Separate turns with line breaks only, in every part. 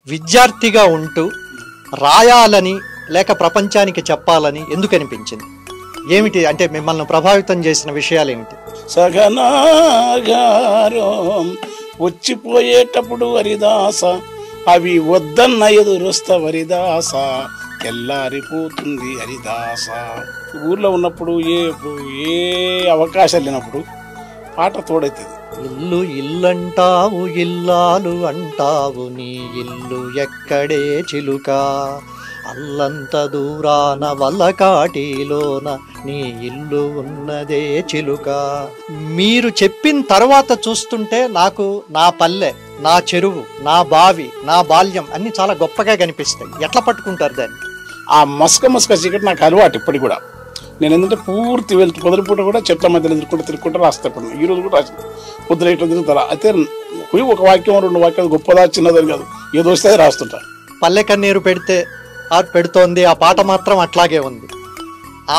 విద్యార్థిగా ఉంటూ రాయాలని లేక ప్రపంచానికి చెప్పాలని ఎందుకు అనిపించింది? ఏమిటి అంటే మిమ్మల్ని ప్రభావితం చేసిన విషయాలు ఏమిటి?
సగనాగారం వచ్చిపోయేటప్పుడు హరిదాస, అవి వద్దన్న ఎదురొస్తా హరిదాస, తెల్లారిపోతుంది హరిదాస. ఊర్లో ఉన్నప్పుడు ఏ అవకాశాలు లేనప్పుడు పాట తోడైతుంది.
ఇల్లు ఇల్లంటావు, ఇల్లాలు అంటావు, నీ ఇల్లు ఎక్కడే చిలుక, అల్లంత దూరాన వల్లకాటిలోన నీ ఇల్లు ఉన్నదే చిలుక. మీరు చెప్పిన తర్వాత చూస్తుంటే నాకు నా పల్లె, నా చెరువు, నా బావి, నా బాల్యం అన్ని చాలా గొప్పగా కనిపిస్తాయి. ఎట్లా పట్టుకుంటారు దాన్ని?
ఆ మస్క చీకటి నాకు అలవాటు ఇప్పటికి కూడా. నేను ఏంటంటే పూర్తి వెళ్తూ పొదలపూట కూడా చెట్ల మధ్యలో తిరుగుకుంటూ రాస్తాను. ఈ రోజు కూడా రాసిన పొద్దున ఇట్లా తిరుగుతారా. అయితే ఒక వాక్యం 2 వాక్యాలు గొప్పదా చిన్నదని కాదు, ఏదో వస్తే రాస్తుంటా.
పల్లె కన్నీరు పెడుతోంది ఆ పాట మాత్రం అట్లాగే ఉంది.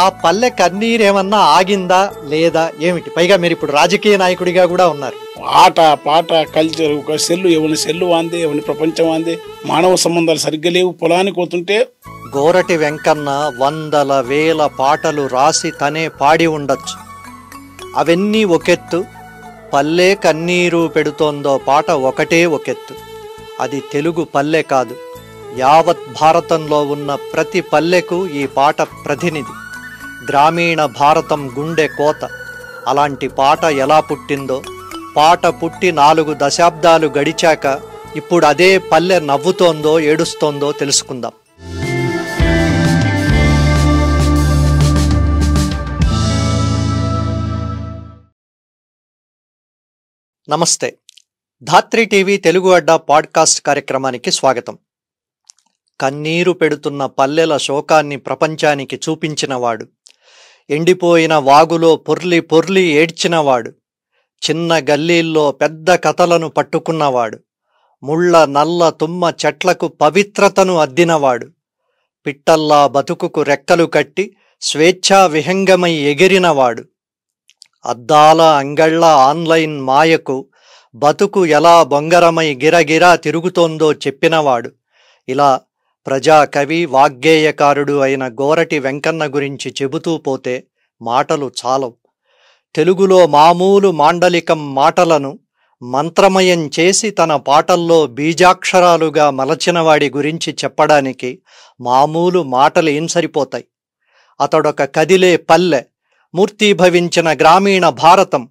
ఆ పల్లె కన్నీరు ఏమన్నా ఆగిందా లేదా ఏమిటి? పైగా మీరు ఇప్పుడు రాజకీయ నాయకుడిగా కూడా ఉన్నారు.
పాట కల్చర్, ఒక ఎవరి సెల్లు వాందే, ఎవరి ప్రపంచం వాందే, మానవ సంబంధాలు సరిగ్గా లేవు. పొలానికి పోతుంటే
గోరటి వెంకన్న వందల వేల పాటలు రాసి తనే పాడి ఉండొచ్చు. అవన్నీ ఒకెత్తు, పల్లె కన్నీరు పెడుతోందో పాట ఒకటే ఒకెత్తు. అది తెలుగు పల్లె కాదు, యావత్ భారతంలో ఉన్న ప్రతి పల్లెకు ఈ పాట ప్రతినిధి. గ్రామీణ భారతం గుండె కోత. అలాంటి పాట ఎలా పుట్టిందో, పాట పుట్టి 4 దశాబ్దాలు గడిచాక ఇప్పుడు అదే పల్లె నవ్వుతోందో ఏడుస్తోందో తెలుసుకుందాం. నమస్తే. ధాత్రి టీవీ తెలుగు అడ్డా పాడ్కాస్ట్ కార్యక్రమానికి స్వాగతం. కన్నీరు పెడుతున్న పల్లెల శోకాన్ని ప్రపంచానికి చూపించినవాడు, ఎండిపోయిన వాగులో పొర్లి పొర్లి ఏడ్చినవాడు, చిన్న గల్లీల్లో పెద్ద కథలను పట్టుకున్నవాడు, ముళ్ళ నల్ల తుమ్మ చెట్లకు పవిత్రతను అద్దినవాడు, పిట్టల్లా బతుకుకు రెక్కలు కట్టి స్వేచ్ఛా విహంగమై ఎగిరినవాడు, అద్దాల అంగళ్ళ ఆన్లైన్ మాయకు బతుకు ఎలా బొంగరమై గిరగిరా తిరుగుతోందో చెప్పినవాడు. ఇలా ప్రజాకవి వాగ్గేయకారుడు అయిన గోరటి వెంకన్న గురించి చెబుతూ పోతే మాటలు చాలవు. తెలుగులో మామూలు మాండలికం మాటలను మంత్రమయం చేసి తన పాటల్లో బీజాక్షరాలుగా మలచినవాడి గురించి చెప్పడానికి మామూలు మాటలు ఏం సరిపోతాయి? అతడొక కదిలే పల్లె, మూర్తీభవించిన గ్రామీణ భారతం,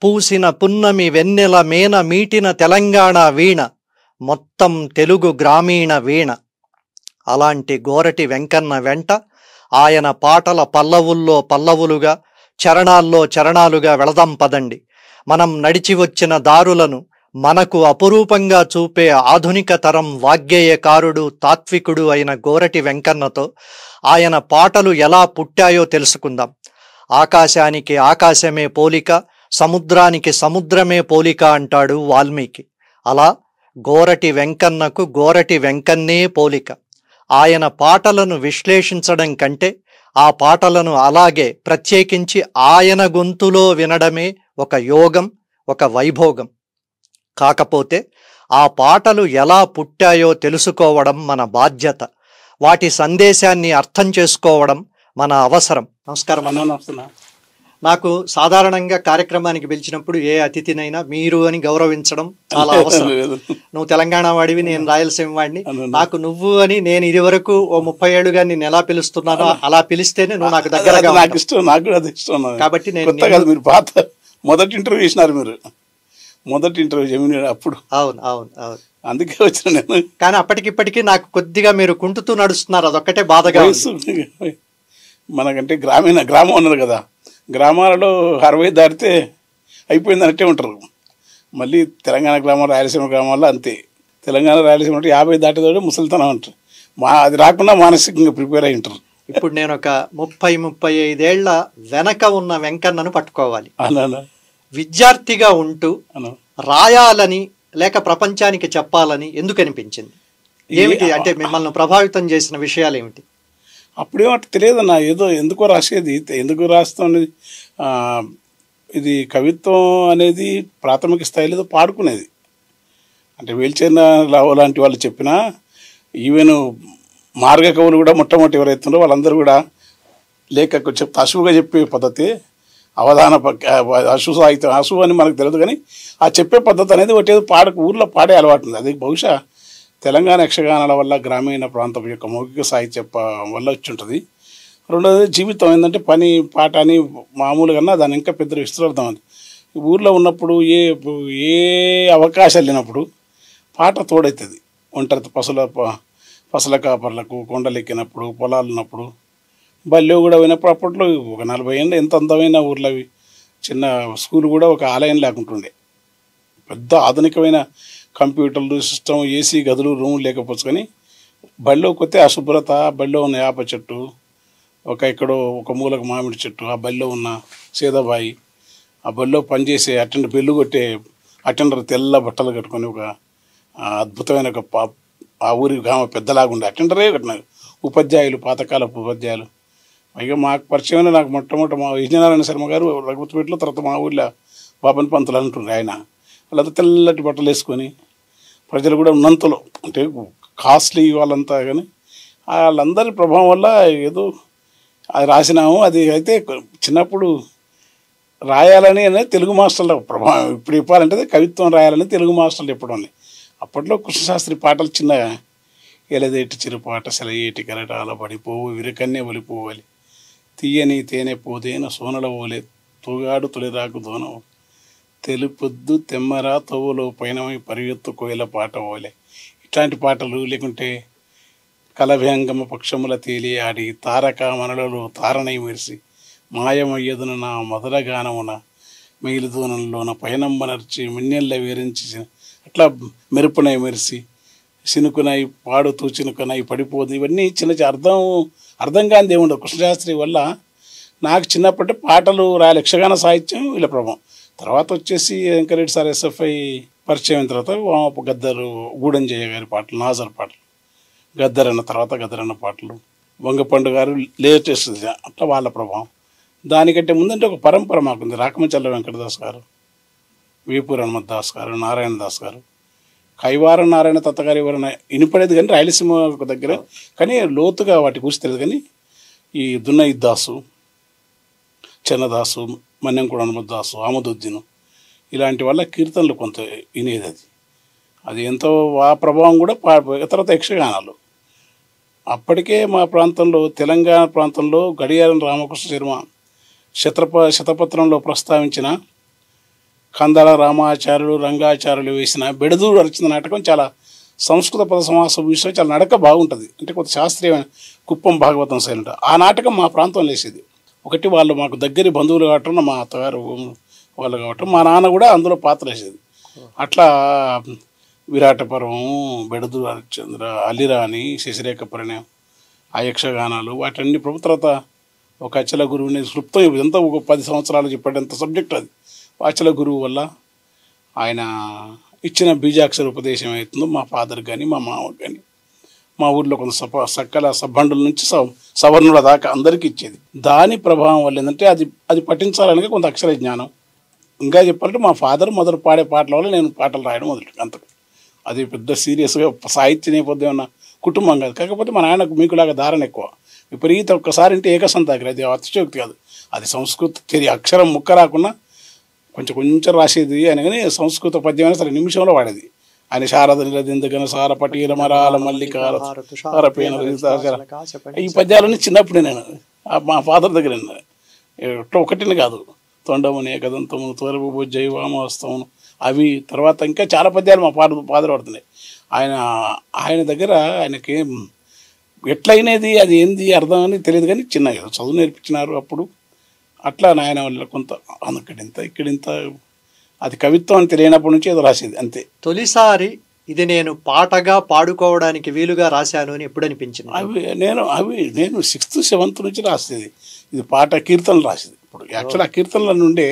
పూసిన పున్నమి వెన్నెల మేన మీటిన తెలంగాణ వీణ, మొత్తం తెలుగు గ్రామీణ వీణ. అలాంటి గోరటి వెంకన్న వెంట ఆయన పాటల పల్లవుల్లో పల్లవులుగా, చరణాల్లో చరణాలుగా వెళదాం పదండి. మనం నడిచి వచ్చిన దారులను మనకు అపురూపంగా చూపే ఆధునిక తరం వాగ్గేయకారుడు, తాత్వికుడు అయిన గోరటి వెంకన్నతో ఆయన పాటలు ఎలా పుట్టాయో తెలుసుకుందాం. ఆకాశానికి ఆకాశమే పోలిక, సముద్రానికి సముద్రమే పోలిక అంటాడు వాల్మీకి. అలా గోరటి వెంకన్నకు గోరటి వెంకన్నే పోలిక. ఆయన పాటలను విశ్లేషించడం కంటే ఆ పాటలను అలాగే ప్రత్యేకించి ఆయన గొంతులో వినడమే ఒక యోగం, ఒక వైభోగం. కాకపోతే ఆ పాటలు ఎలా పుట్టాయో తెలుసుకోవడం మన బాధ్యత, వాటి సందేశాన్ని అర్థం చేసుకోవడం మన అవసరం. నమస్కారం అన్న. నాకు సాధారణంగా కార్యక్రమానికి పిలిచినప్పుడు ఏ అతిథినైనా మీరు అని గౌరవించడం చాలా అవసరం. నువ్వు తెలంగాణ వాడివి, నేను రాయలసీమ వాడిని. నాకు నువ్వు అని నేను ఇది వరకు 30 ఏళ్ళుగా నేను ఎలా పిలుస్తున్నానో అలా పిలిస్తేనే నువ్వు నాకు దగ్గరగా. కాబట్టి నేను
పాత మొదటి ఇంటర్వ్యూ చేసినారు మీరు, మొదటి ఇంటర్వ్యూ అప్పుడు.
అవును అవును అవును,
అందుకే వచ్చిన నేను.
కానీ అప్పటికిప్పటికీ నాకు కొద్దిగా మీరు కుంటుతూ నడుస్తున్నారు, అదొక్కటే బాధగా.
మనకంటే గ్రామం ఉన్నారు కదా, గ్రామాలలో 60 దాటితే అయిపోయిందన్నట్టే ఉంటారు. మళ్ళీ తెలంగాణ గ్రామం, రాయలసీమ గ్రామాల్లో అంతే. తెలంగాణ రాయలసీమ అంటే 50 దాటేదో ముసలితనం అంటారు. అది రాకుండా మానసికంగా ప్రిపేర్ అయి ఉంటారు.
ఇప్పుడు నేను ఒక 30-35 ఏళ్ల వెనక ఉన్న వెంకన్నను పట్టుకోవాలి. విద్యార్థిగా ఉంటూ రాయాలని లేక ప్రపంచానికి చెప్పాలని ఎందుకు అనిపించింది? ఏమిటి అంటే మిమ్మల్ని ప్రభావితం చేసిన విషయాలు ఏమిటి?
అప్పుడేమంటే తెలియదన్నా, ఏదో ఎందుకో రాసేది, ఎందుకు రాస్తాం అనేది. ఇది కవిత్వం అనేది ప్రాథమిక స్థాయిలో పాడుకునేది. అంటే వేల్చేరిన రావు లాంటి వాళ్ళు చెప్పినా, ఈవెన్ మార్గ కవులు కూడా మొట్టమొదటి ఎవరైతున్నారో వాళ్ళందరూ కూడా లేఖ చెప్తే అశువుగా చెప్పే పద్ధతి అవధాన అశు సాహిత్యం. అశువు అని మనకు తెలియదు, కానీ ఆ చెప్పే పద్ధతి అనేది ఒకటి ఊర్లో పాడే అలవాటు ఉంది. అది బహుశా తెలంగాణ యక్షగానాల వల్ల, గ్రామీణ ప్రాంతం యొక్క మౌఖిక సాహిత్య వల్ల వచ్చి ఉంటుంది. రెండోది జీవితం ఏంటంటే పని పాట అని మామూలుగా దాని ఇంకా పెద్ద విస్తృతం అది. ఊర్లో ఉన్నప్పుడు ఏ అవకాశాలు లేనప్పుడు పాట తోడవుతుంది. ఒంటరి పసల కాపర్లకు, కొండలెక్కినప్పుడు, పొలాలు ఉన్నప్పుడు, బల్లె కూడా పోయినప్పుడు. అప్పట్లో ఒక 40 ఏళ్ళు ఎంత అందమైన ఊర్లో అవి. చిన్న స్కూల్ కూడా ఒక ఆలయం లేకుంటుండే. పెద్ద ఆధునికమైన కంప్యూటర్లు, సిస్టమ్, ఏసీ గదులు, రూములు లేకపోవచ్చు, కానీ బళ్ళోకి వస్తే అశుభ్రత, బళ్ళో ఉన్న యాప చెట్టు, ఎక్కడో ఒక మూలకు మామిడి చెట్టు, ఆ బళ్ళో ఉన్న సీతాబాయి, ఆ బళ్ళో పనిచేసే బెల్లు కొట్టే అటెండర్ తెల్ల బట్టలు కట్టుకొని ఒక అద్భుతమైన ఆ ఊరి గ్రామ పెద్దలాగుండే అటెండరే కట్టినారు. ఉపాధ్యాయులు, పాతకాలపు ఉపాధ్యాయులు. పైగా మాకు పరిచయం నాకు మొట్టమొదటి మా విజయనారాయణ శర్మ గారు రఘుపతిపేటలో, తర్వాత మా ఊళ్ళో బాబన్ పంతులు అంటుండే ఆయన. వాళ్ళంతా తెల్లటి బట్టలు వేసుకొని, ప్రజలు కూడా ఉన్నంతలో అంటే కాస్ట్లీ వాళ్ళంతా, కానీ వాళ్ళందరి ప్రభావం వల్ల ఏదో అది రాసినాము. అది అయితే చిన్నప్పుడు రాయాలని అనేది తెలుగు మాస్టర్ల ప్రభావం. ఇప్పుడు చెప్పాలంటే కవిత్వం రాయాలని తెలుగు మాస్టర్లు చెప్పడం. అప్పట్లో కృష్ణశాస్త్రి పాటలు చిన్నగా, ఎలదేటి చిరుపాట సెలయేటి కరటాల పడిపోవు విరకన్నే ఒలిపోవాలి, తీయని తేనె పోదేన సోనల ఓలే, తూగాడు తొలిరాకు దోనవు, తెలుపొద్దు తెమ్మరా తోవలో పైనమై పరిగెత్తు కోయిల పాట ఓలే, ఇట్లాంటి పాటలు. లేకుంటే కలభ్యంగమ పక్షముల తేలి ఆడి తారక మనలలో తారణై మెరిసి, మాయమయ్యదున నా మొదల గానమున మిగిలిదూనంలోన పైనమ్మ నర్చి మిన్నెల్ల వేరించి, అట్లా మెరుపునై మెరిసి, సినుకునై పాడుతూ చినుకునై పడిపోదు. ఇవన్నీ చిన్న అర్థం కాని దేవుడు. కృష్ణశాస్త్రి వల్ల నాకు చిన్నప్పటి పాటలు రాయాలి. యక్షగాన సాహిత్యం వీళ్ళ ప్రభావం. తర్వాత వచ్చేసి వెంకరెడ్డి సార్ ఎస్ఎఫ్ఐ పరిచయం అయిన తర్వాత గద్దరు, గూడంజయ్య గారి పాటలు, నాజర్ పాటలు, గద్దరన్న తర్వాత గద్దరన్న పాటలు, వంగపండు గారు లేటెస్ట్, అట్లా వాళ్ళ ప్రభావం. దానికంటే ముందంటే ఒక పరంపర మాకుంది. రాకమచల్ల వెంకటదాస్ గారు, వీపూర్ హనుమత్ దాస్ గారు, నారాయణ దాస్ గారు, కైవారం నారాయణ తత్తగారు ఎవరైనా వినిపడేది కానీ రాయలసీమ దగ్గర, కానీ లోతుగా వాటి గురించి తెలియదు. కానీ ఈ దున్నయి దాసు, చెన్నదాసు, మన్నెంకుడు హనుమత్ దాసు, అహ్మదుద్దీను, ఇలాంటి వాళ్ళ కీర్తనలు కొంత వినేది. అది ఎంతో ఆ ప్రభావం కూడా. తర్వాత యక్షగానాలు అప్పటికే మా ప్రాంతంలో, తెలంగాణ ప్రాంతంలో గడియారం రామకృష్ణ శర్మ శతపత్రంలో ప్రస్తావించిన కందాల రామాచార్యులు, రంగాచార్యులు వేసిన బెడదూరు రచించిన నాటకం చాలా సంస్కృత పద సమాస విషయం, చాలా నడక బాగుంటుంది. అంటే కొంత శాస్త్రీయమైన కుప్పం భాగవతం శైలి. ఆ నాటకం మా ప్రాంతంలో వేసేది. ఒకటి వాళ్ళు మాకు దగ్గరి బంధువులు కావటం, మా అత్తగారు వాళ్ళు కావటం, మా నాన్న కూడా అందులో పాత్ర వేసేది. అట్లా విరాటపర్వం, బెడదూరు హరిశ్చంద్ర, అలిరాని, శశిరేఖ పరిణయం, ఆ యక్షగానాలు, వాటన్ని ప్రభుత్వత ఒక అచల గురువుని క్లుప్తం ఎంత ఒక 10 సంవత్సరాలు చెప్పేంత సబ్జెక్ట్ అది. అచల గురువు వల్ల ఆయన ఇచ్చిన బీజాక్షర ఉపదేశం అవుతుందో మా ఫాదర్ కానీ, మా మామకు కానీ, మా ఊర్లో కొంత సకల సబ్బండుల నుంచి సవర్ణుల దాకా అందరికీ ఇచ్చేది. దాని ప్రభావం వల్ల ఏంటంటే అది పఠించాలనే కొంత అక్షర జ్ఞానం. ఇంకా చెప్పాలంటే మా ఫాదర్ మొదలు పాడే పాటల వల్ల నేను పాటలు రాయడం మొదలు. అంత అది పెద్ద సీరియస్గా సాహిత్య నేపథ్యం ఉన్న కుటుంబం కాదు. కాకపోతే మా నాయనకు మీకులాగా ధారణ ఎక్కువ. విపరీత ఒక్కసారి అంటే ఏకసంతాగ్రి. అది అతిశయోక్తి కాదు. అది సంస్కృత అక్షరం ముక్క రాకుండా కొంచెం రాసేది అని, కానీ సంస్కృత పద్యం అయినా సరే నిమిషంలో వాడేది. ఆయన శారద నిలదిందగన సార పటీల మరాల మల్లికార ఈ పద్యాలన్నీ చిన్నప్పుడు నేను మా ఫాదర్ దగ్గర ఒకటిని కాదు, తొండముని, ఏకదంతమును, తోరబు జైవామస్తమును, అవి తర్వాత ఇంకా చాలా పద్యాలు మా ఫాదర్ పడుతున్నాయి. ఆయన దగ్గర ఆయనకి ఎట్లయినది, అది ఏంది అర్థం అని తెలియదు, కానీ చిన్న చదువు నేర్పించినారు అప్పుడు. అట్లా నాయన వల్ల కొంత ఇక్కడింత అది కవిత్వం అని తెలియనప్పటి నుంచి ఏదో రాసేది అంతే.
తొలిసారి ఇది నేను పాటగా పాడుకోవడానికి వీలుగా రాశాను అని ఎప్పుడు అనిపించింది?
నేను 6th 7th నుంచి రాసేది. ఇది పాట కీర్తనలు రాసేది. ఇప్పుడు యాక్చువల్ ఆ కీర్తనల నుండే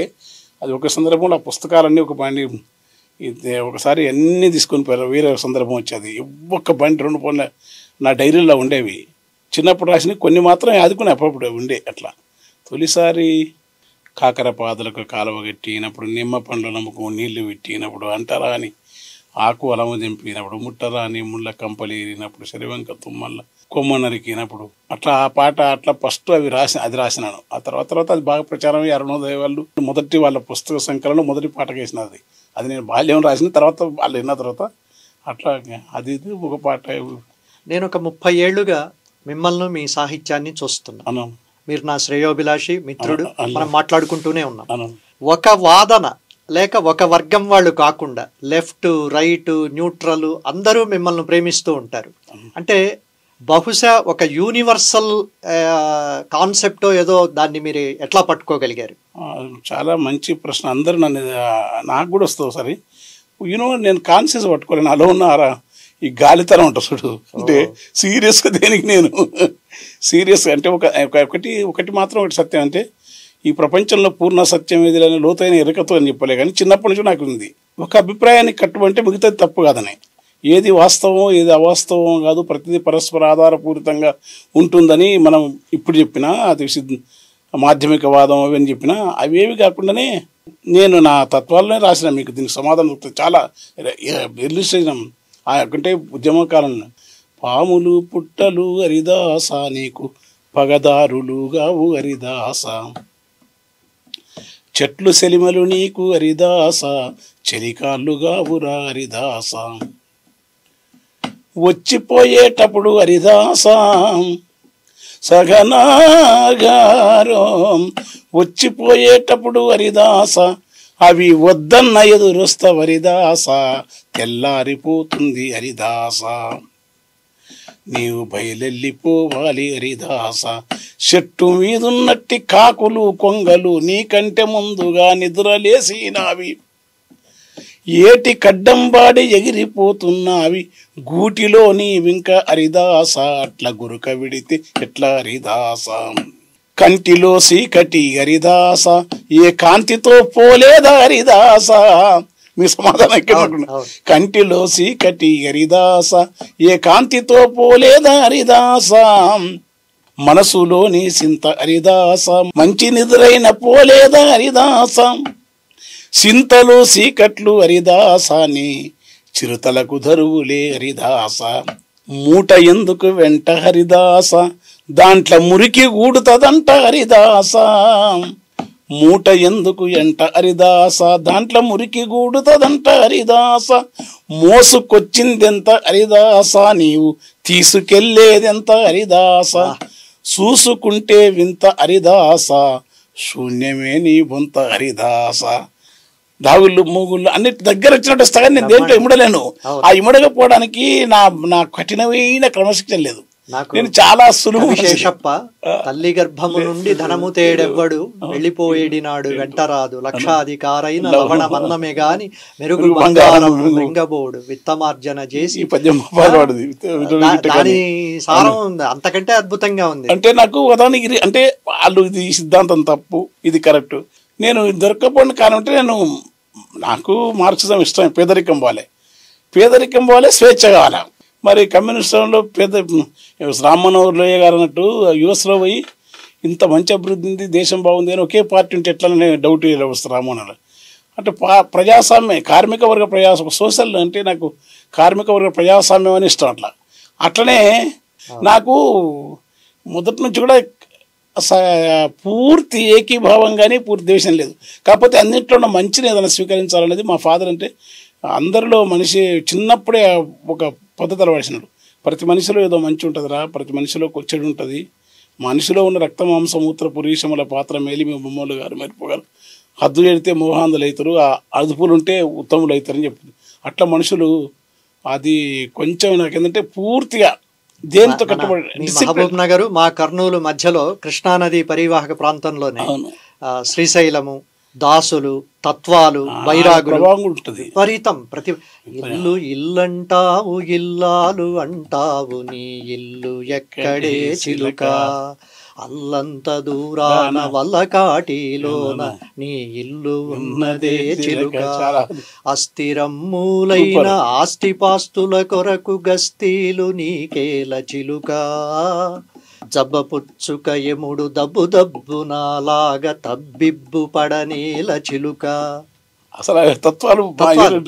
అది ఒక సందర్భంలో ఆ పుస్తకాలన్నీ ఒక బండి ఒకసారి అన్నీ తీసుకొని పోయారు. వేరే సందర్భం వచ్చేది. ఒక్క బండి 2 పనులు నా డైరీలో ఉండేవి. చిన్నప్పుడు రాసినవి కొన్ని మాత్రం ఆదుకుని అప్పుడప్పుడు ఉండే. అట్లా తొలిసారి కాకర పాదులకు కాలువ కట్టినప్పుడు, నిమ్మ పండ్లు నమ్ముకు నీళ్లు పెట్టినప్పుడు, అంటారా అని ఆకు అలము దింపినప్పుడు, ముట్టరాని ముళ్ళ కంపలి ఏరినప్పుడు, శరవంక తుమ్మల్ల కొమ్మ నరికినప్పుడు, అట్లా ఆ పాట అట్లా ఫస్ట్ అది రాసినాను. ఆ తర్వాత అది బాగా ప్రచారం అయ్యి అరుణోదయ వాళ్ళు మొదటి వాళ్ళ పుస్తక సంకలనంలో మొదటి పాటకు వేసినది. అది నేను బాల్యం రాసిన తర్వాత వాళ్ళు విన్న తర్వాత అట్లా అది ఒక పాట.
నేను ఒక 30 ఏళ్లుగా మిమ్మల్ని మీ సాహిత్యాన్ని చూస్తున్నాను. మీరు నా శ్రేయోభిలాషి మిత్రుడు, మనం మాట్లాడుకుంటూనే ఉన్నాం. ఒక వాదన లేక ఒక వర్గం వాళ్ళు కాకుండా లెఫ్ట్, రైట్, న్యూట్రల్ అందరూ మిమ్మల్ని ప్రేమిస్తూ ఉంటారు. అంటే బహుశా ఒక యూనివర్సల్ కాన్సెప్టో ఏదో దాన్ని మీరు ఎట్లా పట్టుకోగలిగారు?
చాలా మంచి ప్రశ్న. అందరూ నాకు కూడా వస్తుంది సరే. నేను కాన్షియస్ పట్టుకోలేను. అలా ఉన్నారా ఈ గాలితనం ఉంటుంది చూడు. అంటే సీరియస్గా దేనికి నేను సీరియస్గా అంటే ఒకటి మాత్రం ఒకటి సత్యం అంటే ఈ ప్రపంచంలో పూర్ణ సత్యం ఏది లేని లోతైన ఎరుకతో అని చెప్పలే, కానీ చిన్నప్పటి నుంచి నాకు ఉంది ఒక అభిప్రాయాన్ని కట్టుబంటే మిగతాది తప్పు కాదని. ఏది వాస్తవం ఏది అవాస్తవం కాదు, ప్రతిదీ పరస్పర ఆధారపూరితంగా ఉంటుందని మనం ఇప్పుడు చెప్పినా, అది మాధ్యమికవాదం అవి అని చెప్పినా అవేవి కాకుండానే నేను నా తత్వాలనే రాసిన. మీకు దీనికి సమాధానం చాలా ఇల్లుస్ట్రేషన్ అంటే ఉద్యమకాలంలో పాములు పుట్టలు హరిదాస నీకు పగదారులుగావు హరిదాస, చెట్లు సెలిమలు నీకు హరిదాస చెలికాళ్ళుగావురా హరిదాస, వచ్చిపోయేటప్పుడు హరిదాస సగనాగారో వచ్చిపోయేటప్పుడు హరిదాస అవి వద్దన్న ఎదురొస్త హరిదాస తెల్లారిపోతుంది హరిదాస, నీవు బయలెళ్ళిపోవాలి హరిదాస, చెట్టు మీదున్నట్టి కాకులు కొంగలు నీకంటే ముందుగా నిద్రలేసినావి, ఏటి కడ్డంబాడి ఎగిరిపోతున్నావి గూటిలో నీవింక హరిదాస, అట్లా గురుక విడితే ఎట్లా హరిదాస, కంటిలో సీకటి హరిదాస ఏ కాంతితో పోలేదా హరిదాస. మీ సమాధానం ఎక్కడ? కంటిలో సీకటి హరిదాస ఏ కాంతితో పోలేదా హరిదాస, మనసులోని సింత హరిదాస మంచి నిద్రైన పోలేదా హరిదాస, సింతలు సీకట్లు హరిదాసాని చిరుతలకు ధరువులే హరిదాస, మూట ఎందుకు వెంట హరిదాస దాంట్లో మురికి గూడుతదంట హరిదాస, మూట ఎందుకు ఎంట హరిదాస దాంట్లో మురికి గూడుతదంట హరిదాస, మోసుకొచ్చిందెంత హరిదాస నీవు తీసుకెళ్లేదెంత హరిదాస, చూసుకుంటే వింత హరిదాస శూన్యమే నీ బొంత హరిదాస, దాగుళ్ళు మూగుళ్ళు అన్నిటి దగ్గర వచ్చినట్టు వస్తా కానీ నేను దేంట్లో ఇమ్మడలేను. ఆ ఇమ్మడకపోవడానికి నా కఠినమైన క్రమశిక్షణ లేదు. నేను చాలా సులువు.
శేషప్ప తల్లి గర్భము నుండి ధనము తేడెవ్వడు వెళ్ళిపోయేడినాడు వెంటరాదు, లక్షాధికారైన లవణ మన్నమే గాని మెరుగు బంగారం వెంగబోడు విత్తమార్జన చేసి. దాని సారం ఉంది, అంతకంటే అద్భుతంగా ఉంది.
అంటే నాకు ఉదాహరణకి అంటే వాళ్ళు ఇది సిద్ధాంతం తప్పు ఇది కరెక్ట్, నేను దొరకపోయిన కారణం అంటే నాకు మార్క్సిజం ఇష్టం. పేదరికం పోలే స్వేచ్ఛ కావాలా. మరి కమ్యూనిస్టులో రామ్మనోహర్ లోయ గారు అన్నట్టు యుఎస్లో పోయి ఇంత మంచి అభివృద్ధి ఉంది, దేశం బాగుంది అని ఒకే పార్టీ ఉంటే ఎట్లనే డౌట్ వస్తుంది రామ్మనోహర్. అంటే ప్రజాస్వామ్యం, కార్మిక వర్గ సోషల్ అంటే నాకు కార్మిక వర్గ ప్రజాస్వామ్యం అని ఇష్టం. అట్లనే నాకు మొదటి నుంచి కూడా పూర్తి ఏకీభావం కానీ పూర్తి ద్వేషం లేదు. కాకపోతే అన్నింటిలో మంచిని ఏదైనా స్వీకరించాలనేది మా ఫాదర్. అంటే అందరిలో మనిషి చిన్నప్పుడే ఒక పద్ధతి అలవడిచినాడు. ప్రతి మనిషిలో ఏదో మంచి ఉంటుందిరా, ప్రతి మనిషిలో చెడు ఉంటుంది, మనిషిలో ఉన్న రక్త మాంస మూత్ర పురీషముల పాత్ర మేలి మీ బొమ్మలు గారు మెరుపుగారు హద్దు చేడితే మోహాందులు అవుతారు, అదుపులు ఉంటే ఉత్తములు అవుతారని చెప్తుంది. అట్లా మనుషులు అది కొంచెం నాకేంటంటే పూర్తిగా దేనితో కట్టుబడి.
మహబూబ్ నగర్ మా కర్నూలు మధ్యలో కృష్ణానది పరివాహక ప్రాంతంలోనే శ్రీశైలము, దాసులు, తత్వాలు, వైరాగులు విపరీతం. ప్రతి ఇల్లు ఇల్లంటావు ఇల్లాలు అంటావు నీ ఇల్లు ఎక్కడే చిలుక, అల్లంత దూరాన వల్లకాటిలోన నీ ఇల్లు ఉన్నదే చిలుక, అస్థిరమ్మూలైన ఆస్తిపాస్తుల కొరకు గస్తీలు నీకేల చిలుక, జబ్బపుచ్చుక ఎముడు దబ్బు దబ్బు నాలాగా తబ్బిబ్బు పడనేల చిలుక.
అసలు ఆ తత్వాలు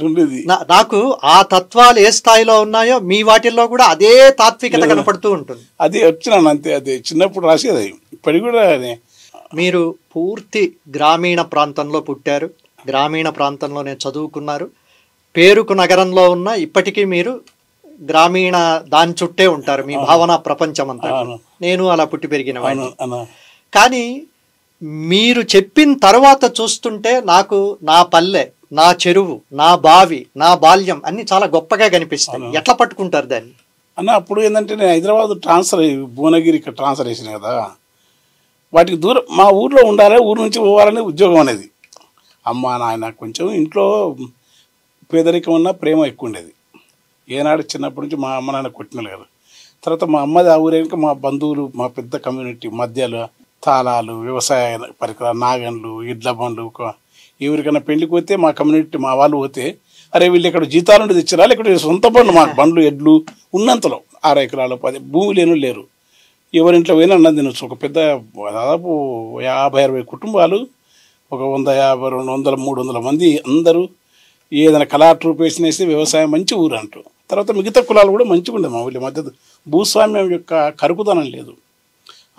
ఉండేది.
నాకు ఆ తత్వాలు ఏ స్థాయిలో ఉన్నాయో మీ వాటిల్లో కూడా అదే తాత్వికత కనపడుతూ ఉంటుంది.
అది వచ్చినాను అంతే, అది చిన్నప్పుడు రాసేది ఇప్పటికి కూడా.
మీరు పూర్తి గ్రామీణ ప్రాంతంలో పుట్టారు, గ్రామీణ ప్రాంతంలోనే చదువుకున్నారు, పేరుకు నగరంలో ఉన్న ఇప్పటికీ మీరు గ్రామీణ దాని చుట్టే ఉంటారు, మీ భావన ప్రపంచం అంతా. నేను అలా పుట్టి పెరిగిన వాడిని. కానీ మీరు చెప్పిన తర్వాత చూస్తుంటే నాకు నా పల్లె, నా చెరువు, నా బావి, నా బాల్యం అన్ని చాలా గొప్పగా కనిపిస్తాయి. ఎట్లా పట్టుకుంటారు దాన్ని
అన్న? అప్పుడు ఏంటంటే నేను హైదరాబాద్ ట్రాన్స్ఫర్ భువనగిరి ఇక్కడ ట్రాన్స్ఫర్ చేసిన కదా, వాటికి దూరం మా ఊర్లో ఉండాలి, ఊరు నుంచి పోవాలని ఉద్యోగం అనేది. అమ్మ నాయన కొంచెం ఇంట్లో పేదరికం ఉన్న ప్రేమ ఎక్కువ ఉండేది. ఏనాడు చిన్నప్పటి నుంచి మా అమ్మ నాన్న కొట్టినలు కదా. తర్వాత మా అమ్మది ఆ ఊరేక మా బంధువులు, మా పెద్ద కమ్యూనిటీ మధ్యలో తాళాలు, వ్యవసాయ పరికరాలు, నాగన్లు, ఎడ్ల బండ్లు. ఎవరికైనా పెళ్లికి పోతే మా కమ్యూనిటీ మా వాళ్ళు పోతే, అరే వీళ్ళు ఇక్కడ జీతాలు నుండి తెచ్చిరా, ఇక్కడ సొంత బండ్లు, మా బండ్లు ఎడ్లు ఉన్నంతలో 6 ఎకరాలు 10 భూమి లేరు. ఎవరింట్లో పోయినా అన్నం తినొచ్చు. ఒక పెద్ద దాదాపు 50-60 కుటుంబాలు, ఒక 150, 200, 300 మంది అందరూ ఏదైనా కలెక్టర్ వేసినేసి వ్యవసాయం మంచి ఊరు అంటూ. తర్వాత మిగతా కులాలు కూడా మంచిగా ఉండేది మా ఊళ్ళో. మధ్య భూస్వామ్యం యొక్క కరుకుదనం లేదు.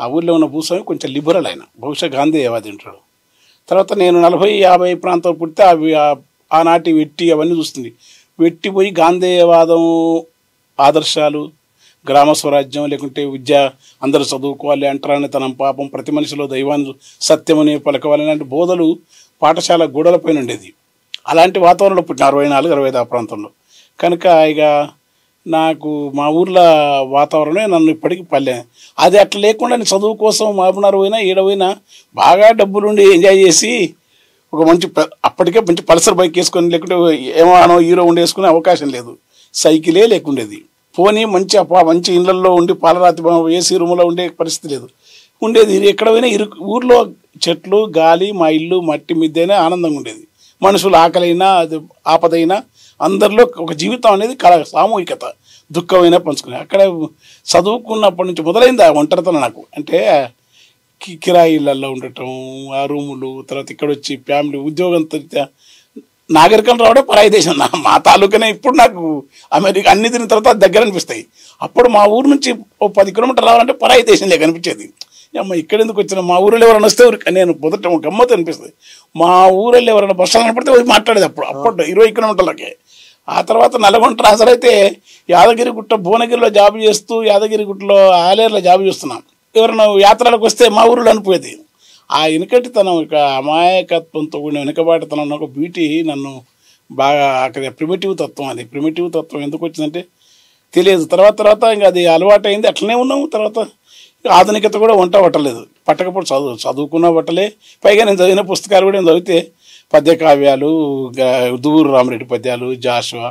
ఆ ఊళ్ళో ఉన్న భూస్వామి కొంచెం లిబరల్ అయిన, బహుశా గాంధేయవాది ఉంటాడు. తర్వాత నేను 40-50 ప్రాంతాలు పుడితే అవి ఆనాటి వెట్టి అవన్నీ చూస్తుంది. వెట్టిపోయి గాంధేయవాదం ఆదర్శాలు, గ్రామ స్వరాజ్యం, లేకుంటే విద్య, అందరూ చదువుకోవాలి, అంటరానితనం, పాపం, ప్రతి మనిషిలో దైవాన్ని సత్యమని పలకవాలి లాంటి బోధలు పాఠశాల గోడలపైన ఉండేది. అలాంటి వాతావరణంలో పుట్టిన 64-65 ఆ ప్రాంతంలో. కనుక ఇక నాకు మా ఊర్లో వాతావరణమే నన్ను ఇప్పటికీ పల్లె. అది అట్లా లేకుండా నేను చదువు కోసం మాపునారు పోయినా, ఈడపోయినా బాగా డబ్బులుండి ఎంజాయ్ చేసి ఒక మంచి అప్పటికే మంచి పల్సర్ బైక్ వేసుకొని, లేకుంటే ఏమానో హీరో ఉండేసుకునే అవకాశం లేదు, సైకిలే లేకుండేది. పోనీ మంచి ఇళ్లలో ఉండి పాలరాతి ఏసీ రూమ్లో ఉండే పరిస్థితి లేదు, ఉండేది. ఎక్కడ పోయినా ఊర్లో చెట్లు, గాలి, మా ఇల్లు మట్టి మిద్దైనా ఆనందంగా ఉండేది. మనుషులు ఆకలైనా, అది ఆపదైనా అందరిలో ఒక జీవితం అనేది సామూహికత, దుఃఖమైనా పంచుకునే. అక్కడ చదువుకున్నప్పటి నుంచి మొదలైంది ఆ ఒంటరితనం నాకు. అంటే కిరాయిళ్ళల్లో ఉండటం, ఆ రూములు, తర్వాత ఇక్కడ వచ్చి ఫ్యామిలీ ఉద్యోగం, నాగరికం రావడం పరాయి దేశం. మా తాలూకానే ఇప్పుడు నాకు అమెరికా అన్ని తిన్న తర్వాత దగ్గర అనిపిస్తాయి. అప్పుడు మా ఊరు నుంచి 10 కిలోమీటర్లు రావాలంటే పరాయి దేశంలో కనిపించేది. అమ్మ ఇక్కడ ఎందుకు వచ్చిన, మా ఊరిలో ఎవరైనా వస్తే నేను మొదట గమ్మత్తు అనిపిస్తుంది. మా ఊరిలో ఎవరైనా బస్సులు కనపడితే మాట్లాడేది అప్పుడు 20 కిలోమీటర్లకే. ఆ తర్వాత నల్గొండ ట్రాన్స్ఫర్ అయితే యాదగిరిగుట్ట భువనగిరిలో జాబ్ చేస్తూ, యాదగిరిగుట్టలో ఆలేరులో జాబ్ చేస్తున్నాం. ఎవరైనా యాత్రలకు వస్తే మా ఊరిలో అనిపోయేది. ఆ వెనుకటితనం, ఒక అమాయకత్వంతో కూడిన వెనుకబాటుతనం, ఒక బ్యూటీ నన్ను బాగా అక్కడ ప్రిమిటివ్ తత్వం. అది ప్రిమిటివ్ తత్వం ఎందుకు వచ్చిందంటే తెలియదు. తర్వాత ఇంకా అది అలవాటు అయింది, అట్లనే ఉన్నాము. తర్వాత ఆధునికత కూడా వంట పట్టలేదు, పట్టకపోతే చదువుకున్న పట్టలే. పైగా నేను చదివిన పుస్తకాలు కూడా నేను చదివితే పద్య కావ్యాలు, దూరు రామరెడ్డి పద్యాలు, జాషువా,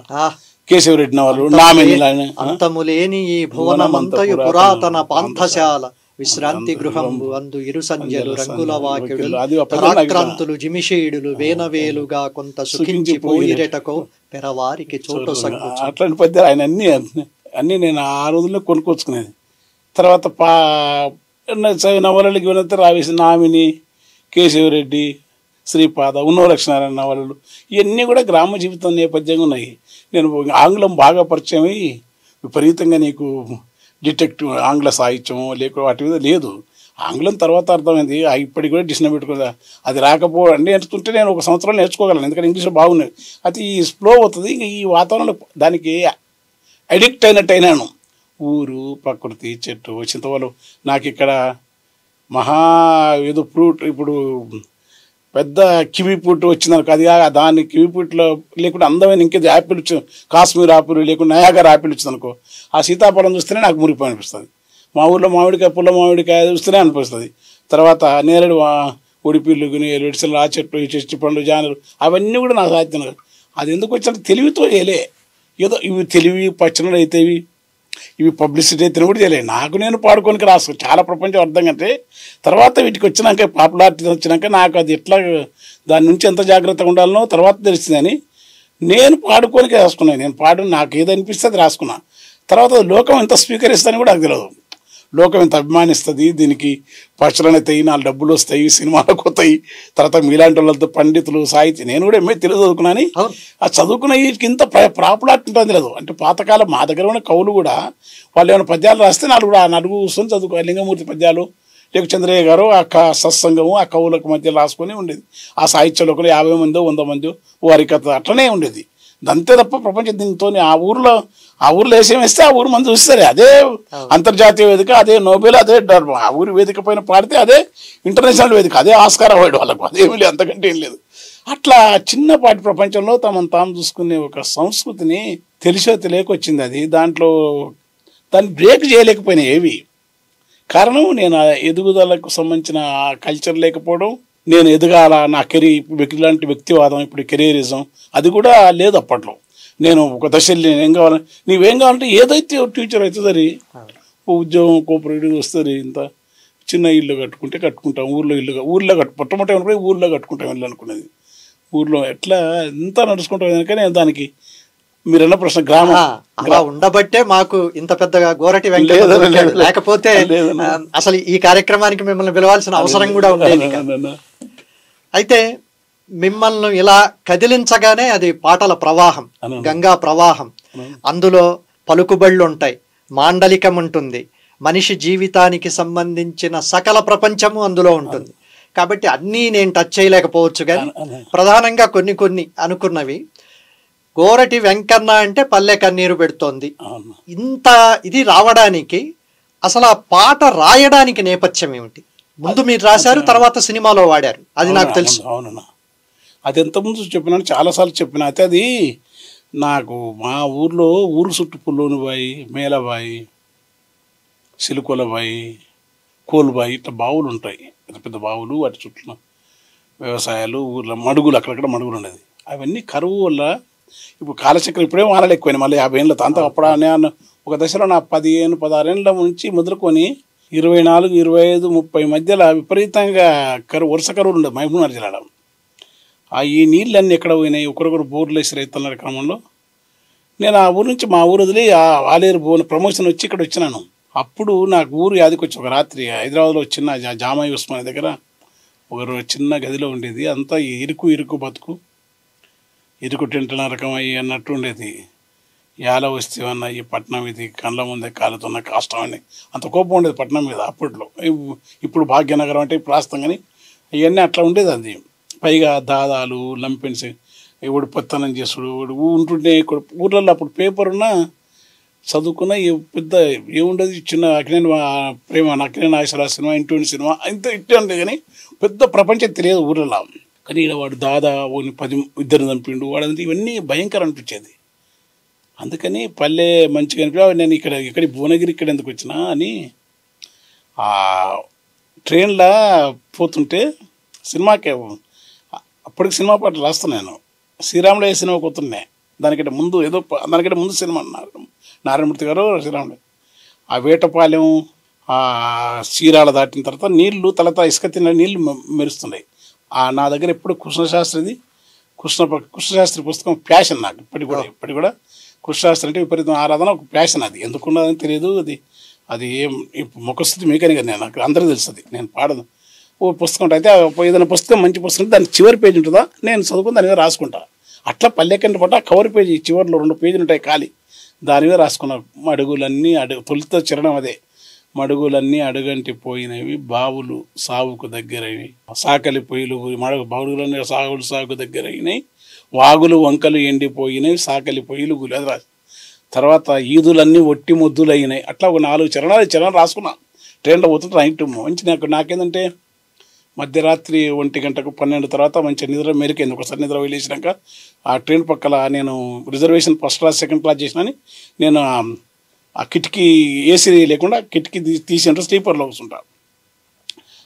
కేశవరెడ్డి నవలు, నామిని,
అంతములేని ఈ భువనమంతయు పురాతన పాంథశాల విశ్రాంతి గృహంబు అందు ఇరు సంజలు రంగుల వాక్యుడు పరాక్రాంతులు జిమిషీడులు వేనవేలుగా కొంత సుఖించి పోయిరెటకో పెరవారికి చోటు సంగు.
అట్లాంటి పద్యాలు ఆయన అన్నీ నేను ఆ రోజుల్లో కొనుక్కొచ్చుకునేది. తర్వాత నవలలకి వినంత రావేసి నామిని, కేశవరెడ్డి, శ్రీపాద, ఉన్నవ లక్ష్మీనారాయణ నవలలు, ఇవన్నీ కూడా గ్రామ జీవితం నేపథ్యంగా ఉన్నాయి. నేను ఆంగ్లం బాగా పరిచయం అయ్యి విపరీతంగా నీకు డిటెక్టివ్ ఆంగ్ల సాహిత్యం లేకపోతే వాటి మీద లేదు. ఆంగ్లం తర్వాత అర్థమైంది, ఇప్పటికి కూడా డిక్షనరీ పెట్టుకుందా. అది రాకపోవడం నేర్చుకుంటే నేను 1 సంవత్సరం నేర్చుకోగలను, ఎందుకంటే ఇంగ్లీష్లో బాగున్నాయి. అది స్లో అవుతుంది. ఇంకా ఈ వాతావరణంలో దానికి అడిక్ట్ అయినాను. ఊరు, ప్రకృతి, చెట్టు, చింతవలు. నాకు ఇక్కడ ఏదో ఫ్రూట్, ఇప్పుడు పెద్ద కివి ఫ్రూట్ వచ్చిందనుకో, అది దాన్ని కివి ఫ్రూట్లో లేకుంటే అందమైన ఇంకేది యాపిల్ కాశ్మీర్ యాపిల్ లేకుంటే నయాగర్ యాపిల్ వచ్చిందనుకో, ఆ సీతాఫలం చూస్తేనే నాకు మురిపోయి అనిపిస్తుంది. మా ఊళ్ళో మామిడికాయ, పుల్ల మామిడికాయ చూస్తేనే అనిపిస్తుంది. తర్వాత నేరేడు, ఉడిపిల్లు, ఎడిసలు, ఆ చెట్లు, ఈ చెట్టు పండ్లు, జానలు, అవన్నీ కూడా నాకు సాధ్యం. అది ఎందుకు వచ్చినట్టు తెలివితో చేయలే. ఏదో ఇవి తెలివి పచ్చనలు అయితే ఇవి పబ్లిసిటీ అయితే కూడా తెలియదు. నాకు నేను పాడుకోనికి రాసుకో చాలా ప్రపంచం అర్థం కంటే తర్వాత వీటికి వచ్చినాక, పాపులారిటీ వచ్చినాక నాకు అది ఎట్లా దాని నుంచి ఎంత జాగ్రత్తగా ఉండాలనో తర్వాత తెలిసిందని నేను పాడుకోనికి రాసుకున్నాను. నేను నాకు ఏది అనిపిస్తే అది రాసుకున్నా. తర్వాత లోకం ఎంత స్వీకరిస్తానని కూడా నాకు తెలియదు. లోకం ఎంత అభిమానిస్తుంది, దీనికి పచ్చలు అవుతాయి, 4 డబ్బులు వస్తాయి, సినిమాలకు వస్తాయి, తర్వాత మీలాంటి వాళ్ళతో పండితులు సాహిత్యం. నేను కూడా ఎంఏ తెలుగు చదువుకున్నాను. ఆ చదువుకున్న వీటికి ఇంత ప్రాపులాట్ ఉంటుంది లేదు. అంటే పాతకాలం మా దగ్గర ఉన్న కవులు కూడా వాళ్ళు ఏమైనా పద్యాలు రాస్తే నలుగురు కూర్చొని చదువుకోవాలి. లింగమూర్తి పద్యాలు, లేక చంద్రయ్య గారు ఆ సత్సంగము ఆ కవులకు మధ్య రాసుకొని ఉండేది. ఆ సాహిత్య లోకలు 50 మందో 100 మందో వారి కథ అట్లనే ఉండేది. అంతే తప్ప ప్రపంచం దీంతో ఆ ఊర్లో వేసేం వేస్తే ఆ ఊరు మంది చూస్తారు. అదే అంతర్జాతీయ వేదిక, అదే నోబెల్, అదే ఆ ఊరి వేదిక పైన పాడితే అదే ఇంటర్నేషనల్ వేదిక, అదే ఆస్కార్ అవార్డు వాళ్ళకు. అదేమీ లేదు, అంతకంటే ఏం లేదు. అట్లా చిన్నపాటి ప్రపంచంలో తమను తాము చూసుకునే ఒక సంస్కృతిని తెలిసో తెలియకొచ్చింది. అది దాన్ని బ్రేక్ చేయలేకపోయినాయి ఏవి. కారణం నేను ఎదుగుదలకు సంబంధించిన కల్చర్ లేకపోవడం, నేను ఎదగాల నా ఇలాంటి వ్యక్తివాదం, ఇప్పుడు కెరీరిజం అది కూడా లేదు అప్పట్లో. నేను ఒక దశలో ఏం కావాలి, నీవేం కావాలంటే ఏదైతే టీచర్ అవుతుంది, ఉద్యోగం కోఆపరేటివ్ వస్తుంది, ఇంత చిన్న ఇల్లు కట్టుకుంటాం, ఊర్లో మొట్టమొదటి అనుకునే ఊర్లో కట్టుకుంటాం ఇల్లు అనుకునేది. ఊర్లో ఎట్లా ఎంత నడుచుకుంటాం కనుక నేను దానికి మీరన్న ప్రశ్న గ్రామం
అలా ఉండబట్టే మాకు ఇంత పెద్దగా గోరటి వెంకట, లేకపోతే అసలు ఈ కార్యక్రమానికి మిమ్మల్ని పిలవాల్సిన అవసరం కూడా ఉండేది. అయితే మిమ్మల్ని ఇలా కదిలించగానే అది పాటల ప్రవాహం, గంగా ప్రవాహం. అందులో పలుకుబళ్ళు ఉంటాయి, మాండలికం ఉంటుంది, మనిషి జీవితానికి సంబంధించిన సకల ప్రపంచము అందులో ఉంటుంది. కాబట్టి అన్నీ నేను టచ్ చేయలేకపోవచ్చు, కానీ ప్రధానంగా కొన్ని అనుకున్నవి. గోరటి వెంకన్న అంటే పల్లె కన్నీరు పెడుతోంది. ఇంత ఇది రావడానికి అసలు ఆ పాట రాయడానికి నేపథ్యం ఏమిటి? ముందు మీరు రాశారు, తర్వాత సినిమాలో వాడారు, అది నాకు తెలుసు.
అవునన్నా, అది ఎంతముందు చెప్పినాను, చాలాసార్లు చెప్పిన. అయితే అది నాకు మా ఊరు చుట్టూ పుల్లోనిబాయి, మేలబాయి, సిలుకొలబాయి, కోలుబాయి ఇట్లా బావులు ఉంటాయి, పెద్ద పెద్ద బావులు. వాటి చుట్టూ వ్యవసాయాలు, ఊర్లో మడుగులు, అక్కడక్కడ మడుగులు ఉండేది. అవన్నీ కరువు వల్ల ఇప్పుడు కాలచక్రం ఇప్పుడే వానలు ఎక్కువైనా, మళ్ళీ 50 ఏళ్ళ అంతా. అప్పుడు నేను ఒక దశలో నా 15-16 ఏళ్ళ నుంచి మొదలుకొని 24, 25, 30 మధ్యలో విపరీతంగా వరుస కరువులు ఉండదు మహబూబ్నగర్ జిల్లాలో. ఈ నీళ్ళన్నీ ఎక్కడ పోయినాయి, ఒకరొకరు బోర్లు వేసి రైతుల క్రమంలో నేను ఆ ఊరు నుంచి మా ఊరు వదిలి ఆలేరు ప్రమోషన్ వచ్చి ఇక్కడ వచ్చినాను. అప్పుడు నాకు ఊరు యాదికి వచ్చి ఒక రాత్రి హైదరాబాద్లో వచ్చిన జామయ్య ఉస్మాన్ దగ్గర ఒక చిన్న గదిలో ఉండేది. అంతా ఇరుకు బతుకు, ఇరుకు టెంటల రకం అయ్యి అన్నట్టు ఉండేది. ఎలా వస్తేవన్నా ఈ పట్నం ఇది కళ్ళ ముందే కాలుతున్న కష్టం అని అంత కోపం ఉండేది పట్నం మీద అప్పట్లో. ఇప్పుడు భాగ్యనగరం అంటే ప్రాస్తం, కానీ ఇవన్నీ అట్లా ఉండేది. అది పైగా దాదాలు, లంపెన్స్, ఎవడు పొత్తనం చేసుడు ఉంటుండే ఊర్లలో. అప్పుడు పేపర్ ఉన్నా చదువుకున్న పెద్ద ఏముండదు, చిన్న అక్కినేని నాగేశ్వరరావు సినిమా, ఇంటి సినిమా ఇట్టే ఉండేది, కానీ పెద్ద ప్రపంచం తెలియదు ఊర్లలో. కానీ ఇక్కడ వాడు దాదా 2 చంపిండు వాడంతా, ఇవన్నీ భయంకరం అనిపించేది. అందుకని పల్లె మంచిగా అనిపించి నేను ఇక్కడ భువనగిరి ఇక్కడ ఎందుకు వచ్చినా అని ఆ ట్రైన్లో పోతుంటే సినిమాకే అప్పటికి సినిమా పాటలు రాస్తున్నాను. శ్రీరాముడు ఏ సినిమా పోతున్నాయి, దానికంటే ముందు సినిమా నారాయణమూర్తి గారు శ్రీరాముడు. ఆ వేటపాలెం ఆ చీరాల దాటిన తర్వాత నీళ్లు తలత ఇసుక తిన్న నీళ్లు మెరుస్తున్నాయి. నా దగ్గర ఎప్పుడు కృష్ణశాస్త్రి పుస్తకం ప్యాషన్ నాకు ఇప్పటికి కూడా కృష్ణశాస్త్రి అంటే విపరీతం ఆరాధన, ఒక ప్యాషన్. అది ఎందుకున్నదని తెలియదు. అది ఏం ముఖస్థితి మీకని కదా, నాకు అందరికీ తెలుస్తుంది, నేను పాడదు. ఓ పుస్తకం అయితే ఏదైనా పుస్తకం మంచి పుస్తకం దాని చివరి పేజీ ఉంటుందా, నేను చదువుకుని దాని మీద రాసుకుంటా. అట్లా పల్లెకంటే పాటు ఆ కవర్ పేజీ చివరిలో 2 పేజీలు ఉంటాయి ఖాళీ, దాని మీద రాసుకున్నా. మడుగులన్నీ తొలితో చిరణం అదే, మడుగులన్నీ అడుగంటి పోయినవి, బావులు సాగుకు దగ్గరైనవి, సాకలి పొయ్యిలు బావులన్నీ సాగుకు దగ్గరైనవి, వాగులు వంకలు ఎండిపోయినవి, సాకలి పొయ్యిలు గులి. అది రాసి తర్వాత ఈదులన్నీ ఒట్టి ముద్దులైనాయి. అట్లా ఒక 4 చరణాలు రాసుకున్నా. ట్రైన్లో పోతుంటే నైట్ మంచి నాకేంటంటే మధ్యరాత్రి 1 గంటకు 12 తర్వాత మంచి నిద్ర మెరికైంది. ఒకసారి నిద్ర వెళ్ళేసినాక ఆ ట్రైన్ పక్కల నేను reservation first class second class చేసినని నేను ఆ కిటికీ ఏసీ లేకుండా కిటికీ తీసి అంటే స్లీపర్లో కూర్చుంటా.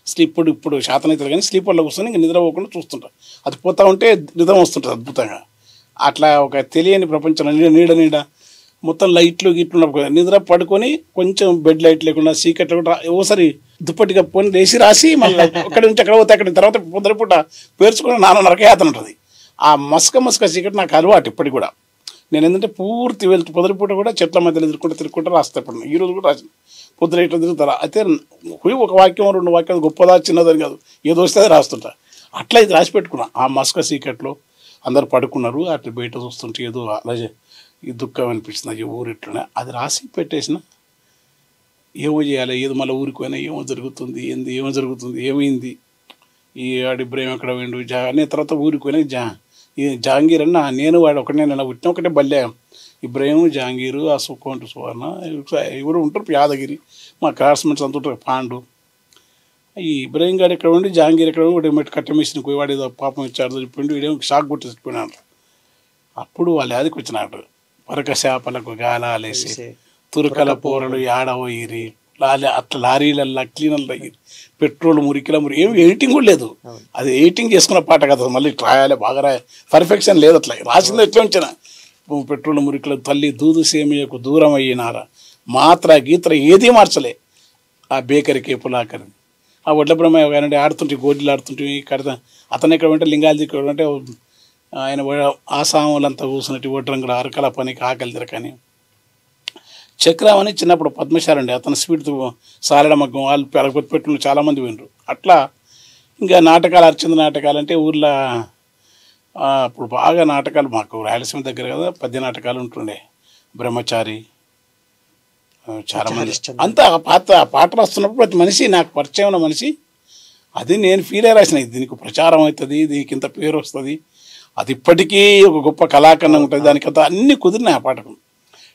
ఇప్పుడు శాతం అవుతుంది, కానీ స్లీపర్లో కూర్చొని ఇంకా నిద్రపోకుండా చూస్తుంటా. అది పోతా ఉంటే నిద్ర వస్తుంటుంది అద్భుతంగా. అట్లా ఒక తెలియని ప్రపంచంలో నీడ మొత్తం లైట్లు గిట్లు నిద్ర పడుకొని కొంచెం బెడ్ లైట్ లేకుండా చీకట్ లేకుండా ఓసారి దుప్పటి కప్పుకొని లేచి రాసి మళ్ళీ అక్కడి నుంచి అక్కడ పోతే అక్కడి తర్వాత పొద్దుపూట పేర్చుకొని 4:30 యాతన ఉంటుంది. ఆ మసక చీకటి నాకు అలవాటు ఇప్పటికి కూడా. నేను ఏంటంటే పూర్తి వెళ్తూ పొదరిపూట కూడా చెట్ల మధ్యలో తిరుక్కుంటూ రాస్తా ఇప్పుడు ఈ రోజు కూడా రాసిన పొద్దున ఇట్లా తిరుగుతారా అయితే ఒక వాక్యం 2 వాక్యాలు గొప్పదా చిన్నదని కాదు ఏదో వస్తే అది రాస్తుంటా. అట్లా ఇది రాసి పెట్టుకున్నా. ఆ మస్క సీకట్లో అందరు పడుకున్నారు, అట్లా బయట చూస్తుంటే ఏదో అలాగే ఈ దుఃఖం అనిపిస్తుంది, అయ్యో ఊరు ఇట్లనే అది రాసి పెట్టేసిన. ఏమో చేయాలి, ఏదో మళ్ళీ ఊరికి పోయినా ఏమో జరుగుతుంది, ఏమో జరుగుతుంది, ఏమైంది, ఈ వాడు ఇబ్రాహిం ఎక్కడ పోయిండు అనే తర్వాత ఊరికి పోయినా ఈ జహాంగీర్ అన్న నేను వాడు ఒకటే పుట్టిన ఒకటే బల్లే ఇబ్రాహిం జహాంగీరు ఆ సుఖంటు సువర్ణ ఎవరు ఉంటారు యాదగిరి మా క్లాస్మేట్స్ అంత ఉంటారు పాండు. ఈ ఇబ్రాహిం గారు ఎక్కడ ఉండి జహాంగీర్ ఎక్కడ ఉండి కట్ట మిషన్ పోయి వాడు ఏదో పాపం ఇచ్చారు చెప్పిండు, వీడేమో షాక్ కొట్టేసిపోయినాడు. అప్పుడు వాళ్ళు యాదికి వచ్చినాడు, పరక చేపలకు గాలాలేసి తురకల పోరలు ఏడవయిరి అట్లా లారీలల్లా క్లీనర్లు అయ్యి పెట్రోల్ మురికిల ఏమి ఎడిటింగ్ కూడా లేదు. అది ఎడిటింగ్ చేసుకున్న పాట కదా, మళ్ళీ రాయాలి బాగా రాయాలి, పర్ఫెక్షన్ లేదు. అట్లా రాసింది ఎట్లా ఉంచిన పెట్రోల్ మురికిల తల్లి దూదు సేమియకు దూరం అయినారా మాత్ర గీత్ర ఏదీ మార్చలే. ఆ బేకరికి పులాకరి ఆ వడ్ల బ్రహ్మయ్య గారంటే ఆడుతుంటే గోడ్లు ఆడుతుంటే కడతా అతను ఎక్కడ ఉంటే లింగాలు దిక్కడ అంటే ఆయన ఆసాములంతా కూర్చున్నట్టు ఒడ్రంగుడు అరకల పనికి ఆకలి తిరకని. చక్రం అని చిన్నప్పుడు పద్మశాలి అండి, అతను స్పీడ్తో సాలడ మగ్గం వాళ్ళు పెట్టుకుని చాలామంది వినరు. అట్లా ఇంకా నాటకాలు అర్చింది నాటకాలు అంటే ఊర్లో అప్పుడు బాగా నాటకాలు మాకు రాయలసీమ దగ్గర కదా పద్య నాటకాలు ఉంటుండే. బ్రహ్మచారి చాలామంది అంతా పాట రాస్తున్నప్పుడు ప్రతి మనిషి నాకు పరిచయం ఉన్న మనిషి అది నేను ఫీల్ అయ్యి రాసిన, దీనికి ప్రచారం అవుతుంది, దీనికి ఇంత పేరు వస్తుంది, అది ఇప్పటికీ ఒక గొప్ప కళాఖండం ఉంటుంది, దానికంతా అన్నీ కుదిరినాయి. ఆ పాటకు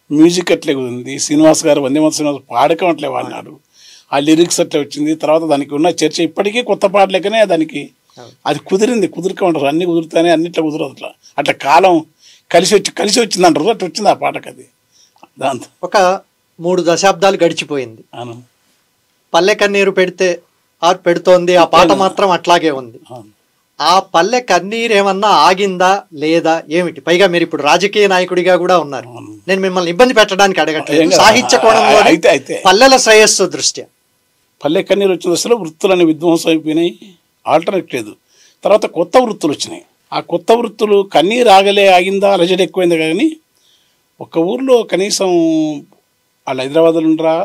మ్యూజిక్ అట్లే కుదిరింది, శ్రీనివాస్ గారు వందేమాతరం శ్రీనివాస్ పాడకం అట్లే వాడినాడు, ఆ లిరిక్స్ అట్లే వచ్చింది. తర్వాత దానికి ఉన్న చర్చ ఇప్పటికీ కొత్త పాటలేకనే దానికి అది కుదిరింది. కుదురుకుంటారు అన్నీ కుదురుతానే, అన్నిట్లో కుదరదు. అట్లా కాలం కలిసి వచ్చింది అంటారు, అట్లా వచ్చింది ఆ పాటకు. అది దాంతో
ఒక 3 దశాబ్దాలు గడిచిపోయింది. పల్లె కన్నీరు పెడుతోంది, ఆ పాట మాత్రం అట్లాగే ఉంది. ఆ పల్లె కన్నీరు ఏమన్నా ఆగిందా లేదా ఏమిటి? పైగా మీరు ఇప్పుడు రాజకీయ నాయకుడిగా కూడా ఉన్నారు. నేను మిమ్మల్ని ఇబ్బంది పెట్టడానికి అడగట్లేదు, సాహిత్య కోణంలో పల్లెల శ్రేయస్సు దృష్ట్యా.
పల్లె కన్నీరు వచ్చిన దశలో వృత్తులని విధ్వంసం అయిపోయినాయి, ఆల్టర్నేట్ లేదు. తర్వాత కొత్త వృత్తులు వచ్చినాయి. ఆ కొత్త వృత్తులు కన్నీరు ఆగిందా అలజడి ఎక్కువైంది. కానీ ఒక ఊర్లో కనీసం వాళ్ళు హైదరాబాద్లో ఉండరా,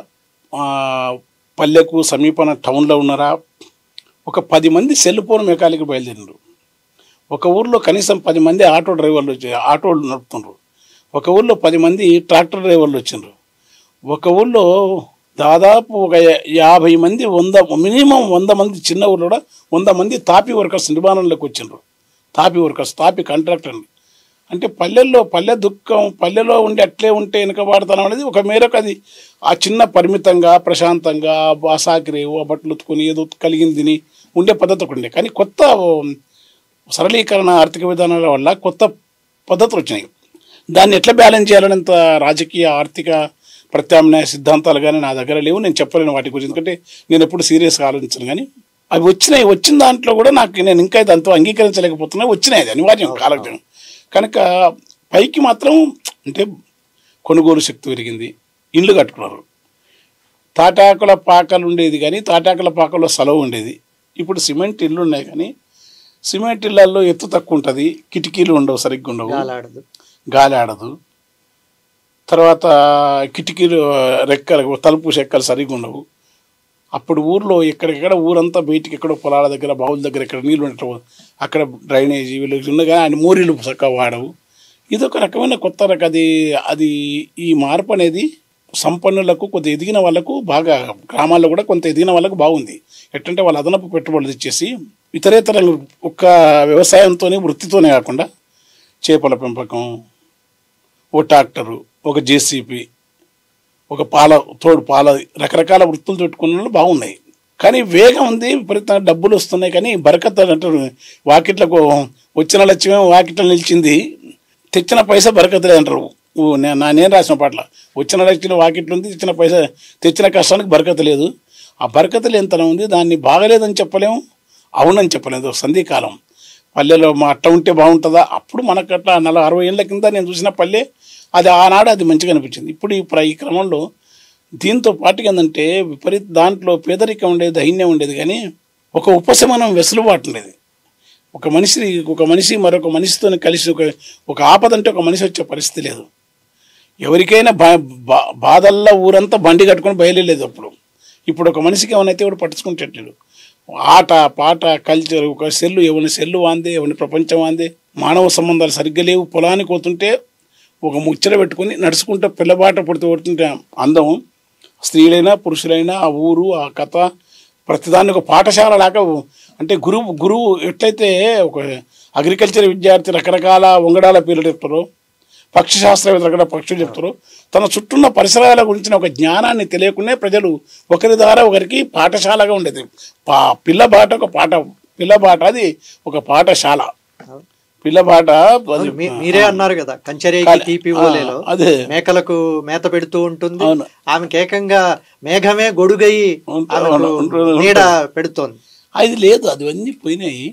పల్లెకు సమీపన టౌన్లో ఉన్నారా, ఒక 10 మంది సెల్ ఫోన్ మెకానిక్ బయలుదేరినారు. ఒక ఊర్లో కనీసం 10 మంది ఆటోలు నడుపుతున్నారు. ఒక ఊర్లో 10 మంది ట్రాక్టర్ డ్రైవర్లు వచ్చిండ్రు. ఒక ఊర్లో దాదాపు ఒక 50 మంది మినిమం 100 మంది, చిన్న ఊర్లో కూడా 100 మంది తాపీ వర్కర్స్ నిర్మాణంలోకి వచ్చిండ్రు. తాపీ వర్కర్స్, తాపీ కాంట్రాక్టర్ని. అంటే పల్లె దుఃఖం పల్లెలో ఉండి అట్లే ఉంటే వెనుకబాడుతాం అనేది ఒక మేరకు అది ఆ చిన్న పరిమితంగా ప్రశాంతంగా బాసాకిరేవు ఆ బట్టలు ఉత్తుకొని ఏదో కలిగిందిని ఉండే పద్ధతులు ఉండే. కానీ కొత్త సరళీకరణ ఆర్థిక విధానాల వల్ల కొత్త పద్ధతులు వచ్చినాయి. దాన్ని ఎట్లా బ్యాలెన్స్ చేయాలనేంత రాజకీయ ఆర్థిక ప్రత్యామ్నాయ సిద్ధాంతాలు కానీ నా దగ్గర లేవు, నేను చెప్పలేను వాటి గురించి. ఎందుకంటే నేను ఎప్పుడు సీరియస్గా ఆలోచించను. కానీ అవి వచ్చిన దాంట్లో కూడా నేను ఇంకా దాంతో అంగీకరించలేకపోతున్నా. వచ్చినాయి, అది అనివార్యం కాలక్రమం. కనుక పైకి మాత్రం అంటే కొనుగోలు శక్తి పెరిగింది, ఇండ్లు కట్టుకున్నారు. తాటాకుల పాకలు ఉండేది కానీ తాటాకుల పాకల్లో సెలవు ఉండేది. ఇప్పుడు సిమెంట్ ఇళ్ళు ఉన్నాయి కానీ సిమెంట్ ఇళ్లలో ఎత్తు తక్కువ ఉంటుంది, కిటికీలు ఉండవు, సరిగ్గా ఉండవు, గాలి ఆడదు. తర్వాత కిటికీలు రెక్కలు తలుపు చెక్కలు సరిగ్గా ఉండవు. అప్పుడు ఊర్లో ఎక్కడెక్కడ ఊరంతా బయటికి ఎక్కడో పొలాల దగ్గర బావుల దగ్గర ఎక్కడ నీళ్ళు ఉండటం, అక్కడ డ్రైనేజీ వీళ్ళు ఉన్నాయి కానీ ఆయన మోరీలు చక్కగా వాడవు. ఇదొక రకమైన కొత్త అది ఈ మార్పు అనేది సంపన్నులకు కొంత ఎదిగిన వాళ్ళకు బాగా, గ్రామాల్లో కూడా కొంత ఎదిగిన వాళ్ళకు బాగుంది. ఎట్టంటే వాళ్ళు అదనపు పెట్టుబడులు ఇచ్చేసి ఇతరేతర ఒక్క వ్యవసాయంతోనే వృత్తితోనే కాకుండా చేపల పెంపకం, ఓ ట్రాక్టరు, ఒక జేసీపీ, ఒక పాల రకరకాల వృత్తులు పెట్టుకున్న బాగున్నాయి. కానీ వేగం ఉంది, విపరీతంగా డబ్బులు వస్తున్నాయి. కానీ బరకత్ అంటారు, వాకిట్లకు వచ్చిన లక్ష్యమే వాకిట్లో నిలిచింది, తెచ్చిన పైసా బరకతలే అంటారు. నేను రాసిన పాటల వచ్చిన లక్ష్యం వాకిట్లు ఉంది, తెచ్చిన కష్టానికి బరకత లేదు. ఆ బరకతలు ఎంత ఉంది, దాన్ని బాగలేదని చెప్పలేము, అవునని చెప్పలేదు. సంధికాలం పల్లెలో అట్ట ఉంటే బాగుంటుందా? అప్పుడు మనకు అట్లా 40-60 ఏళ్ళ కింద నేను చూసిన పల్లె అది ఆనాడు అది మంచిగా అనిపించింది. ఇప్పుడు ఈ క్రమంలో దీంతో పాటుగా ఏంటంటే దాంట్లో పేదరికం ఉండేది, దైన్యం ఉండేది, కానీ ఒక ఉపశమనం వెసులుబాటు ఉండేది. ఒక మనిషి మరొక మనిషితో కలిసి ఒక ఆపద అంటే ఒక మనిషి వచ్చే పరిస్థితి లేదు. ఎవరికైనా బాధల్లో ఊరంతా బండి కట్టుకొని బయలులేదు. ఇప్పుడు ఒక మనిషికి ఏమైనా కూడా పట్టించుకుంటాడు. ఆట పాట కల్చర్, ఒక సెల్లు, ఎవరి సెల్లు వాందే, ఎవరి ప్రపంచం వాందే, మానవ సంబంధాలు సరిగ్గా లేవు. పొలానికి పోతుంటే ఒక ముచ్చట పెట్టుకుని నడుచుకుంటూ పిల్లబాట పడుతుంటే అందం. స్త్రీలైనా పురుషులైనా ఆ ఊరు ఆ కథ ప్రతిదాన్ని ఒక పాఠశాల లాగా. అంటే గురువు ఎట్లయితే ఒక అగ్రికల్చర్ విద్యార్థి రకరకాల వంగడాల పేర్లు చెప్తారో, పక్షి శాస్త్రవేత్త రకరకాల పక్షులు చెప్తారో, తన చుట్టూన్న పరిసరాల గురించిన ఒక జ్ఞానాన్ని తెలియకుండా ప్రజలు ఒకరి ద్వారా ఒకరికి పాఠశాలగా ఉండేది. పిల్లబాట అది ఒక పాఠశాల. పిల్లబాట
మీరే అన్నారు కదా, కంచరే తీపిఓలేలో మేకలకు మేత పెడుతూ ఉంటుంది, ఆమెకి ఏకంగా మేఘమే గొడుగయి నీడ పెడుతోంది.
అది లేదు, అది అన్నీ పోయినాయి.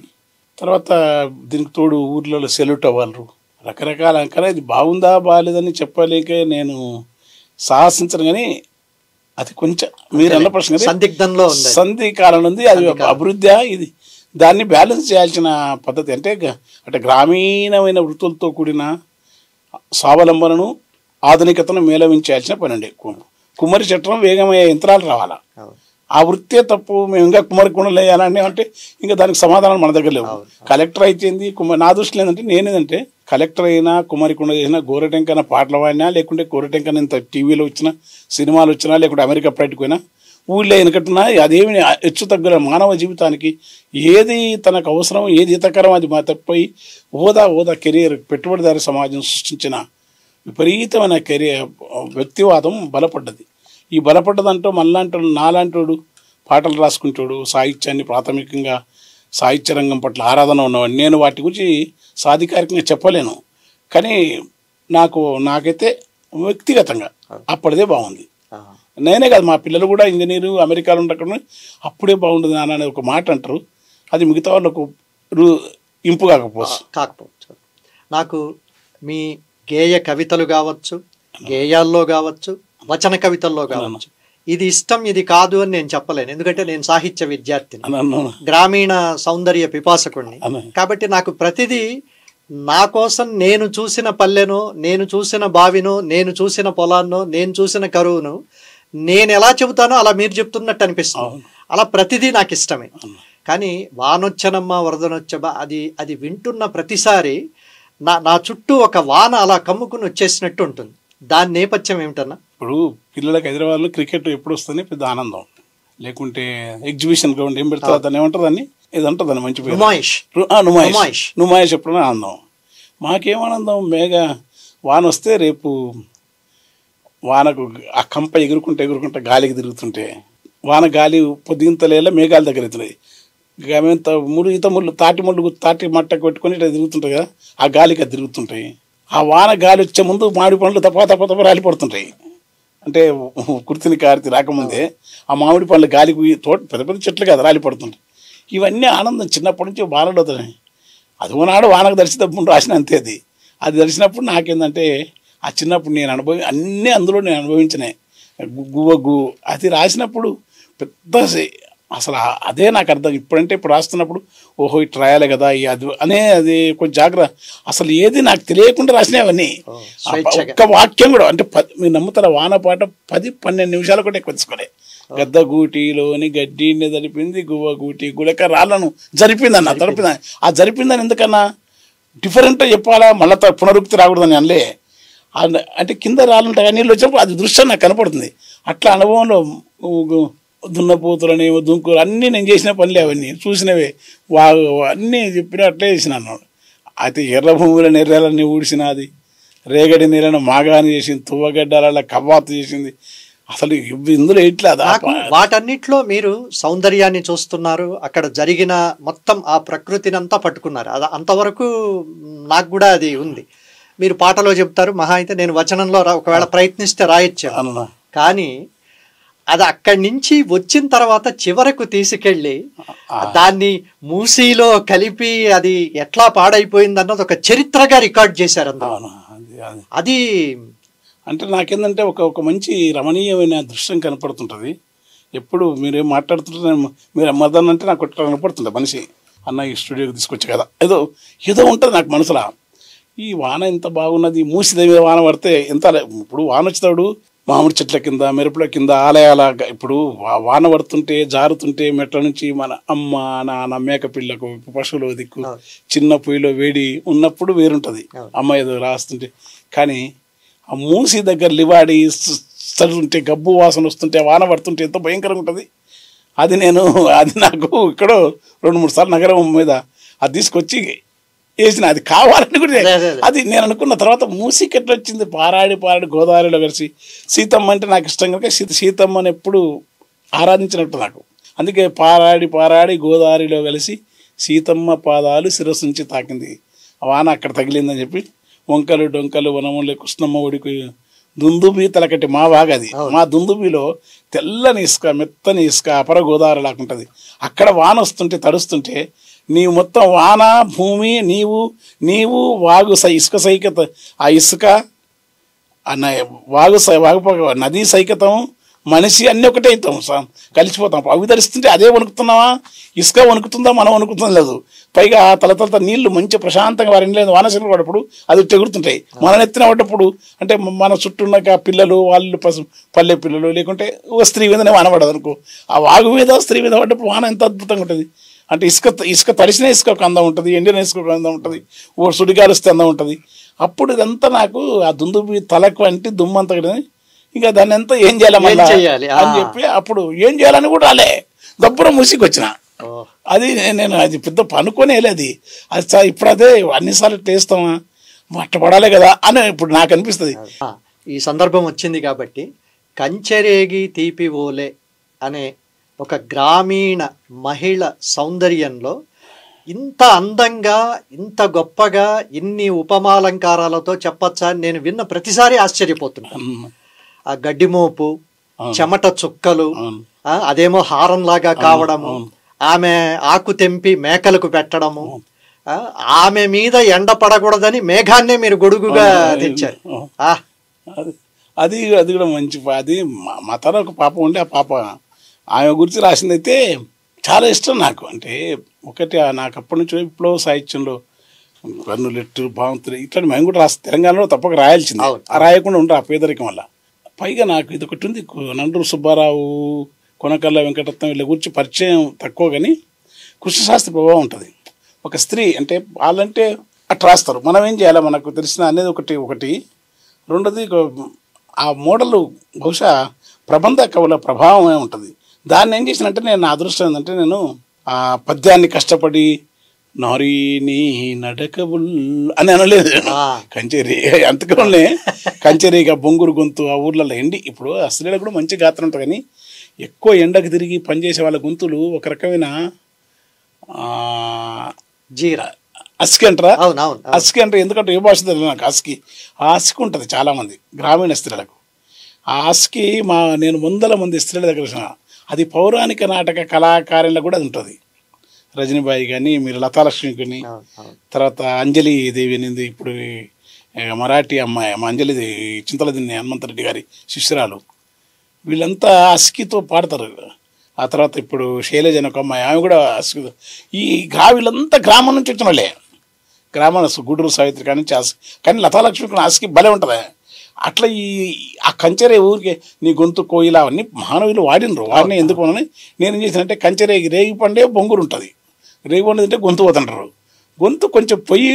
తర్వాత దీనికి తోడు ఊర్లలో సెల్యూట్ అవ్వాలి రకరకాల. కానీ అది బాగుందా బాగాలేదని చెప్పలేక నేను సాహసించను. కానీ అది కొంచెం మీరు అన్న ప్రశ్న
సందిగ్ధంలో
సంధి కాలం ఉంది. అది అభివృద్ధి, ఇది దాన్ని బ్యాలెన్స్ చేయాల్సిన పద్ధతి. అంటే గ్రామీణమైన వృత్తులతో కూడిన స్వావలంబనను ఆధునికతను మేళవించాల్సిన పని అండి. కుమ్మరి చట్టం వేగమయ్యే యంత్రాలు రావాలా. ఆ వృత్తే తప్పు, మేము ఇంకా కుమ్మరి కుండలు వేయాలని అంటే ఇంకా దానికి సమాధానం మన దగ్గర లేవు. కలెక్టర్ అయితేంది నా దృష్టిలో ఏంటంటే నేనేదంటే కలెక్టర్ అయినా కుమ్మరి కుండ చేసినా గోరటెంకన పాటలు వాడినా, లేకుంటే గోరటెంకన ఇంత టీవీలో వచ్చినా సినిమాలు వచ్చినా, లేకుంటే అమెరికా ఫ్లైట్కి పోయినా ఊళ్ళో వెనకట్టున్నా అదేమి హెచ్చు తగ్గుల మానవ జీవితానికి ఏది తనకు అవసరం, ఏది హితకరం అది మా తప్పయి హోదా కెరీర్ పెట్టుబడిదారు సమాజం సృష్టించిన విపరీతమైన వ్యక్తివాదం బలపడ్డది. ఈ బలపడ్డదంటూ నాలాంటోడు పాటలు రాసుకుంటాడు, సాహిత్యాన్ని ప్రాథమికంగా సాహిత్య రంగం పట్ల ఆరాధన ఉన్నవాడు. నేను వాటి గురించి సాధికారికంగా చెప్పలేను. కానీ నాకైతే వ్యక్తిగతంగా అప్పటిదే బాగుంది. నేనే కాదు, మా పిల్లలు కూడా ఇంజనీరు అమెరికాలో ఉండకుండా అప్పుడే బాగుంటుంది నాన్న అనేది ఒక మాట అంటారు. అది మిగతా వాళ్ళకు ఇంపు కాకపోవచ్చు.
నాకు మీ గేయ కవితలు కావచ్చు, గేయాల్లో కావచ్చు, వచన కవితల్లో కావచ్చు, ఇది ఇష్టం ఇది కాదు అని నేను చెప్పలేను. ఎందుకంటే నేను సాహిత్య విద్యార్థిని, గ్రామీణ సౌందర్య పిపాసకుడిని. కాబట్టి నాకు ప్రతిదీ నా కోసం నేను చూసిన పల్లెను, నేను చూసిన బావిను, నేను చూసిన పొలాన్నో, నేను చూసిన కరువును నేను ఎలా చెబుతానో అలా మీరు చెప్తున్నట్టు అనిపిస్తుంది. అలా ప్రతిదీ నాకు ఇష్టమే. కానీ వానొచ్చనమ్మ వరదనొచ్చబా అది వింటున్న ప్రతిసారి నా చుట్టూ ఒక వాన అలా కమ్ముకుని వచ్చేసినట్టు ఉంటుంది. దాని నేపథ్యం ఏమిటన్నా?
ఇప్పుడు పిల్లలకి హైదరాబాద్లో క్రికెట్ ఎప్పుడు వస్తుంది పెద్ద ఆనందం, లేకుంటే ఎగ్జిబిషన్ గ్రౌండ్ ఏం పెడతారు దాన్ని ఏమంటారు, దాన్ని ఏదంటారు దాన్ని మంచి నుమాయిష్ ఎప్పుడైనా ఆనందం. మాకేం ఆనందం, వాన వస్తే రేపు వానకు ఆ కంప ఎగురుకుంటే గాలికి తిరుగుతుంటే, వాన గాలి పొద్దుగింతలేలా మేఘాల దగ్గర అవుతున్నాయి. తాటి మట్టకు పెట్టుకొని ఇట్లా తిరుగుతుంటాయి కదా, ఆ గాలికి అది తిరుగుతుంటాయి. ఆ వాన గాలి వచ్చే ముందు మామిడి పండ్లు తప్ప రాలిపడుతుంటాయి. అంటే కుర్తిని కార్తి రాకముందే ఆ మామిడి పండ్లు గాలికి పెద్ద పెద్ద చెట్లు కదా రాలిపడుతుంటాయి. ఇవన్నీ ఆనందం చిన్నప్పటి నుంచి వానలు అవుతున్నాయి. అది నాడు వానకు దర్శినప్పుడు రాసిన అంతే. అది దర్శినప్పుడు నాకేందంటే ఆ చిన్నప్పుడు నేను అన్నీ అందులో నేను అనుభవించినాయి. గువ్వగు అది రాసినప్పుడు పెద్ద అసలు అదే నాకు అర్థం. ఇప్పుడంటే ఇప్పుడు రాస్తున్నప్పుడు ఓహో ఇటు రాయాలి కదా అది కొంచెం జాగ్రత్త. అసలు ఏది నాకు తెలియకుండా రాసినాయి అవన్నీ. ఒక్క వాక్యం కూడా అంటే మీరు నమ్ముతారా, వాన పాట 10-12 నిమిషాలు కూడా ఎక్కువ తీసుకోలే. గద్ద గూటిలోని గడ్డిని జరిపింది, గువ్వ గూటి గులక రాళ్ళను జరిపిందన్న తడిపిందని. ఆ జరిపిందని ఎందుకన్నా డిఫరెంట్గా చెప్పాలా, మళ్ళీ పునరుక్తి రాకూడదని అనలే. అంటే కింద రాళ్ళుంటాయి, నీళ్ళు వచ్చినప్పుడు అది దృశ్యం నాకు కనపడుతుంది. అట్లా అనుభవంలో దున్నపోతులనేమో దుంకులు అన్నీ నేను చేసిన పనులే, అవన్నీ చూసినవే, అన్నీ చెప్పిన అట్లే చేసిన అన్నాడు. అయితే ఎర్ర భూముల నెర్రలన్నీ ఊడిసినది, రేగడి నీళ్ళను మాగాని చేసింది, తువ్వగడ్డల కవ్వాతు చేసింది. అసలు ఇందులో ఇట్లా
వాటన్నిట్లో మీరు సౌందర్యాన్ని చూస్తున్నారు, అక్కడ జరిగిన మొత్తం ఆ ప్రకృతిని అంతా పట్టుకున్నారు. అది అంతవరకు నాకు కూడా అది ఉంది. మీరు పాటలో చెప్తారు, మహా అయితే నేను వచనంలో ఒకవేళ ప్రయత్నిస్తే రాయొచ్చు. కానీ అది అక్కడి నుంచి వచ్చిన తర్వాత చివరకు తీసుకెళ్ళి దాన్ని మూసీలో కలిపి అది ఎట్లా పాడైపోయింది అన్నది ఒక చరిత్రగా రికార్డ్ చేశారు. అది
అంటే నాకేందంటే ఒక మంచి రమణీయమైన దృశ్యం కనపడుతుంటుంది. ఎప్పుడు మీరేం మాట్లాడుతుంటే మీరు మదన్ అంటే నాకు కనపడుతుంటుంది మనిషి. అన్న ఈ స్టూడియోకి తీసుకొచ్చే కదా ఏదో ఏదో ఉంటుంది నాకు మనసులో. ఈ వాన ఎంత బాగున్నది, మూసి మీద వాన పడితే ఎంత. ఇప్పుడు వాన వచ్చేటాడు మామిడి చెట్ల కింద, మెరుపుల కింద, ఆలయాల. ఇప్పుడు వాన పడుతుంటే జారుతుంటే మెట్ల నుంచి మన అమ్మ నాన్న మేక పిల్లకు పశువుల దిక్కు చిన్న పొయ్యిలో వేడి ఉన్నప్పుడు వేరుంటుంది అమ్మ ఏదో రాస్తుంటే. కానీ ఆ మూసి దగ్గర లివాడి చదువుతుంటే గబ్బు వాసన వస్తుంటే వాన పడుతుంటే ఎంతో భయంకరంగా ఉంటుంది. అది నాకు ఇక్కడ 2-3 సార్లు నగరం మీద అది తీసుకొచ్చి వేసిన. అది కావాలని కూడా అది నేను అనుకున్న తర్వాత మూసీకి ఎట్లా వచ్చింది, పారాడి గోదావరిలో కలిసి. సీతమ్మ అంటే నాకు ఇష్టం కనుక సీతమ్మని ఎప్పుడు ఆరాధించినట్టు నాకు. అందుకే పారాడి గోదావరిలో కలిసి సీతమ్మ పాదాలు శిరస్సు నుంచి తాకింది, వాన అక్కడ తగిలిందని చెప్పి వంకలు డొంకలు వనములే కృష్ణమ్మ ఒడికి దుందుబి తలకట్టి మా వాగది. మా దుందుబిలో తెల్లని ఇసుక, మెత్తని ఇసుక, అపర గోదావరి లాగుంటుంది. అక్కడ వాన వస్తుంటే తడుస్తుంటే నీవు మొత్తం వాన, భూమి, నీవు వాగు ఇసుక సైకత, ఆ ఇసుక వాగు నదీ సైకతం, మనిషి అన్నీ ఒకటే అవుతాం, కలిసిపోతాం. అవి ధరిస్తుంటే అదే వణుకుతున్నావా, ఇసుక వణుకుతుందా, మనం వణుకుతుందా లేదు. పైగా తలతలత నీళ్లు మంచి ప్రశాంతంగా వారిని లేదు వానశీలు పడప్పుడు అది తెగురుతుంటాయి. మన నెత్తిన పడ్డప్పుడు అంటే మన చుట్టూ ఉన్న పిల్లలు వాళ్ళు పల్లె పిల్లలు లేకుంటే ఒక స్త్రీ మీదనే వాన పడదు అనుకో, ఆ వాగు మీద స్త్రీ మీద పడ్డప్పుడు వాన ఎంత అద్భుతంగా ఉంటుంది. అంటే ఇసుక తడిసిన ఇసుక ఒక అందం ఉంటుంది, ఎండిన ఇసుక ఒక అందం ఉంటుంది, ఓ సుడిగాలిస్తే అందం ఉంటుంది. అప్పుడు ఇదంతా నాకు ఆ దుందుబి తలకు అంటే దుమ్మంతా ఇంకా దాన్ని ఎంత ఏం చేయాలి అని చెప్పి అప్పుడు ఏం చేయాలని కూడా రాలే, దబ్బున మూసికి వచ్చిన. అది నేను అది పెద్ద పనుకోనేలే అది ఇప్పుడు అదే అన్నిసార్లు టేస్తామా మట్టపడాలి కదా అని ఇప్పుడు నాకు అనిపిస్తుంది.
ఈ సందర్భం వచ్చింది కాబట్టి కంచెరేగి తీపి ఓలే అనే ఒక గ్రామీణ మహిళ సౌందర్యంలో ఇంత అందంగా, ఇంత గొప్పగా, ఇన్ని ఉపమాలంకారాలతో చెప్పచ్చా అని నేను విన్న ప్రతిసారి ఆశ్చర్యపోతున్నాను. ఆ గడ్డిమోపు, చెమట చుక్కలు, అదేమో హారంలాగా కావడము, ఆమె ఆకు తెంపి మేకలకు పెట్టడము, ఆమె మీద ఎండ పడకూడదని మేఘాన్నే మీరు గొడుగుగా తెచ్చారు.
అది కూడా మంచి. అది మా తన ఒక పాప ఉండే, ఆ పాప ఆమె గురించి రాసిందైతే చాలా ఇష్టం నాకు. అంటే ఒకటి నాకు అప్పటి నుంచి విప్లవ సాహిత్యంలో కన్నులెట్టు భావంతులు ఇట్లాంటి మేము కూడా తెలంగాణలో తప్పక రాయాల్సింది. ఆ రాయకుండా ఉంటా ఆ పేదరికం వల్ల. పైగా నాకు ఇది ఒకటి ఉంది, నండూరు సుబ్బారావు, కొనకళ్ళ వెంకటరత్నం వీళ్ళ గురించి పరిచయం తక్కువ, కానీ కృష్ణశాస్త్రి ప్రభావం ఉంటుంది. ఒక స్త్రీ అంటే వాళ్ళంటే అట్లా రాస్తారు, మనం ఏం చేయాలి మనకు తెలిసిన అనేది ఒకటి. రెండోది ఆ మోడలు బహుశా ప్రబంధ కవుల ప్రభావమే ఉంటుంది. దాన్ని ఏం చేసినంటే నేను నా అదృష్టం ఏంటంటే నేను ఆ పద్యాన్ని కష్టపడి నారీని నడకబుల్ అని అనలేదు. కంచేరి అంతకనే కంచేరిగా బొంగురు గొంతు ఆ ఊర్లలో ఎండి. ఇప్పుడు ఆ స్త్రీలకు కూడా మంచి గాత్రం ఉంటుంది, కానీ ఎక్కువ ఎండకు తిరిగి పనిచేసే వాళ్ళ గొంతులు ఒక రకమైన
జీరా
అస్కి అంటారా, అస్కి అంటారు. ఎందుకంటే ఏ భాష తెలియదు నాకు. ఆ అస్కి ఉంటుంది చాలామంది గ్రామీణ స్త్రీలకు. ఆ అస్కి నేను 100 మంది స్త్రీల దగ్గర చూసిన. అది పౌరాణిక నాటక కళాకారులకు కూడా అది ఉంటుంది. రజనీబాయి కానీ, మీరు లతాలక్ష్మి కానీ, తర్వాత అంజలి దేవి అనేది ఇప్పుడు మరాఠీ అమ్మాయి అంజలి చింతలదిన్ని హనుమంతరెడ్డి గారి శిష్యురాలు, వీళ్ళంతా అస్కితో పాడతారు. ఆ తర్వాత ఇప్పుడు శైలజ అని ఒక అమ్మాయి, ఆమె కూడా అస్కి. వీళ్ళంతా గ్రామం నుంచి వచ్చిన వాళ్ళే, గ్రామాల గూడూరు సావిత్రి కానీ కానీ లతాలక్ష్మి అస్కి భలే ఉంటుంది. అట్లా ఆ కంచెరే ఊరికే నీ గొంతు కోయిల అవన్నీ మానవులు వాడిని ఎందుకు అని నేనేం చేసినంటే కంచెరే రేగి పండే బొంగురు ఉంటుంది, రేగి పండు తింటే గొంతు పోతుంటారు, గొంతు కొంచెం పొయ్యి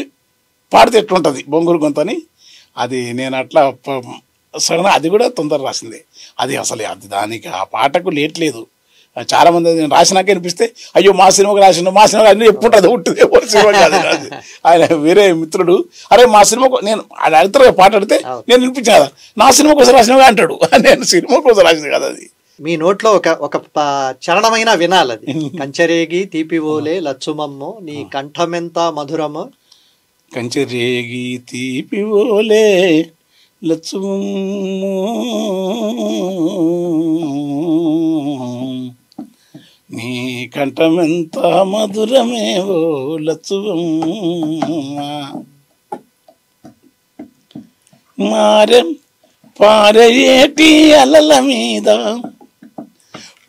పాడితే ఎట్లుంటుంది బొంగురు గొంతు అని. అది నేను అట్లా సగం అది కూడా తొందర రాసింది. అది అసలు అది దానికి ఆ పాటకు లేట్ లేదు. చాలామంది నేను రాసినాకే అనిపిస్తే అయ్యో మా సినిమాకి మా సినిమా అన్నీ ఎప్పుడు ఉంటుంది సినిమా కాదు. ఆయన వేరే మిత్రుడు అరే మా సినిమాకు నేను అడుగుతారు పాట అడితే నేను వినిపించాను కదా, నా సినిమా కోసం రాసినగా అంటాడు. నేను సినిమా కోసం రాసింది కదా. అది
మీ నోట్లో ఒక చరణమైన వినాలి. అది కంచెరేగి తీపి ఓలే లచ్చుమమ్మో నీ కంఠమెంత మధురమో,
కంచెరేగి తీపి ఓలే లచ్చుమమ్మో నీ కంఠమెంత మధురమేవో లచ్చువమ్మ, మారెం పారేటి అలల మీద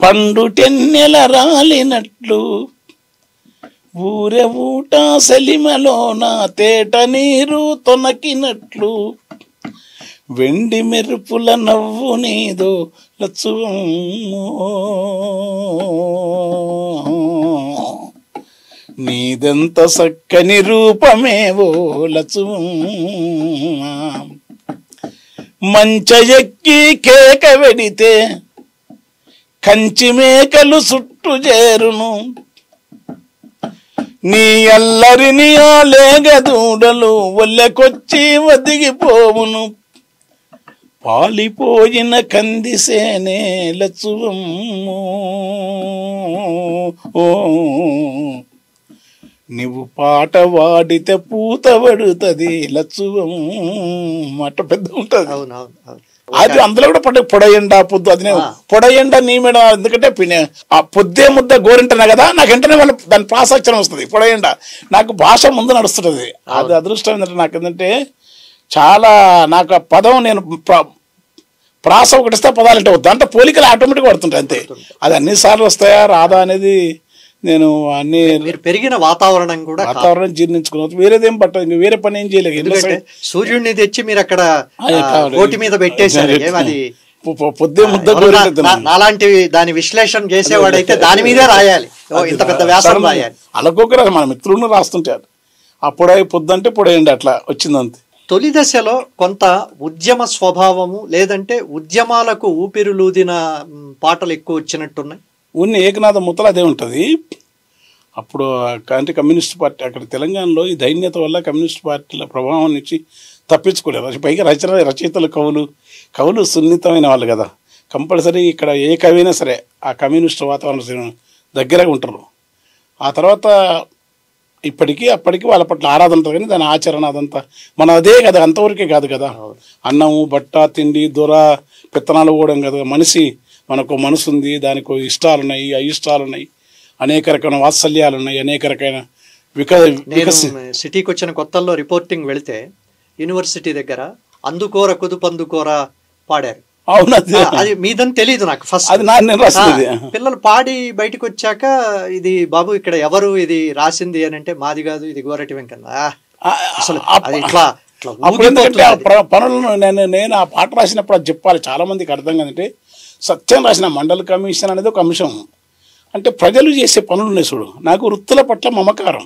పండు టెన్నెల రాలినట్లు ఊరే ఊట సెలిమలోన తేట నీరు తొనకినట్లు వెండి మెరుపుల నవ్వు నీదో లచ్చు నీదెంత చక్కని రూపమేవో లచ్చు మంచ ఎక్కి కేక వెడితే కంచి మేకలు చుట్టూ చేరును నీ అల్లరిని ఆ లేగదూడలు ఒళ్ళెకొచ్చి ఒదిగిపోవును పాలిపోయిన కందిసేనే లచ్చువమ్మో నువ్వు పాట వాడితే పూత పడుతుంది లచ్చువమ్మ అట్ట పెద్ద ఉంటది. అది అందులో కూడా పొడయండా పొద్దు అది పొడయండా నీ మీద ఎందుకంటే ఆ పొద్దే ముద్ద గోరింటనే కదా నాకు వెంటనే వాళ్ళ దాని ప్రాసాక్షరం వస్తుంది పొడయండా నాకు భాష ముందు నడుస్తుంటది. అది అదృష్టం ఏంటంటే నాకు ఏంటంటే చాలా నాకు ఆ పదం నేను ప్రాస ఒకటి ఇస్తే పదాలు అంటే దాంట్లో పోలికలు ఆటోమేటిక్గా పడుతుంటాయి అంతే. అది అన్నిసార్లు వస్తాయా రాదా అనేది నేను అన్ని
పెరిగిన వాతావరణం కూడా
వాతావరణం జీర్ణించుకున్నాను. వేరేదేం పట్టదు, వేరే పని ఏం చేయలేదు.
సూర్యుడిని తెచ్చి మీరు అక్కడ కోటి మీద పెట్టేశారు. అది
పొద్దే ముద్ద
అలాంటి దాని విశ్లేషణ చేసేవాడైతే దాని మీదే రాయాలి, ఇంత పెద్ద వ్యాసం రాయాలి.
అలాగొక మన మిత్రులను రాస్తుంటారు. అప్పుడే పొద్దంటే పొడేయండి అట్లా వచ్చిందంతే.
తొలి దశలో కొంత ఉద్యమ స్వభావము లేదంటే ఉద్యమాలకు ఊపిరులూదిన పాటలు ఎక్కువ వచ్చినట్టున్నాయి.
ఉన్న ఏకనాథ ముత్తలు అదే ఉంటుంది. అప్పుడు అంటే కమ్యూనిస్ట్ పార్టీ అక్కడ తెలంగాణలో ఈ దైన్యత వల్ల కమ్యూనిస్ట్ పార్టీల ప్రభావం నుంచి తప్పించుకోలేదు. పైగా రచయితలు కవులు సున్నితమైన వాళ్ళు కదా, కంపల్సరీ ఇక్కడ ఏ కవి అయినా సరే ఆ కమ్యూనిస్ట్ వాతావరణం దగ్గరగా ఉంటారు. ఆ తర్వాత ఇప్పటికీ అప్పటికి వాళ్ళ పట్ల ఆరాధన ఉంటుంది, కానీ దాని ఆచరణ అదంతా మన అదే కదా, అంతవరకే కాదు కదా. అన్నము బట్ట తిండి దొర పెత్తనాలు పోవడం కదా. మనిషి మనకు మనసు ఉంది, దానికి ఇష్టాలు ఉన్నాయి, అయిష్టాలు ఉన్నాయి, అనేక రకమైన వాత్సల్యాలు ఉన్నాయి, అనేక రకమైన
సిటీకి వచ్చిన కొత్తల్లో రిపోర్టింగ్ వెళితే యూనివర్సిటీ దగ్గర అందుకోర కుదుపందుకోర పాడారు.
అవును,
అది మీదని తెలీదు నాకు. ఫస్ట్
అది నేను రాసింది.
పిల్లలు పాడి బయటకు వచ్చాక ఇది బాబు ఇక్కడ ఎవరు ఇది రాసింది అని అంటే మాది కాదు ఇది గోరటి వెంకన్న. అసలు అది ఇట్లా
పనులను నేను ఆ పాట రాసినప్పుడు అది చెప్పాలి, చాలా మందికి అర్థం కాదంటే సత్యం రాసిన మండల కమిషన్ అనేది ఒక అంశం. అంటే ప్రజలు చేసే పనులు ఉన్నాయి చూడు. నాకు వృత్తుల పట్ల మమకారం.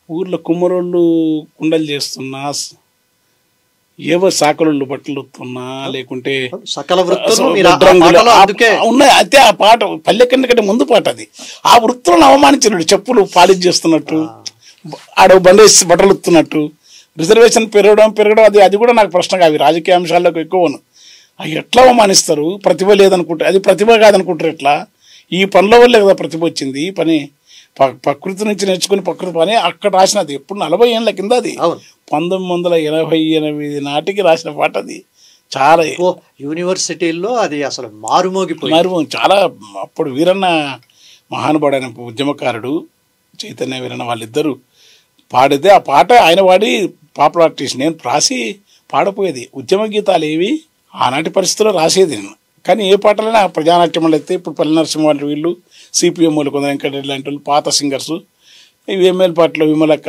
ఊర్లో కుమ్మరోళ్ళు కుండలు చేస్తున్నా, ఏవో సాకలు బట్టలు వస్తున్నా, లేకుంటే ఉన్నాయి. అయితే ఆ పాట పల్లె కంటే ముందు పాట అది. ఆ వృత్తులను అవమానించినట్టు, చెప్పులు పాలిష్ చేస్తున్నట్టు, ఆడ బండేసి బట్టలు వస్తున్నట్టు, రిజర్వేషన్ పెరగడం అది కూడా నాకు ప్రశ్నగా. అవి రాజకీయ అంశాలకు ఎక్కువను. అవి ఎట్లా అవమానిస్తారు? ప్రతిభ లేదనుకుంటే అది ప్రతిభ కాదనుకుంటారు. ఎట్లా ఈ పనుల వల్లే కదా ప్రతిభ వచ్చింది. ఈ పని ప్రకృతి నుంచి నేర్చుకుని ప్రకృతి పని అక్కడ రాసినది. ఎప్పుడు 40 ఏళ్ళ కింద అది 1988 నాటికి రాసిన పాట అది. చాలా
యూనివర్సిటీల్లో అది అసలు మారుమోగిపోయి
చాలా. అప్పుడు వీరన్న మహానుభావుడైన ఉద్యమకారుడు చైతన్య వీరన్న వాళ్ళిద్దరూ పాడితే ఆ పాట ఆయన వాడి పాపులారిటీస్ నేను రాసి పాడపోయేది. ఉద్యమ గీతాలు ఏవి ఆనాటి పరిస్థితుల్లో రాసేది నేను. కానీ ఏ పాటలైనా ప్రజానాట్యం అయితే ఇప్పుడు పల్లి నరసింహ వీళ్ళు, సిపిఎంలు కొందరు వెంకటరెడ్డి లాంటి వాళ్ళు, పాత సింగర్సు, ఎంఎల్ పాటలు విమలక్క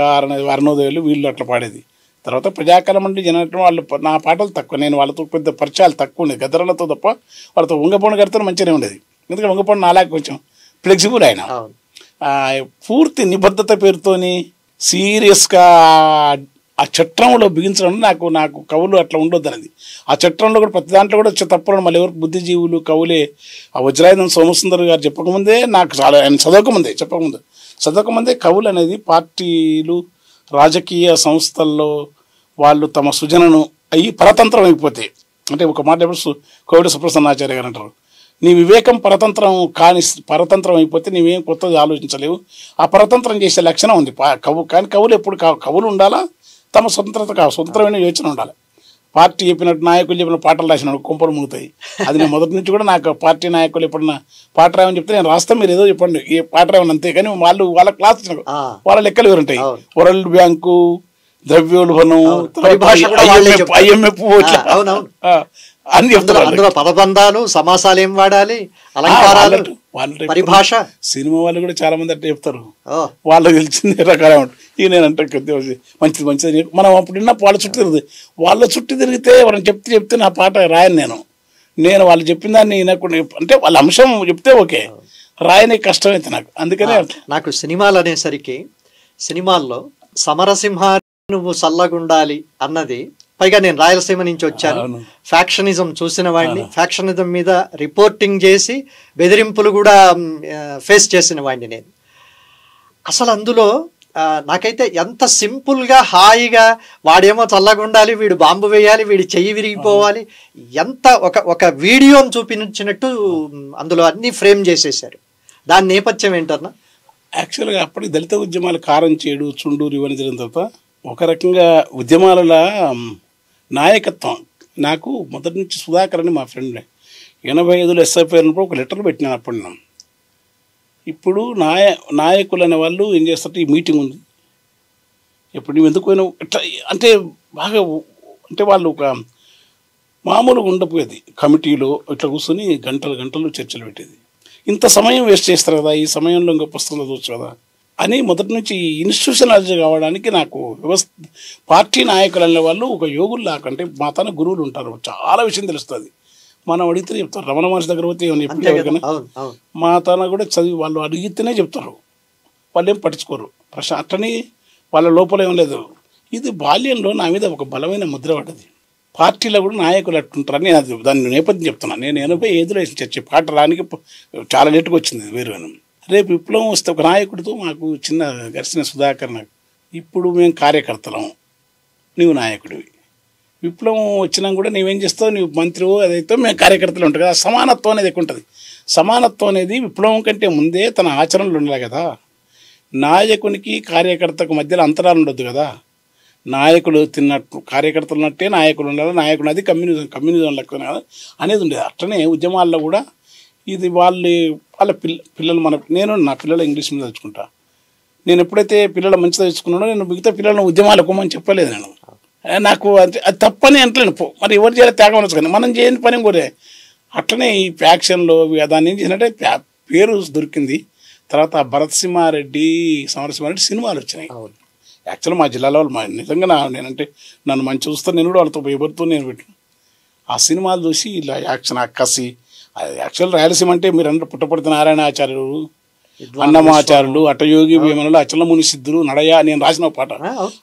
అరుణోదయాలు వీళ్ళు అట్లా పాడేది. తర్వాత ప్రజాకాలం అంటే జనాటం వాళ్ళు నా పాటలు తక్కువ. నేను వాళ్ళతో పెద్ద పరిచయాలు తక్కువ ఉండేది, గద్దరలతో తప్ప. వాళ్ళతో ఉంగపొండ కడితే మంచిగానే ఉండేది. ఎందుకంటే ఉంగపొండ నాలాగా కొంచెం ఫ్లెక్సిబుల్ ఆయన. పూర్తి నిబద్ధత పేరుతోని సీరియస్గా ఆ చట్రంలో బిగించడం నాకు కవులు అట్లా ఉండొద్దు అనేది. ఆ చట్రంలో కూడా ప్రతి దాంట్లో కూడా తప్పడం. మళ్ళీ ఎవరికి బుద్ధిజీవులు కవులే. ఆ వజ్రాయుధం సోమసుందర్ గారు చెప్పకముందే నాకు చాలా ఆయన చదవకముందే కవులు అనేది పార్టీలు రాజకీయ సంస్థల్లో వాళ్ళు తమ సృజనను అయ్యి పరతంత్రం అయిపోతాయి. అంటే ఒక మాట ఎప్పుడు కోవిడ సుప్రసన్నాచార్య గారు అంటారు, నీ వివేకం పరతంత్రం అయిపోతే నీవేం కొత్తది ఆలోచించలేవు. ఆ పరతంత్రం చేసే లక్షణం ఉంది కానీ కవులు ఎప్పుడు కవులు ఉండాలా, తమ స్వతంత్రమైన యోచన ఉండాలి. పార్టీ చెప్పినట్టు నాయకులు చెప్పిన పాటలు రాసినట్టు కుంపలు ముగుతాయి. అది నేను మొదటి నుంచి కూడా నాకు పార్టీ నాయకులు ఎప్పుడన్నా పాట రాయమని చెప్తే నేను రాస్తాను, మీరు ఏదో చెప్పండి ఏ పాట రాయమని అంతే. కానీ వాళ్ళ క్లాస్ వాళ్ళ లెక్కలు వేరుంటాయి. వరల్డ్ బ్యాంకు, ద్రవ్యోల్బణం, IMF అని చెప్తారు.
అందులో పదబంధాలు, సమాసాలు ఏం వాడాలి, అలంకారాలు, పరిభాష.
సినిమా వాళ్ళు కూడా చాలా మంది అంటే చెప్తారు, వాళ్ళకి తెలిసిందే రకాలే ఉంటుంది. ఈ నేనంటే మంచిది మంచిది మనం అప్పుడు విన్న వాళ్ళ చుట్టూ తిరుగుతుంది. వాళ్ళ చుట్టూ తిరిగితే వాళ్ళని చెప్తే నా పాట రాయను నేను వాళ్ళు చెప్పిన దాన్ని వినకుండా, అంటే వాళ్ళ అంశం చెప్తే ఓకే, రాయనే కష్టమైతే నాకు. అందుకనే
నాకు సినిమాలు అనేసరికి సినిమాల్లో సమరసింహ నువ్వు సల్లగుండాలి అన్నది, పైగా నేను రాయలసీమ నుంచి వచ్చాను, ఫ్యాక్షనిజం చూసిన వాడిని, ఫ్యాక్షనిజం మీద రిపోర్టింగ్ చేసి బెదిరింపులు కూడా ఫేస్ చేసిన వాడిని నేను. అసలు అందులో నాకైతే ఎంత సింపుల్గా హాయిగా వాడేమో చల్లగుండాలి, వీడు బాంబు వేయాలి, వీడి చెయ్యి విరిగిపోవాలి, ఎంత ఒక వీడియోని చూపించినట్టు అందులో అన్ని ఫ్రేమ్ చేసేసారు. దాని నేపథ్యం ఏంటన్నా?
యాక్చువల్గా అప్పటికి దళిత ఉద్యమాలు కారం చేడు, చుండూరు ఇవన్నీ జరిగిన తర్వాత ఒక రకంగా ఉద్యమాల నాయకత్వం నాకు మొదటి నుంచి సుధాకర్ అని మా ఫ్రెండ్ 85లో ఎస్ఐపి అయినప్పుడు ఒక లెటర్ పెట్టినాను. అప్పుడు నేను ఇప్పుడు నాయకులు అనే వాళ్ళు ఏం చేస్తారు, ఈ మీటింగ్ ఉంది, ఇప్పుడు నువ్వు ఎందుకు పోయినావు ఇట్లా అంటే బాగా, అంటే వాళ్ళు ఒక మామూలుగా ఉండపోయేది, కమిటీలో ఇట్లా కూర్చొని గంటలు చర్చలు పెట్టేది. ఇంత సమయం వేస్ట్ చేస్తారు కదా, ఈ సమయంలో ఇంకా పుస్తకంలో చూడవచ్చు కదా అని మొదటి నుంచి ఇన్స్టిట్యూషనలైజ్ కావడానికి నాకు పార్టీ నాయకులు అనే వాళ్ళు ఒక యోగుల్లా, అంటే మా తన గురువులు ఉంటారు, చాలా విషయం తెలుస్తుంది. మనం అడిగితే చెప్తారు. రమణ మహర్షి దగ్గర పోతే ఏమైనా ఎవరికైనా మా తన కూడా చదివి వాళ్ళు అడిగితేనే చెప్తారు, వాళ్ళు ఏం పట్టించుకోరు. అట్లని వాళ్ళ లోపల ఏం లేదు. ఇది బాల్యంలో నా మీద ఒక బలమైన ముద్ర పడ్డది. పార్టీలో కూడా నాయకులు అట్టుంటారని నేను అది దాని నేపథ్యం చెప్తున్నాను. నేను 85లో చర్చి పాట రానికి చాలా లేటుగా వచ్చింది వేరు. రేపు విప్లవం వస్తే ఒక నాయకుడితో మాకు చిన్న ఘర్షణ సుధాకర్ నాకు, ఇప్పుడు మేము కార్యకర్తలం, నీవు నాయకుడివి, విప్లవం వచ్చినా కూడా నీవేం చేస్తావు, నీవు మంత్రివో అదైతే మేము కార్యకర్తలు ఉంటాం కదా. సమానత్వం అనేది ఎక్కువ ఉంటుంది. సమానత్వం అనేది విప్లవం కంటే ముందే తన ఆచరణలు ఉండాలి కదా. నాయకునికి కార్యకర్తకు మధ్యలో అంతరాలు ఉండొద్దు కదా. నాయకులు తిన్నట్టు కార్యకర్తలు ఉన్నట్టే నాయకులు ఉండాలి, నాయకుడు అది కమ్యూనిజం లెక్క అనేది ఉండేది. అట్లనే ఉద్యమాల్లో కూడా ఇది వాళ్ళ పిల్లలు నా పిల్లలు ఇంగ్లీష్ మీద చదువుకుంటా. నేను ఎప్పుడైతే పిల్లలు మంచిగా చదువుకున్నానో నేను మిగతా పిల్లలను ఉద్యమాలు ఎక్కువమని చెప్పలేదు. నేను నాకు అది తప్పని అంటలేను. మరి ఎవరు చేయాలి త్యాగం అనొచ్చు కానీ మనం చేయని పని కూడా. అట్లనే ఈ ఫ్యాక్షన్లో దాన్ని ఏం చేసినట్టే పేరు దొరికింది. తర్వాత భరత్ సింహారెడ్డి, సమరసింహారెడ్డి సినిమాలు వచ్చినాయి. యాక్చువల్ మా జిల్లాలో వాళ్ళు నిజంగా నేనంటే నన్ను మంచి చూస్తే నేను కూడా వాళ్ళతో ఎవరితో నేను పెట్టాను. ఆ సినిమాలు చూసి ఇలా యాక్షన్ అక్కసి. యాక్చువల్ రాయలసీమ అంటే మీరు అందరూ పుట్టపర్తి నారాయణాచార్యులు, అన్నమాచారులు, అటయోగి వేమనలు, అచలముని సిద్ధులు నడయా, నేను రాసిన పాట,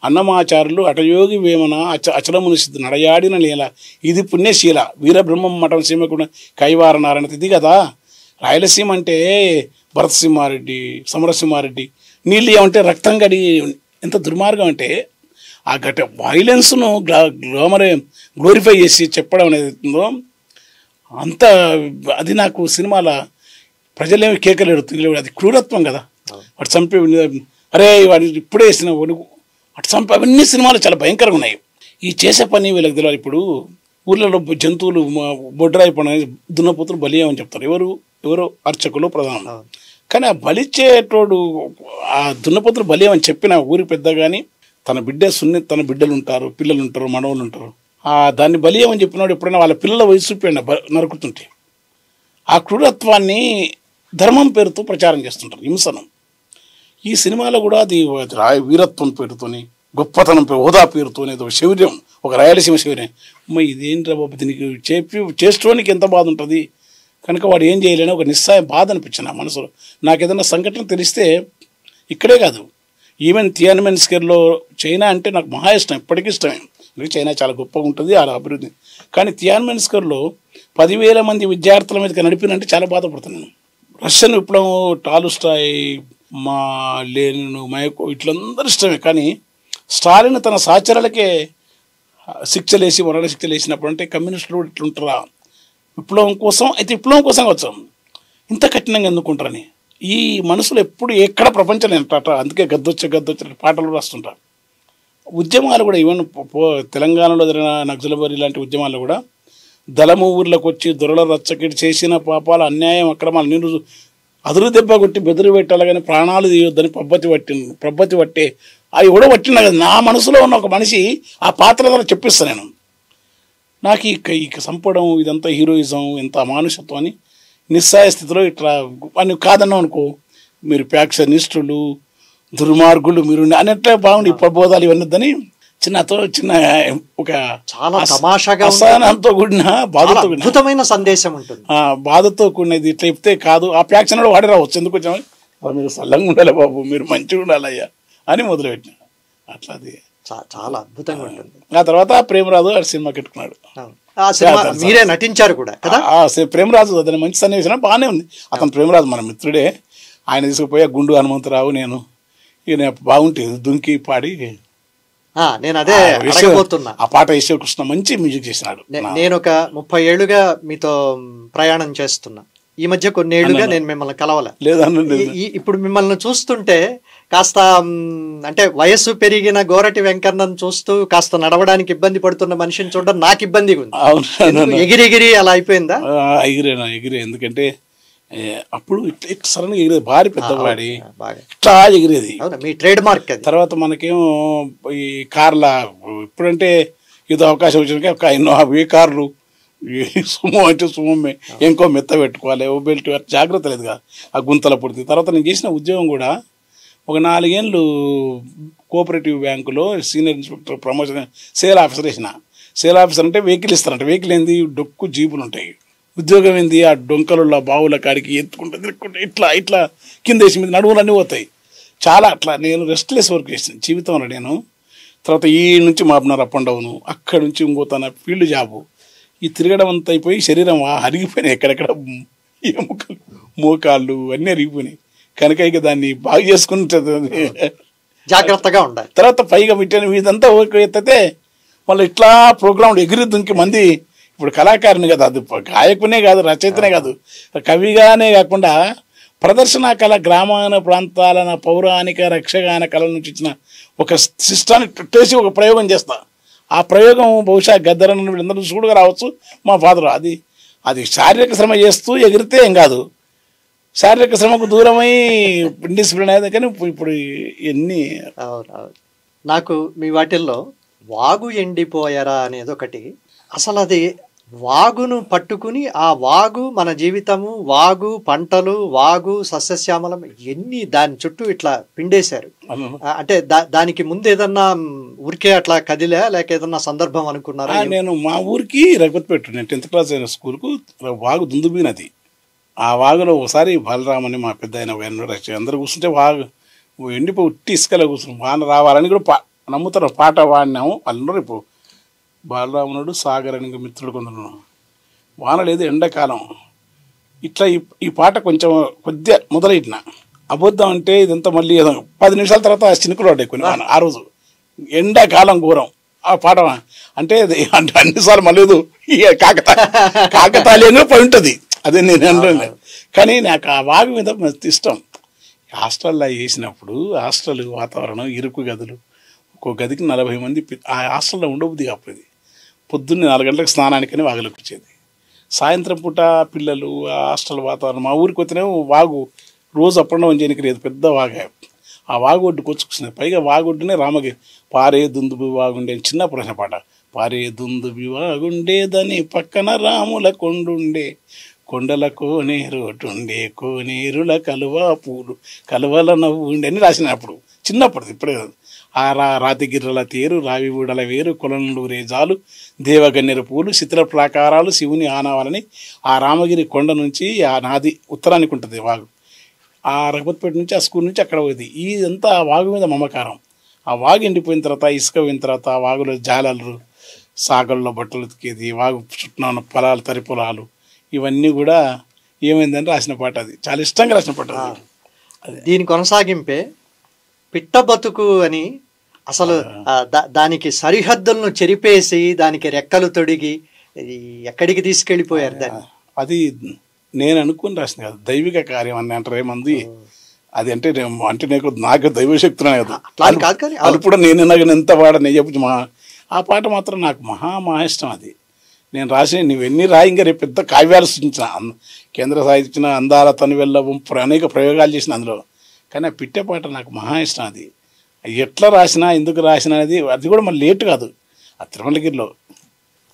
అన్నమాచారులు అటయోగి వేమన అచలముని సిద్ధులు నడయాడిన నేల ఇది పుణ్యశీల వీరబ్రహ్మం మఠం సీమకుడు కైవార నారాయణ. ఇది కదా రాయలసీమ అంటే. భరత్ సింహారెడ్డి, సమరసింహారెడ్డి నీళ్ళు ఏమంటే రక్తం గడి ఎంత దుర్మార్గం అంటే ఆ వైలెన్స్ను గ్లోరిఫై చేసి చెప్పడం అనేది ఉందో అంత, అది నాకు సినిమాల ప్రజలేమి కేకలేడు, అది క్రూరత్వం కదా. వాడు చంపే, అరే వాడు ఇప్పుడే వేసిన అటు చంపే, అవన్నీ సినిమాలు చాలా భయంకరంగా ఉన్నాయి. ఈ చేసే పని వీళ్ళకి తెలియాలి. ఇప్పుడు ఊళ్ళలో జంతువులు బొడ్రాయి పని దున్నపోతులు బలియమని చెప్తారు. ఎవరు అర్చకులు ప్రధానం. కానీ ఆ బలిచ్చేటోడు ఆ దున్నపోతులు బలియమని చెప్పిన ఊరి పెద్ద కానీ తన బిడ్డలు ఉంటారు, పిల్లలు ఉంటారు, మనవులు ఉంటారు. దాన్ని బలియమని చెప్పినాడు ఎప్పుడైనా వాళ్ళ పిల్లల వయసు చూపిండి నరుకుతుంటే. ఆ క్రూరత్వాన్ని ధర్మం పేరుతో ప్రచారం చేస్తుంటారు, హింసను. ఈ సినిమాలో కూడా అది వీరత్వం పేరుతోని, గొప్పతనం హోదా పేరుతోని, ఒక శౌర్యం, ఒక రాయలసీమ శౌర్యం. ఇదేంట్రా బాబు, దీనికి చేస్తోనికి ఎంత బాధ ఉంటుంది. కనుక వాడు ఏం చేయలేని ఒక నిస్సాయ బాధ అనిపించింది నా మనసులో. నాకు ఏదైనా సంఘటన తెలిస్తే ఇక్కడే కాదు, ఈవెన్ తియాన్మెన్ స్క్వేర్లో చైనా అంటే నాకు మహా ఇష్టం, ఇప్పటికీ ఇష్టమే. చైనా చాలా గొప్పగా ఉంటుంది ఆ అభివృద్ధి. కానీ తియాన్మెన్ స్క్వేర్లో 10,000 మంది విద్యార్థుల మీద నడిపినంటే చాలా బాధపడుతున్నాను. రష్యన్ విప్లవం, టాలుస్టాయ్, మా లెనిన్, మైకో ఇట్లందరూ ఇష్టమే. కానీ స్టాలిన్ తన సహచరులకే శిక్షలేసి మరణ శిక్షలు వేసినప్పుడు అంటే కమ్యూనిస్టులు ఇట్లుంటారా విప్లవం కోసం? అయితే విప్లవం కోసం వచ్చాం ఇంత కఠినంగా ఎందుకుంటారని ఈ మనసులో ఎప్పుడు ఎక్కడ ప్రపంచం ఏంటట. అందుకే గద్దొచ్చే పాటలు రాస్తుంటారు. ఉద్యమాలు కూడా ఈవెన్ తెలంగాణలో జరిగిన నక్సల్బరీ ఇలాంటి ఉద్యమాలు కూడా దళము ఊర్లకు వచ్చి దొరల రచ్చకిడి చేసిన పాపాలు, అన్యాయం, అక్రమాలు నేను అదురు దెబ్బ కొట్టి బెదిరి పెట్టాలి కానీ ప్రాణాలు తీయొద్దని పబ్బతి పట్టే అవి కూడా పట్టినా కదా. నా మనసులో ఉన్న ఒక మనిషి ఆ పాత్ర ద్వారా చెప్పిస్తాను నేను. నాకు ఇక చంపడం ఇదంతా హీరోయిజం ఎంత అమానుషత్వం అని నిస్సాయ స్థితిలో ఇట్లా అని కాదన్నాం అనుకో, మీరు ప్యాక్షనిస్టులు దుర్మార్గులు మీరు అన్నట్లే బాగుండి ప్రబోధాలు ఇవన్నదని చిన్న ఒక
చాలా తమాషాగా
అసహనంతో కూడిన బాధతో కూడిన
అద్భుతమైన సందేశం ఉంటుంది.
బాధతో కూడినది ఇట్లా చెప్తే కాదు, ఆ ప్యాక్షన్ వాడి రావచ్చు. ఎందుకు వచ్చామని మీరు సల్లంగా ఉండాలి బాబు, మీరు మంచిగా ఉండాలయ్యా అని మొదలుపెట్టిన. అట్లా అది
చాలా అద్భుతంగా ఉంటుంది.
ఆ తర్వాత ప్రేమరాజు ఆ సినిమా కట్టుకున్నాడు.
ఆ సినిమా మీరే నటించారు కూడా కదా.
ప్రేమరాజు అతని మంచి సన్నివేశం బాగానే ఉంది. అతను ప్రేమరాజు మన మిత్రుడే. ఆయన తీసుకుపోయా గుండు హనుమంతరావు నేను ఈయన బాగుంటుంది దుంకి పాడి.
నేను అదే అడగబోతున్నా.
ఆ పాట ఈశ్వరకృష్ణ మంచి మ్యూజిక్ చేసినాడు.
నేను ఒక 30 ఏళ్లుగా మీతో ప్రయాణం చేస్తున్నా. ఈ మధ్య కొన్ని ఏళ్లుగా నేను మిమ్మల్ని కలవలే. ఇప్పుడు మిమ్మల్ని చూస్తుంటే కాస్త అంటే వయస్సు పెరిగిన గోరటి వెంకన్నను చూస్తూ కాస్త నడవడానికి ఇబ్బంది పడుతున్న మనిషిని చూడడం నాకు ఇబ్బందిగా ఉంది. ఎగిరి అలా అయిపోయిందా?
ఎగిరే ఎందుకంటే అప్పుడు ఇట్లా సడన్గా ఎగిరేది, భారీ పెద్దవాడి ఇట్లా ఎగిరేది.
మీ ట్రేడ్ మార్క్.
తర్వాత మనకేమో ఈ కార్ల ఇప్పుడంటే ఏదో అవకాశం వచ్చినాక ఒక ఎన్నో ఏ కార్లు సుమో అంటే సుమే ఇంకో మెత్త పెట్టుకోవాలి, ఓ బెల్ట్ జాగ్రత్త లేదు కదా, ఆ గుంతల పుడితే. తర్వాత నేను చేసిన ఉద్యోగం కూడా ఒక 4 ఏళ్ళు కోఆపరేటివ్ బ్యాంకులో senior inspector promotion sale officer వేసిన. సేల్ ఆఫీసర్ అంటే వెహికల్ ఇస్తారంట. వెహికల్ ఏంది, డొక్కు జీపులు ఉంటాయి. ఉద్యోగం ఏంది, ఆ డొంకలలో బావుల కాడికి ఎత్తుకుంటే తిరుక్కుంటే ఇట్లా కింద వేసి మీద నడువులన్నీ పోతాయి. చాలా అట్లా నేను రెస్ట్లెస్ వర్క్ చేసాను జీవితంలో నేను. తర్వాత ఈ నుంచి మాపునారు అప్ అండ్ డౌను, అక్కడి నుంచి ఇంకో తన ఫీల్డ్ జాబు. ఈ తిరగడం అంతా అయిపోయి శరీరం అరిగిపోయినాయి. ఎక్కడెక్కడ ఎముకలు మోకాళ్ళు అన్నీ అరిగిపోయినాయి. కనుక ఇక దాన్ని బాగు చేసుకుంటుంది,
జాగ్రత్తగా ఉండాలి.
తర్వాత పైగా మిట్టాను ఇదంతా ఓకే ఎత్తే మళ్ళీ ఇట్లా ప్రోగ్రాంలు ఎగిరి దుంకి మంది. ఇప్పుడు కళాకారుని కదా, అది గాయకునే కాదు, రచయితనే కాదు, కవిగానే కాకుండా ప్రదర్శన కళ, గ్రామాల ప్రాంతాల పౌరాణిక రక్షగాన కళల నుంచి ఇచ్చిన ఒక సిస్టాన్ని టేసి ఒక ప్రయోగం చేస్తా. ఆ ప్రయోగం బహుశా గద్దరన్న వీళ్ళందరూ చూడగా రావచ్చు. మా ఫాదర్ అది శారీరక శ్రమ చేస్తూ ఎగిరితే ఏం కాదు, శారీరక శ్రమకు దూరమై డిసిప్లిన్ అయ్యేది. కానీ ఇప్పుడు ఎన్ని
నాకు మీ వాటిల్లో వాగు ఎండిపోయారా అనేది ఒకటి. అసలు అది వాగును పట్టుకుని ఆ వాగు మన జీవితము, వాగు పంటలు, వాగు సస్యశ్యామలం ఎన్ని దాని చుట్టూ ఇట్లా పిండేశారు. అంటే దానికి ముందు ఏదన్నా ఊరికే అట్లా కదిలే లేక ఏదన్నా సందర్భం అనుకున్నారా?
నేను మా ఊరికి రఘుపతిపేట, నేను 10th క్లాస్ అయిన స్కూల్కు వాగు దుందుబి నది. ఆ వాగులో ఒకసారి బలరామని మా పెద్ద ఆయన అందరూ కూర్చుంటే వాగు ఎండిపోయి ఉట్టి ఇసుకలో కూర్చుని వాన రావాలని కూడా నమ్ముతారు. పాట వాడినాము. అందరూ ఇప్పుడు బాలరామునుడు సాగర్ అని మిత్రుడు కొందరు. వాన లేదు, ఎండాకాలం. ఇట్లా ఈ పాట కొంచెం కొద్దిగా మొదలెట్టిన అబద్ధం అంటే ఇదంతా మళ్ళీ 10 నిమిషాల తర్వాత చినుకులు పడ్డాయి కొన్ని వాన. ఆ రోజు ఎండాకాలం ఘోరం. ఆ పాట అంటే అన్నిసార్లు మళ్ళీ కాకతాళీయంగా పోయి ఉంటుంది. అదే నేను అనలేదు. కానీ నాకు ఆ వాగు మీద మస్తు ఇష్టం. హాస్టల్లో వేసినప్పుడు హాస్టల్ వాతావరణం, ఇరుకు గదులు, ఒక్కో గదికి 40 మంది. ఆ హాస్టల్లో ఉండబుద్ది కాకపోయేది. పొద్దున్నే 4 గంటలకు స్నానానికని వాగులోకి వచ్చేది. సాయంత్రం పూట పిల్లలు, ఆ హాస్టల్ వాతావరణం. మా ఊరికి వచ్చినేమో వాగు రోజు అప్ అండ్ డౌన్ చేయడానికి లేదు, పెద్ద వాగే. ఆ వాగు ఒడ్డుకు వచ్చుకొచ్చినది. పైగా వాగొడ్డునే రామగిరి పారే దుందుబి వాగుండే అని చిన్న ప్రశ్న పాట. పారే దుందుబి వాగుండేదని పక్కన రాముల కొండుండే, కొండల కోనేరుటుండే, కోనేరుల కలువ పూలు కలువల నవ్వు ఉండే అని రాసినప్పుడు చిన్నప్పుడు. ఇప్పుడే ఆ రాతిగిర్రల తేరు, రావి ఊడల వేరు, కొలండూరే జాలు, దేవగన్నేరు పూలు, శిథిల ప్రాకారాలు, శివుని ఆనవాలని. ఆ రామగిరి కొండ నుంచి ఆ నాది ఉత్తరానికి ఉంటుంది వాగు. ఆ రఘుపతిపేట నుంచి ఆ స్కూల్ నుంచి అక్కడ పోయింది. ఇదంతా వాగు మీద మమకారం. ఆ వాగు ఎండిపోయిన తర్వాత, ఇసుక పోయిన తర్వాత, ఆ వాగులో జాలలు, సాగల్లో బట్టలు ఉతికేది, వాగు చుట్టూ ఉన్న పొలాలు, తరి పొలాలు, ఇవన్నీ కూడా ఏమైందని రాసిన పాట. అది చాలా ఇష్టంగా రాసిన పాట. అది
దీని కొనసాగింపే పిట్ట బతుకు అని. అసలు దానికి సరిహద్దులను చెరిపేసి దానికి రెక్కలు తొడిగి ఎక్కడికి తీసుకెళ్ళిపోయారు దాన్ని.
అది నేను అనుకుని రాసిన కాదు, దైవిక కార్యం అని అంటారు ఏమంది. అది అంటే నాకు దైవశక్తులు అనేది అది కూడా నేను ఎంత వాడని చెప్పు. ఆ పాట మాత్రం నాకు మహా ఇష్టం. అది నేను రాసిన నువ్వెన్ని రాయింగా రేపు పెద్ద కావ్యాలు సృష్టించిన, కేంద్ర సాహిత్యం అందాల తనువెల్ల అనేక ప్రయోగాలు చేసిన అందులో. కానీ ఆ పిట్టే పాట నాకు మహా ఇష్టం. అది ఎట్లా రాసినా, ఎందుకు రాసినా అనేది అది కూడా మళ్ళీ లేటు కాదు. ఆ తిరుమలగిరిలో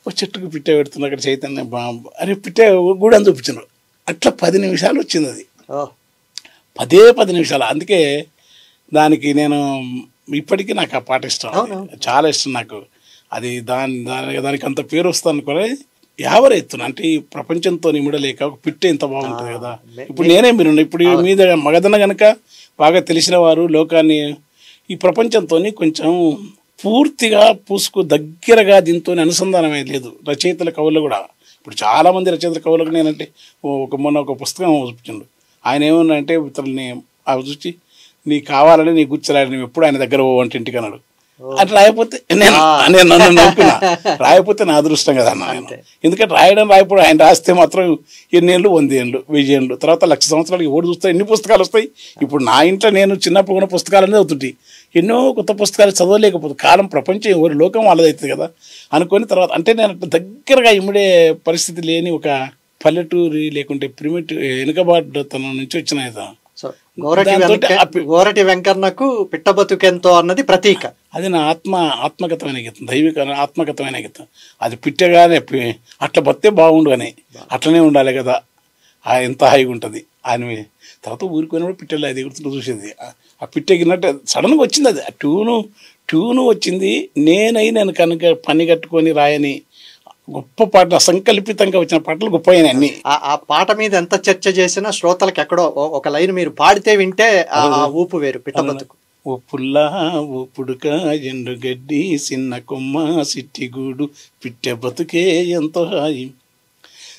ఒక చెట్టుకు పిట్ట పెడుతున్నా, అక్కడ చైతన్య బాంబు అరే పిట్ట గూడని చూపించారు. అట్లా 10 నిమిషాలు వచ్చింది అది, 10 నిమిషాలు. అందుకే దానికి నేను ఇప్పటికీ నాకు ఆ పాట ఇష్టం, చాలా ఇష్టం నాకు అది. దానికి అంత పేరు వస్తుంది అనుకోలే, యావర్ ఎత్తున అంటే ఈ ప్రపంచంతో నిమిడలేక ఒక పిట్ట ఎంత బాగుంటుంది కదా. ఇప్పుడు నేనే మీరు ఇప్పుడు మీద మగదన్న కనుక బాగా తెలిసిన వారు లోకాన్ని ఈ ప్రపంచంతో కొంచెం పూర్తిగా పూసుకు దగ్గరగా దీంతో అనుసంధానమే లేదు. రచయితల కవులు కూడా ఇప్పుడు చాలామంది రచయితల కవులకు నేనంటే మొన్న ఒక పుస్తకం చూపించండు. ఆయన ఏమన్నా అంటే ఇతరులని అవి చూసి నీకు కావాలని నీ గుర్చరాడు, నువ్వు ఎప్పుడు ఆయన దగ్గర పోవంటే ఇంటికి అన్నాడు. అట్లా రాయకపోతే నేను నన్ను నవ్వుకున్నా, రాయకపోతే నా అదృష్టం కదా అన్న నేను. ఎందుకంటే రాయకపోవడం ఆయన రాస్తే మాత్రం ఎన్నేళ్ళు 100 ఏళ్ళు 1000 ఏళ్ళు తర్వాత 1,00,000 సంవత్సరాలకి ఓడి చూస్తాయి, ఎన్ని పుస్తకాలు వస్తాయి. ఇప్పుడు నా ఇంట్లో నేను చిన్నప్పుడు ఉన్న పుస్తకాలన్నీ అవుతుంటాయి, ఎన్నో కొత్త పుస్తకాలు చదవలేకపోతే కాలం ప్రపంచం ఎవరి లోకం వాళ్ళదవుతుంది కదా అనుకొని తర్వాత అంటే నేను దగ్గరగా ఇమ్మడే పరిస్థితి లేని ఒక పల్లెటూరి లేకుంటే ప్రిమిటివ్ వెనుకబాటుతనం నుంచి వచ్చిన
గోరటి వెంకన్నకు పిట్ట బతుకెంతో అన్నది ప్రతీక.
అది నా ఆత్మగతమైన గీతం, దైవిక ఆత్మగతమైన గీతం. అది పిట్టగానే అట్లా బతే బాగుండు అని అట్లనే ఉండాలి కదా, ఎంత హాయిగా ఉంటుంది ఆయన. తర్వాత ఊరుకునేప్పుడు పిట్టలు అది ఎగురుతుంటూ చూసేది, ఆ పిట్ట ఎగిరినట్టు సడన్గా వచ్చింది అది, ఆ ట్యూను వచ్చింది. నేను కనుక పని కట్టుకొని రాయని గొప్ప పాటలు, అసంకల్పితంగా వచ్చిన పాటలు గొప్ప అయినాయి అన్ని.
ఆ పాట మీద ఎంత చర్చ చేసినా శ్రోతలకు ఎక్కడో ఒక లైన్ మీరు పాడితే వింటే ఆ ఊపు వేరు. పిట్ట బతుకు
ఓ పుల్లా ఓ పుడుక ఎండు గడ్డి చిన్న కొమ్మ సిట్టిగూడు పిట్టె బతుకే ఎంతో హాయి,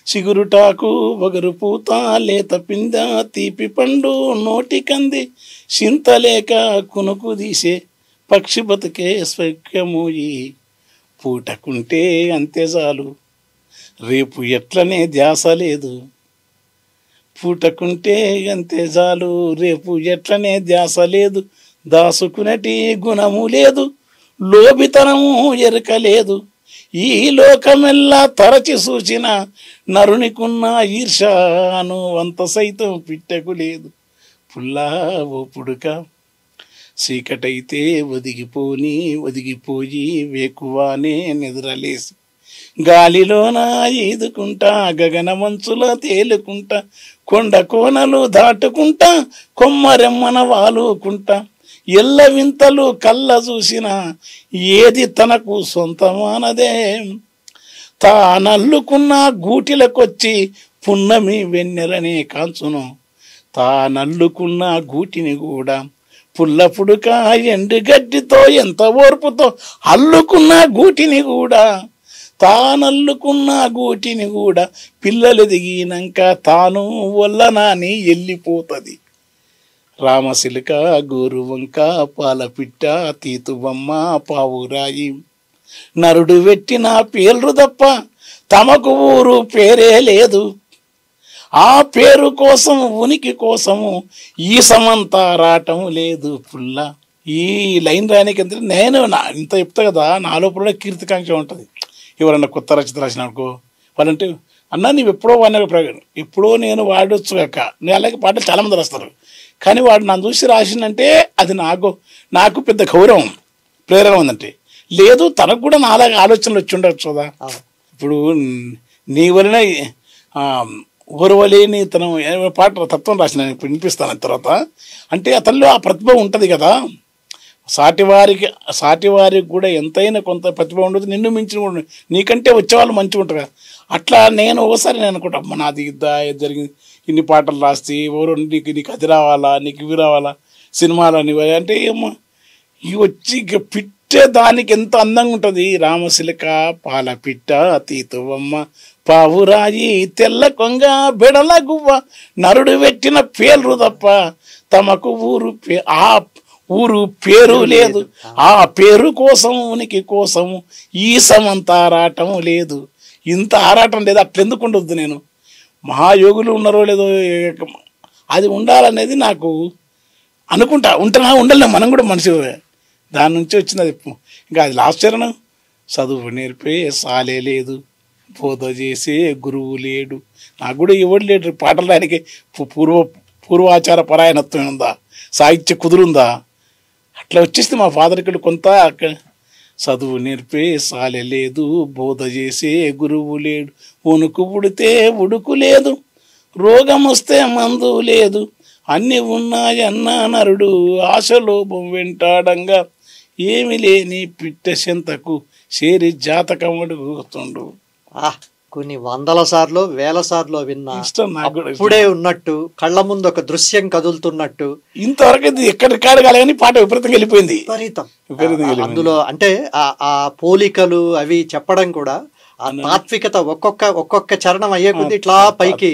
చిగురుటాకు వగరు పూత లేత పింద తీపి పండు నోటి కంది చింతలేక కునుకు తీసే పక్షి బతుకే స్వైక్యమోయి, పూటకుంటే అంతే చాలు రేపు ఎట్లనే ధ్యాస లేదు, పూటకుంటే అంతే చాలు రేపు ఎట్లనే ధ్యాస లేదు, దాసుకునటి గుణము లేదు లోబితనము ఎరుక లేదు, ఈ లోకమెల్లా తరచి సూచిన నరునికున్న ఈర్షాను అంత సైతం పిట్టకు లేదు. పుల్లా ఓ పుడుక చీకటైతే ఒదిగిపోయి వేకువానే నిద్రలేసి గాలిలోన ఈదుకుంటా గగన మంచులో తేలుకుంటా కొండ కోనలు దాటుకుంటా కొమ్మరెమ్మన వాలుకుంటా ఎల్ల వింతలు కళ్ళ చూసిన ఏది తనకు సొంతమానదే, తానల్లుకున్న గూటిలకొచ్చి పున్నమి వెన్నెలనే కాంచును, తానల్లుకున్న గూటిని కూడా పుల్లపుడుక ఎండుగడ్డితో ఎంత ఓర్పుతో అల్లుకున్న గూటిని కూడా, తానల్లుకున్న గూటిని కూడా పిల్లలు దిగినాక తాను వల్లనాని వెళ్ళిపోతుంది, రామశిలక గోరువంక పాలపిట్ట తీతుబమ్మ పావురాయి నరుడు పెట్టిన పేర్లు తప్ప తమకు ఊరు పేరే లేదు, ఆ పేరు కోసం ఉనికి కోసము ఈ సమంతా రావటం లేదు పుల్ల. ఈ లైన్ రాయడానికి ఎంత నేను ఇంత చెప్తా కదా, నా లోపల కీర్తికాంక్ష ఉంటుంది. ఎవరన్నా కొత్త రచయిత రాసిన అనుకో వాళ్ళంటే అన్నా నీవు ఎప్పుడో ఎప్పుడో నేను వాడొచ్చు కాక, నేను అలాగే పాటలు చాలామంది రాస్తారు, కానీ వాడు నన్ను చూసి రాసిందంటే అది నాకు పెద్ద గౌరవం ప్రేరణ ఉందంటే, లేదు తనకు కూడా నాలాగా ఆలోచనలు వచ్చి ఉండవచ్చు కదా. ఇప్పుడు నీ వలన ఓర్వలేని తను పాట తత్వం రాసిన ఇప్పుడు వినిపిస్తాను తర్వాత, అంటే అతనిలో ఆ ప్రతిభ ఉంటుంది కదా, సాటివారికి కూడా ఎంతైనా కొంత ప్రతిభ ఉండదు, నిన్ను మించిన కూడా నీకంటే వచ్చేవాళ్ళు మంచిగా ఉంటారు కదా. అట్లా నేను ఒకసారి నేను అనుకుంటా అమ్మ నాది జరిగింది, ఇన్ని పాటలు రాస్తే ఎవరు నీకు అది రావాలా, నీకు ఇవి రావాలా, సినిమాలని అంటే ఏమో ఇవి వచ్చి పిట్టే దానికి ఎంత అందంగా ఉంటుంది. రామశిలక పాలపిట్ట తీతువమ్మ పావురాయి తెల్ల కొంగ బెడల గువ్వ నరుడు పెట్టిన పేర్లు తప్ప తమకు ఊరు పేరు లేదు, ఆ పేరు కోసం ఉనికి కోసము ఈ సమంతా ఆరాటం లేదు. ఇంత ఆరాటం లేదు, అట్లెందుకు ఉండొద్దు. నేను మహాయోగులు ఉన్నారో లేదో అది ఉండాలనేది నాకు అనుకుంటా, ఉండాలి మనం కూడా మనిషి, దాని నుంచి వచ్చినది. ఇంకా అది లాస్ట్ చరణం చదువు నేర్పే సాలే లేదు, బోధ చేసే గురువు లేడు, నాకు కూడా ఎవడు లేడు. పాటలు రాయడానికి పూర్వాచార పరాయణత్వం ఉందా, సాహిత్య కుదురుందా, అట్లా వచ్చేస్తే మా ఫాదర్ ఇక్కడ కొంత చదువు నేర్పే సాలె లేదు, బోధ చేసే గురువు లేడు. ఉనుకు పుడితే ఉడుకు లేదు, రోగం వస్తే మందు లేదు. అన్నీ ఉన్నాయన్నా నరుడు ఆశలోభం వెంటాడంగా, ఏమి లేని పిట్ట చెంతకు చేరి జాతకం అడుగుతుండు.
కొన్ని వందల సార్లు వేల సార్లు విన్నా,
ఇష్టం నాకు కూడా.
ఇప్పుడే ఉన్నట్టు కళ్ళ ముందు ఒక దృశ్యం కదులుతున్నట్టు.
ఇంతవరకు ఎక్కడ కాడగాలి కానీ పాట విపరీతంగా వెళ్ళిపోయింది.
అందులో అంటే ఆ పోలికలు అవి చెప్పడం కూడా ఆ తాత్వికత ఒక్కొక్క చరణం అయ్యే కొద్ది ఇట్లా పైకి.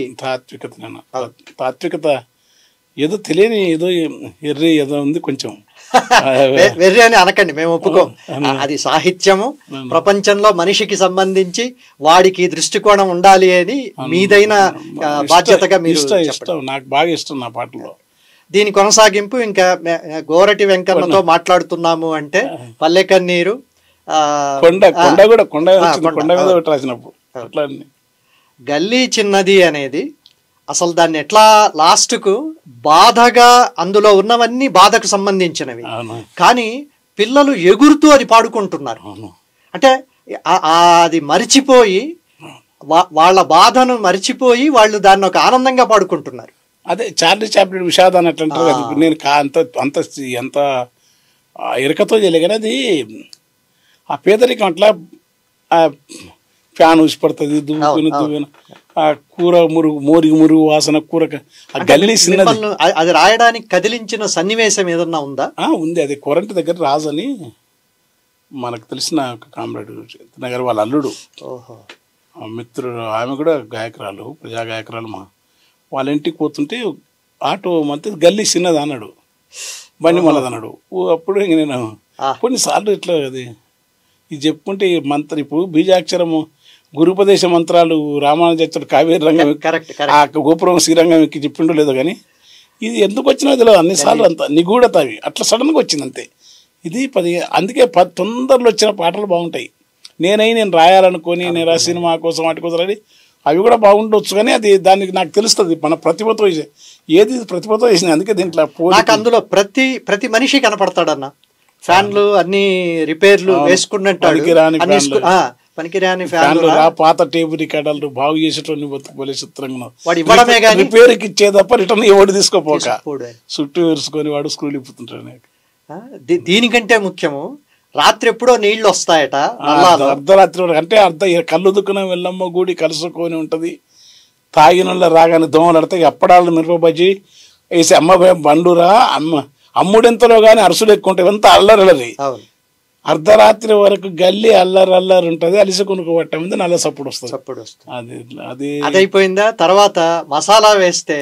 తాత్వికత ఏదో తెలియని ఏదో ఎర్రి ఏదో ఉంది కొంచెం.
వెర్రి అని అనకండి, మేము ఒప్పుకోం. అది సాహిత్యము, ప్రపంచంలో మనిషికి సంబంధించి వాడికి దృష్టికోణం ఉండాలి అని మీదైన బాధ్యతగా మీరు.
నాకు బాగా ఇష్టం నా పాటలో.
దీని కొనసాగింపు ఇంకా గోరటి వెంకన్నతో మాట్లాడుతున్నాము అంటే పల్లె కన్నీరు, గల్లీ చిన్నది అనేది అసలు దాన్ని ఎట్లా లాస్ట్కు బాధగా, అందులో ఉన్నవన్నీ బాధకు సంబంధించినవి, కానీ పిల్లలు ఎగురుతూ అది పాడుకుంటున్నారు. అంటే అది మరిచిపోయి, వాళ్ళ బాధను మరిచిపోయి వాళ్ళు దాన్ని ఒక ఆనందంగా పాడుకుంటున్నారు.
అదే చార్లీ చాప్లిన్ విషాదం అన్నట్టు. నేను ఎంత ఎరకతో చేయలే కానీ అది ఆ పేదరికం అట్లా ఫ్యాన్ ఊసిపడుతుంది, దువ్వుకుని ఆ కూర మురుగు వాసన కూర గల్లీ చిన్నది.
అది రాయడానికి కదిలించిన సన్నివేశం ఏదన్నా ఉందా?
ఉంది. అది కొరంటి దగ్గర రాజు అని మనకు తెలిసిన ఒక కామ్రేడ్ నగర్ వాళ్ళ అల్లుడు, మిత్రుడు, ఆమె కూడా గాయకురాలు, ప్రజా గాయకురాలు. వాళ్ళ ఇంటికి పోతుంటే ఆటో మధ్య గల్లీ చిన్నది అన్నాడు, బండి మళ్ళది అన్నాడు. అప్పుడు ఇంక నేను కొన్నిసార్లు ఇట్లా అది ఇది చెప్పుకుంటే ఇప్పుడు బీజాక్షరము గురుపదేశ మంత్రాలు రామానుజాచార్యుడు కావేరి రంగం ఆ గోపురం శ్రీరంగం ఎక్కి చెప్పిండో లేదో కానీ ఇది ఎందుకు వచ్చినా తెలియదు. అన్నిసార్లు అంత నిగూఢత అవి అట్లా సడన్గా వచ్చింది అంతే. ఇది అందుకే తొందరలో వచ్చిన పాటలు బాగుంటాయి. నేను రాయాలనుకొని నేను సినిమా కోసం వాటి కోసం అని అవి కూడా బాగుండొచ్చు, కానీ అది దానికి నాకు తెలుస్తుంది మన ప్రతిభతో ఏది ప్రతిభతో చేసింది. అందుకే దీంట్లో
నాకు అందులో ప్రతి మనిషి కనపడతాడన్న. ఫ్యాన్లు అన్ని రిపేర్లు వేసుకున్నట్టు, పనికిరాని ఫ్యాన్లు,
పాత టేబుల్ రికార్డులు బాగు చేసేటోని బతుకుపోలే చిత్రంగా రిపేర్కి ఇచ్చే తప్ప రిటర్న్ ఎవడు తీసుకోపోక చుట్టూ వేసుకొని వాడు స్క్రూలు ఇప్పుతుంటాడు.
దీనికంటే ముఖ్యము రాత్రి ఎప్పుడో నీళ్లు వస్తాయట
అర్ధరాత్రి అంటే కళ్ళు దుక్కున వెళ్ళమ్మ గుడి కలుసుకొని ఉంటది. తాగినోళ్ళ రాగానే దోమలు ఆడతాయి, అప్పడాలు మిరపబజ్జి వేసి అమ్మ బండురా అమ్ముడెంతలో గానీ అరుసులు ఎక్కువ ఉంటాయి. అంతా అల్లరల్లరి. అర్ధరాత్రి వరకు గల్లీ అల్లరి ఉంటది. అలిసి కొనుక్కు పట్ట ముందు నల్ల సప్పుడు వస్తుంది. అది
అయిపోయిందా? తర్వాత మసాలా వేస్తే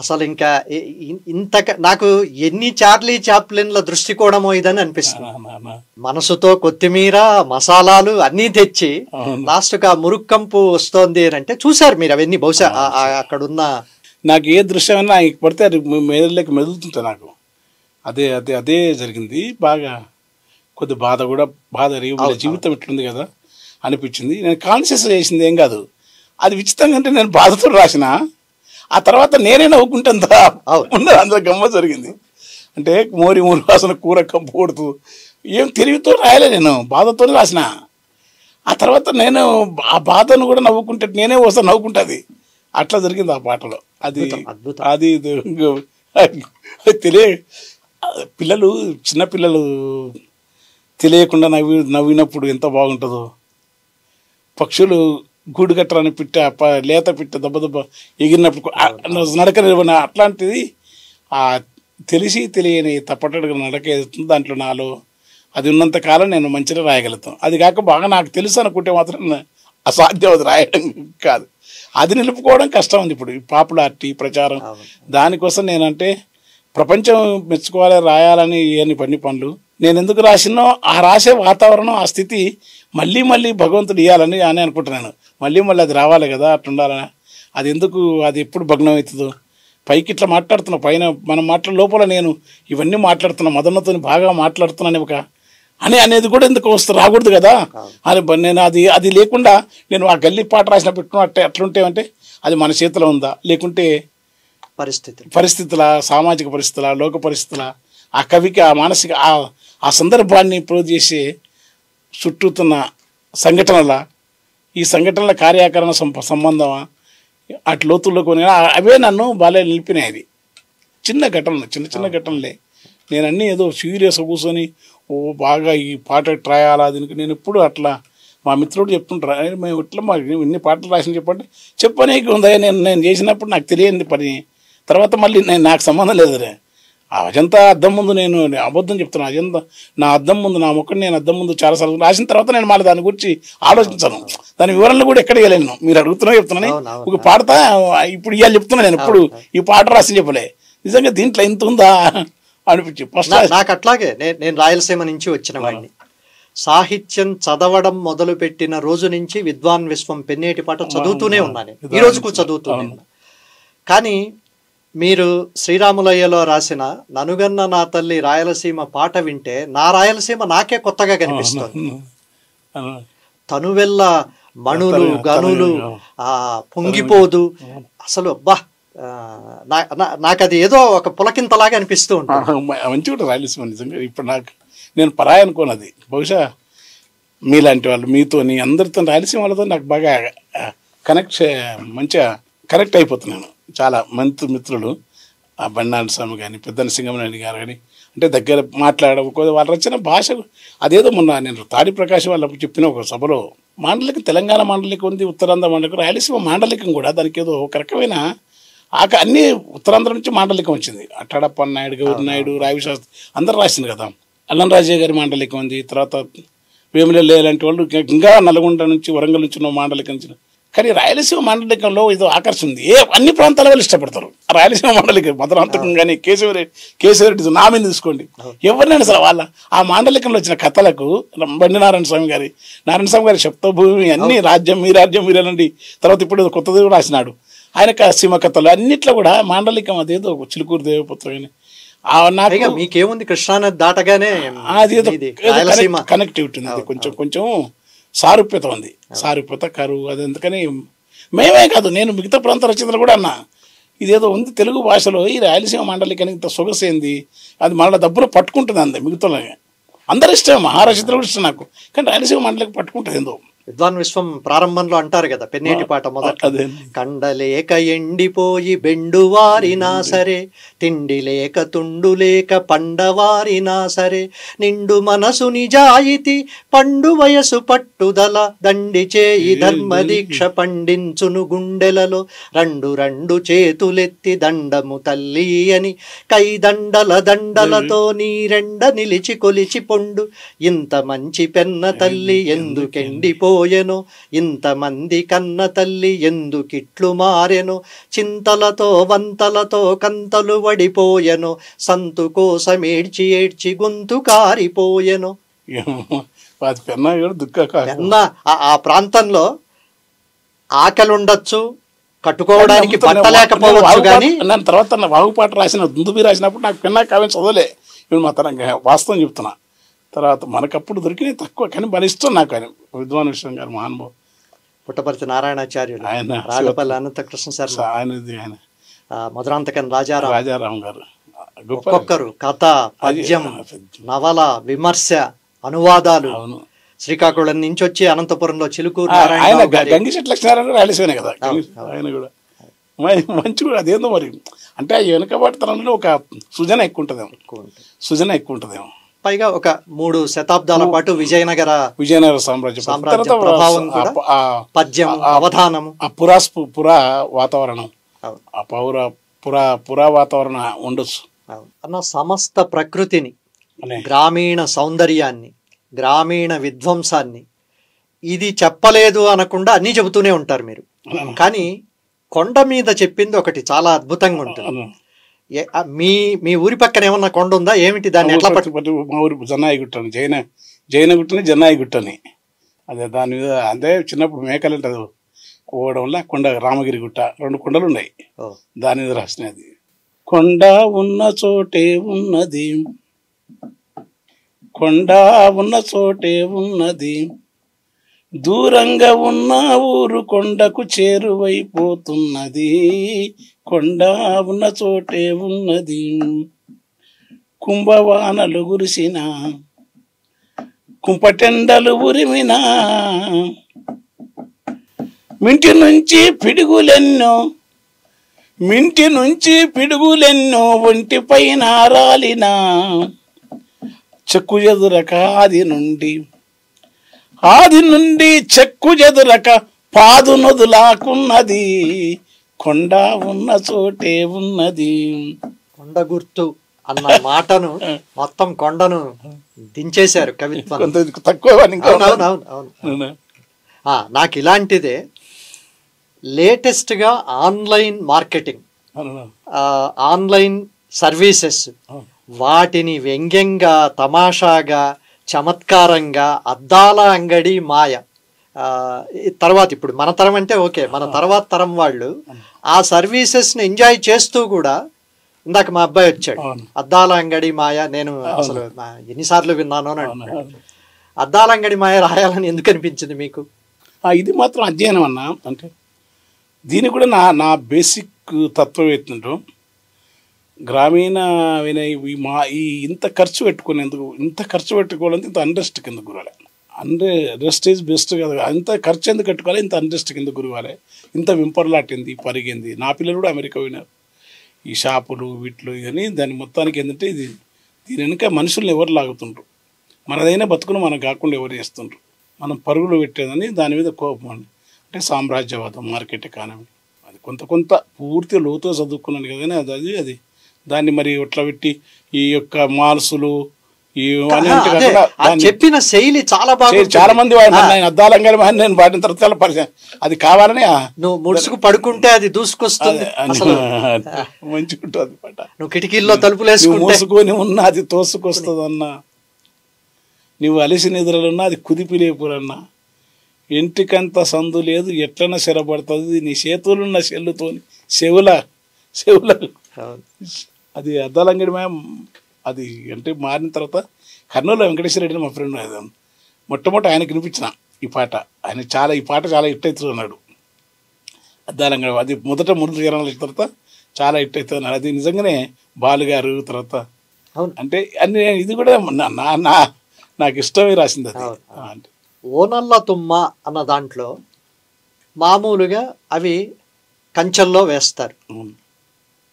అసలు ఇంకా ఇంత నాకు ఎన్ని చార్లీ చాప్లిన్ల దృష్టికోణమో ఇదని అనిపిస్తుంది. మనసుతో కొత్తిమీర మసాలాలు అన్నీ తెచ్చి లాస్ట్ గా మురుక్కంపు వస్తోంది అని అంటే చూసారు మీరు అవన్నీ. బహుశా అక్కడున్న
నాకు ఏ దృశ్యమైనా పడితే అది మెదడులోకి మెదులుతుంటా నాకు. అదే జరిగింది. బాగా కొద్ది బాధ కూడా వీళ్ళ జీవితం ఇట్లుంది కదా అనిపించింది. నేను కాన్షియస్ చేసింది ఏం కాదు, అది విచిత్రంగా అంటే నేను బాధతో రాసిన ఆ తర్వాత నేనే నవ్వుకుంటా ఉన్నది. అందులో గమ్మ జరిగింది. అంటే మురుగు వాసన కూర కంపు కొడుతూ ఏం తెలివితో రాయలే, నేను బాధతో రాసిన. ఆ తర్వాత నేను ఆ బాధను కూడా నవ్వుకుంటే నేనే వస్తా నవ్వుకుంటుంది. అట్లా జరిగింది ఆ పాటలో. అది పిల్లలు చిన్నపిల్లలు తెలియకుండా నవ్వినప్పుడు ఎంత బాగుంటుందో. పక్షులు గూడు కట్టరాని పిట్ట లేత పిట్ట దెబ్బ ఎగిరినప్పుడు నడక నిర్వహణ అట్లాంటిది తెలిసి తెలియని తప్పటడుగు నడక ఏదవుతుంది దాంట్లో నాలో అది ఉన్నంత కాలం నేను మంచిగా రాయగలుగుతాను. అది కాక బాగా నాకు తెలుసు అనుకుంటే మాత్రం అసాధ్యం, అది రాయడం కాదు. అది నిలుపుకోవడం కష్టం ఉంది ఇప్పుడు పాపులారిటీ ప్రచారం. దానికోసం నేనంటే ప్రపంచం మెచ్చుకోవాలి రాయాలని ఇవన్నీ పనులు నేను ఎందుకు రాసినో ఆ రాసే వాతావరణం ఆ స్థితి మళ్ళీ భగవంతుడు ఇవ్వాలని అని అనుకుంటున్నాను. మళ్ళీ అది రావాలి కదా, అట్లా ఉండాలని. అది ఎందుకు అది ఎప్పుడు భగ్నం అవుతుందో. పైకి ఇట్లా మాట్లాడుతున్నా, పైన మనం లోపల నేను ఇవన్నీ మాట్లాడుతున్నా, మదనతో బాగా మాట్లాడుతున్నాను ఒక అనేది కూడా ఎందుకు రాకూడదు కదా అని నేను అది లేకుండా నేను ఆ గల్లీ పాట రాసిన పెట్టుకున్నట్టే అట్లుంటేమంటే అది మన చేతిలో ఉందా, లేకుంటే పరిస్థితుల సామాజిక పరిస్థితుల లోక పరిస్థితుల ఆ కవికి ఆ మానసిక ఆ సందర్భాన్ని ప్రూవ్ చేసే చుట్టూతున్న సంఘటనల ఈ సంఘటనల కార్యాకరణ సంబంధమా అటు లోతుల్లో కొని అవే నన్ను బాగా నిలిపినాయి. చిన్న ఘటనలు, చిన్న చిన్న ఘటనలే. నేను అన్నీ ఏదో సీరియస్గా కూర్చొని బాగా ఈ పాట రాయాలా దీనికి నేను ఎప్పుడు అట్లా మా మిత్రుడు చెప్తుంటారు, మేము ఇట్లా మాకు ఇన్ని పాటలు రాసిన చెప్పనీకి ఉందా, నేను చేసినప్పుడు నాకు తెలియని పని. తర్వాత మళ్ళీ నాకు సంబంధం లేదు రే, అజంతా అద్దం ముందు నేను అబద్ధం చెప్తున్నాను. అజంతా నా అద్దం ముందు, నా ముఖం నేను అద్దం ముందు చాలాసార్లు రాసిన తర్వాత నేను మళ్ళీ దాని గురించి ఆలోచించాను. దాని వివరణలు కూడా ఎక్కడ ఇవ్వలేను. మీరు అడుగుతున్నా చెప్తున్నాను. ఒక పాడతా ఇప్పుడు ఇవాళ చెప్తున్నా, నేను ఎప్పుడు ఈ పాట రాసి చెప్పలే. నిజంగా దీంట్లో ఎంత ఉందా అనిపించి ఫస్ట్
నాకు అట్లాగే. నేను రాయలసీమ నుంచి వచ్చిన వాడిని. సాహిత్యం చదవడం మొదలు పెట్టిన రోజు నుంచి విద్వాన్ విశ్వం పెన్నేటి పాట చదువుతూనే ఉన్నాను, ఈ రోజుకు చదువుతూనే ఉన్నా. కానీ మీరు శ్రీరాములయ్యలో రాసిన ననుగన్న నా తల్లి రాయలసీమ పాట వింటే నా రాయలసీమ నాకే కొత్తగా కనిపిస్తుంది. తనువెల్ల మణులు గనులు పొంగిపోదు, అసలు అబ్బా నాకు అది ఏదో ఒక పులకింతలాగా అనిపిస్తూ ఉంటుంది.
మంచిగా కూడా రాయలసీమ నిజంగా. ఇప్పుడు నేను పరాయి అనుకోనది, బహుశా మీలాంటి వాళ్ళు మీతోని అందరితో రాయలసీమ వాళ్ళతో నాకు బాగా మంచిగా కనెక్ట్ అయిపోతున్నాను. చాలా మంచి మిత్రులు, ఆ బండారు స్వామి కానీ పెద్దని సింగమనేని గారు కానీ, అంటే దగ్గర మాట్లాడకపోతే వాళ్ళ రచన భాష అదేదో మొన్న నేను తాడి ప్రకాశ్ వాళ్ళకు చెప్పిన ఒక సభలో, మాండలికం తెలంగాణ మాండలికం ఉంది, ఉత్తరాంధ్ర మాండలికం, రాయలసీమ మాండలికం కూడా దానికి ఏదో ఒక రకమైన అన్ని ఉత్తరాంధ్ర నుంచి మాండలికం వచ్చింది. అట్టాడప్ప నాయుడు, గౌరి నాయుడు, రావి శాస్త్రి అందరూ రాసింది కదా. అల్లం రాజయ్య గారి మాండలికం ఉంది, తర్వాత వేములెల్లి లాంటి వాళ్ళు, ఇంకా నల్గొండ నుంచి వరంగల్ నుంచి ఉన్న మాండలికం నుంచి. కానీ రాయలసీమ మాండలికంలో ఏదో ఆకర్షణ ఉంది. అన్ని ప్రాంతాల వాళ్ళు ఇష్టపడతారు రాయలసీమ మాండలికం. మధురాంతకం కానీ కేశవరెడ్డి నా మీద తీసుకోండి, ఎవరినైనా సరే వాళ్ళ ఆ మాండలికంలో వచ్చిన కథలకు బండి నారాయణ స్వామి గారి శబ్దభూమి అన్ని రాజ్యం మీ రాజ్యం మీరేనండి. తర్వాత ఇప్పుడు కొత్తది కూడా రాసినాడు ఆయన సీమ కథలు అన్నిట్లో కూడా మాండలికం అదేదో చిలుకూరు దేవపుత్ర కానీ
మీకేముంది కృష్ణానది దాటగానే
అదేదో కనెక్టివిటీ ఉంది, కొంచెం సారూప్యత ఉంది, సారూప్యత కరువు. అది ఎందుకని మేమే కాదు, నేను మిగతా ప్రాంత రచయితలు కూడా అన్నా ఇదేదో ఉంది తెలుగు భాషలో ఈ రాయలసీమ మాండలికానికి ఇంత సొగసేంది, అది మళ్ళీ డబ్బులు పట్టుకుంటుంది. అంతే మిగతా అందరు ఇష్టం, మహారచయితలు కూడా ఇష్టం నాకు, కానీ రాయలసీమ మాండలిక పట్టుకుంటుంది ఏందో.
విద్వాన్ విశ్వం ప్రారంభంలో అంటారు కదా పెన్నేటి పాట మొదట, కండలేక ఎండిపోయి బెండువారినా సరే, తిండి లేక తుండు లేక పండవారినా సరే, నిండు మనసు నిజాయితీ పండు వయసు పట్టుదల, దండి చేయి ధర్మదీక్ష పండించును గుండెలలో, రెండు చేతులెత్తి దండము తల్లి అని, కైదండల దండలతో నీరెండ నిలిచి కొలిచి పొండు, ఇంత మంచి పెన్న తల్లి ఎందుకెండిపో పోయెను, ఇంతమంది కన్న తల్లి ఎందుకిట్లు మారెను, చింతలతో వంతలతో కంతలు వడిపోయెను, సంతు కోసం ఏడ్చి గొంతు కారిపోయెను. ఆ ప్రాంతంలో ఆకలి ఉండొచ్చు, కట్టుకోవడానికి బట్ట లేకపోవచ్చు, కానీ
నన్ను తర్వాత వాగుపాట రాసిన దుందుబి రాసినప్పుడు నాకు పెన్నా కావ్యం చదవలే. ఇప్పుడు మా తన వాస్తవం చెప్తున్నా. తర్వాత మనకప్పుడు దొరికినవి తక్కువ, కానీ మన ఇష్టం నాకు. ఆయన విద్వాన్ విశ్వం గారు మహానుభావు,
పుట్టపర్తి నారాయణాచార్యులు,
ఆయన
రాగపల్లి అనంతకృష్ణ శర్మ,
ఆయన
మధురాంతకం రాజారాం గారు, ఒక్కొక్కరు కథ, పద్యం, నవల, విమర్శ, అనువాదాలు. శ్రీకాకుళం నుంచి వచ్చి అనంతపురంలో చిలుకూరు
ఆయన గంగిశెట్టి లక్ష్మీనారాయణ రాయలసీమే కదా, ఆయన కూడా మంచి కూడా. అదేందో మరి అంటే వెనుకబాటుతనంలో ఒక సృజన ఎక్కువ ఉంటుందేమో.
పైగా ఒక 3 శతాబ్దాల పాటు విజయనగర
సామ్రాజ్య
ప్రభావం కూడా, పద్యం, అవధానము,
ఆ పురా వాతావరణం, ఆ పురా వాతావరణం ఉండొచ్చు
అన్న. సమస్త ప్రకృతిని, గ్రామీణ సౌందర్యాన్ని, గ్రామీణ విధ్వంసాన్ని ఇది చెప్పలేదు అనకుండా అన్నీ చెబుతూనే ఉంటారు మీరు. కానీ కొండ మీద చెప్పింది ఒకటి చాలా అద్భుతంగా ఉంటుంది. మీ ఊరి పక్కన ఏమన్నా కొండ ఉందా ఏమిటి? దాన్ని ఎట్లా
పట్టు? మా ఊరి జన్నాయిగుట్టని, జైనగుట్టని జన్నాయిగుట్టని, అదే దాని మీద అంటే చిన్నప్పుడు మేకలు ఉంటుంది పోవడం వల్ల కొండ రామగిరి గుట్ట 2 కొండలు ఉన్నాయి, దాని మీద రాసినది. కొండ ఉన్న చోటే ఉన్నది, కొండ ఉన్న చోటే ఉన్నది, దూరంగా ఉన్న ఊరు కొండకు చేరువైపోతున్నది, కొండ ఉన్న చోటే ఉన్నది, కుంభవానలు కురిసిన కుంపటెండలు ఉరిమినా మింటి నుంచి పిడుగులెన్నో ఒంటిపైన రాలిన చెక్కు ఎదురక ఆది నుండి చెక్కు ఎదురక పాదు నొదులాకున్నది కొండ ఉన్న చోటే ఉన్నది.
కొండ గుర్తు అన్న మాటను మొత్తం కొండను దించేశారు కవిత్వం.
తక్కువ.
నాకు ఇలాంటిదే లేటెస్ట్గా ఆన్లైన్ మార్కెటింగ్, ఆన్లైన్ సర్వీసెస్, వాటిని వ్యంగ్యంగా, తమాషాగా, చమత్కారంగా అద్దాల అంగడి మాయ. తర్వాత ఇప్పుడు మన తరం అంటే ఓకే, మన తర్వాత తరం వాళ్ళు ఆ సర్వీసెస్ని ఎంజాయ్ చేస్తూ కూడా, ఇందాక మా అబ్బాయి వచ్చాడు, అద్దాల అంగడి మాయ, నేను అసలు ఎన్నిసార్లు విన్నాను అని అంటున్నాడు. అద్దాల అంగడి మాయ రాయాలని ఎందుకు అనిపించింది మీకు?
ఇది మాత్రం అధ్యయనం అన్నా. అంటే దీనికి కూడా నా బేసిక్ తత్వం ఏంటంటే, గ్రామీణ ఈ ఇంత ఖర్చు పెట్టుకునేందుకు, ఇంత ఖర్చు పెట్టుకోవాలంటే ఇంత అండర్స్ట్ కింద గురవాలి. రెస్ట్ ఈజ్ బెస్ట్ కదా. ఇంత ఖర్చు ఎందుకు కట్టుకోవాలి, ఇంత అండర్స్ట్ కింద గురవాలి, ఇంత వింపర్లాటింది, పరిగింది. నా పిల్లలు కూడా అమెరికా పోయినారు. ఈ షాపులు వీటిలో కానీ దాని మొత్తానికి ఏంటంటే దీని వెనుక మనుషుల్ని ఎవరు లాగుతుండ్రు, మనదైనా బతుకును మనం కాకుండా ఎవరు చేస్తుండ్రు, మనం పరుగులు పెట్టేదని దాని మీద కోపం అండి. అంటే సామ్రాజ్యవాదం, మార్కెట్ ఎకానమీ, అది కొంత పూర్తిగా లోతుగా చదువుకున్నాను కదా. అది దాన్ని మరి ఇట్లా పెట్టి ఈ యొక్క మాల్సులు
చెప్పిన శైలి చాలా బాగా.
చాలా మంది అద్దాలంగా నేను వాడిన తర్వాత పరిచయం, అది కావాలని
నువ్వు ముడుసుకు పడుకుంటే అది దూసుకొస్తుంది,
మంచిగా ఉంటుంది పాట.
నువ్వు కిటికీల్లో తలుపులు
మూసుకొని ఉన్నా అది తోసుకొస్తుంది అన్నా, నువ్వు అలసి నిద్రలున్నా అది కుదిపిలేపురన్నా, ఇంటికంత సందు లేదు ఎట్లన్నా శరపడుతుంది నీ చేతులున్న చెల్లుతో చెవుల అది అద్దాలంగడి మ్యామ్. అది అంటే మారిన తర్వాత కర్నూలు వెంకటేశ్వర రెడ్డి మా ఫ్రెండ్ మొట్టమొదటి ఆయనకి వినిపించిన ఈ పాట. ఆయన ఈ పాట చాలా హిట్ అవుతుంది అన్నాడు. అద్దాలంగడి అది మొదట 3 జనాల తర్వాత చాలా హిట్ అవుతుంది అన్నాడు. అది నిజంగానే బాలుగారు తర్వాత అంటే అన్ని ఇది కూడా నాకు ఇష్టమే రాసింది అది. అంటే
ఓనల్ల తుమ్మ అన్న దాంట్లో మామూలుగా అవి కంచెల్లో వేస్తారు,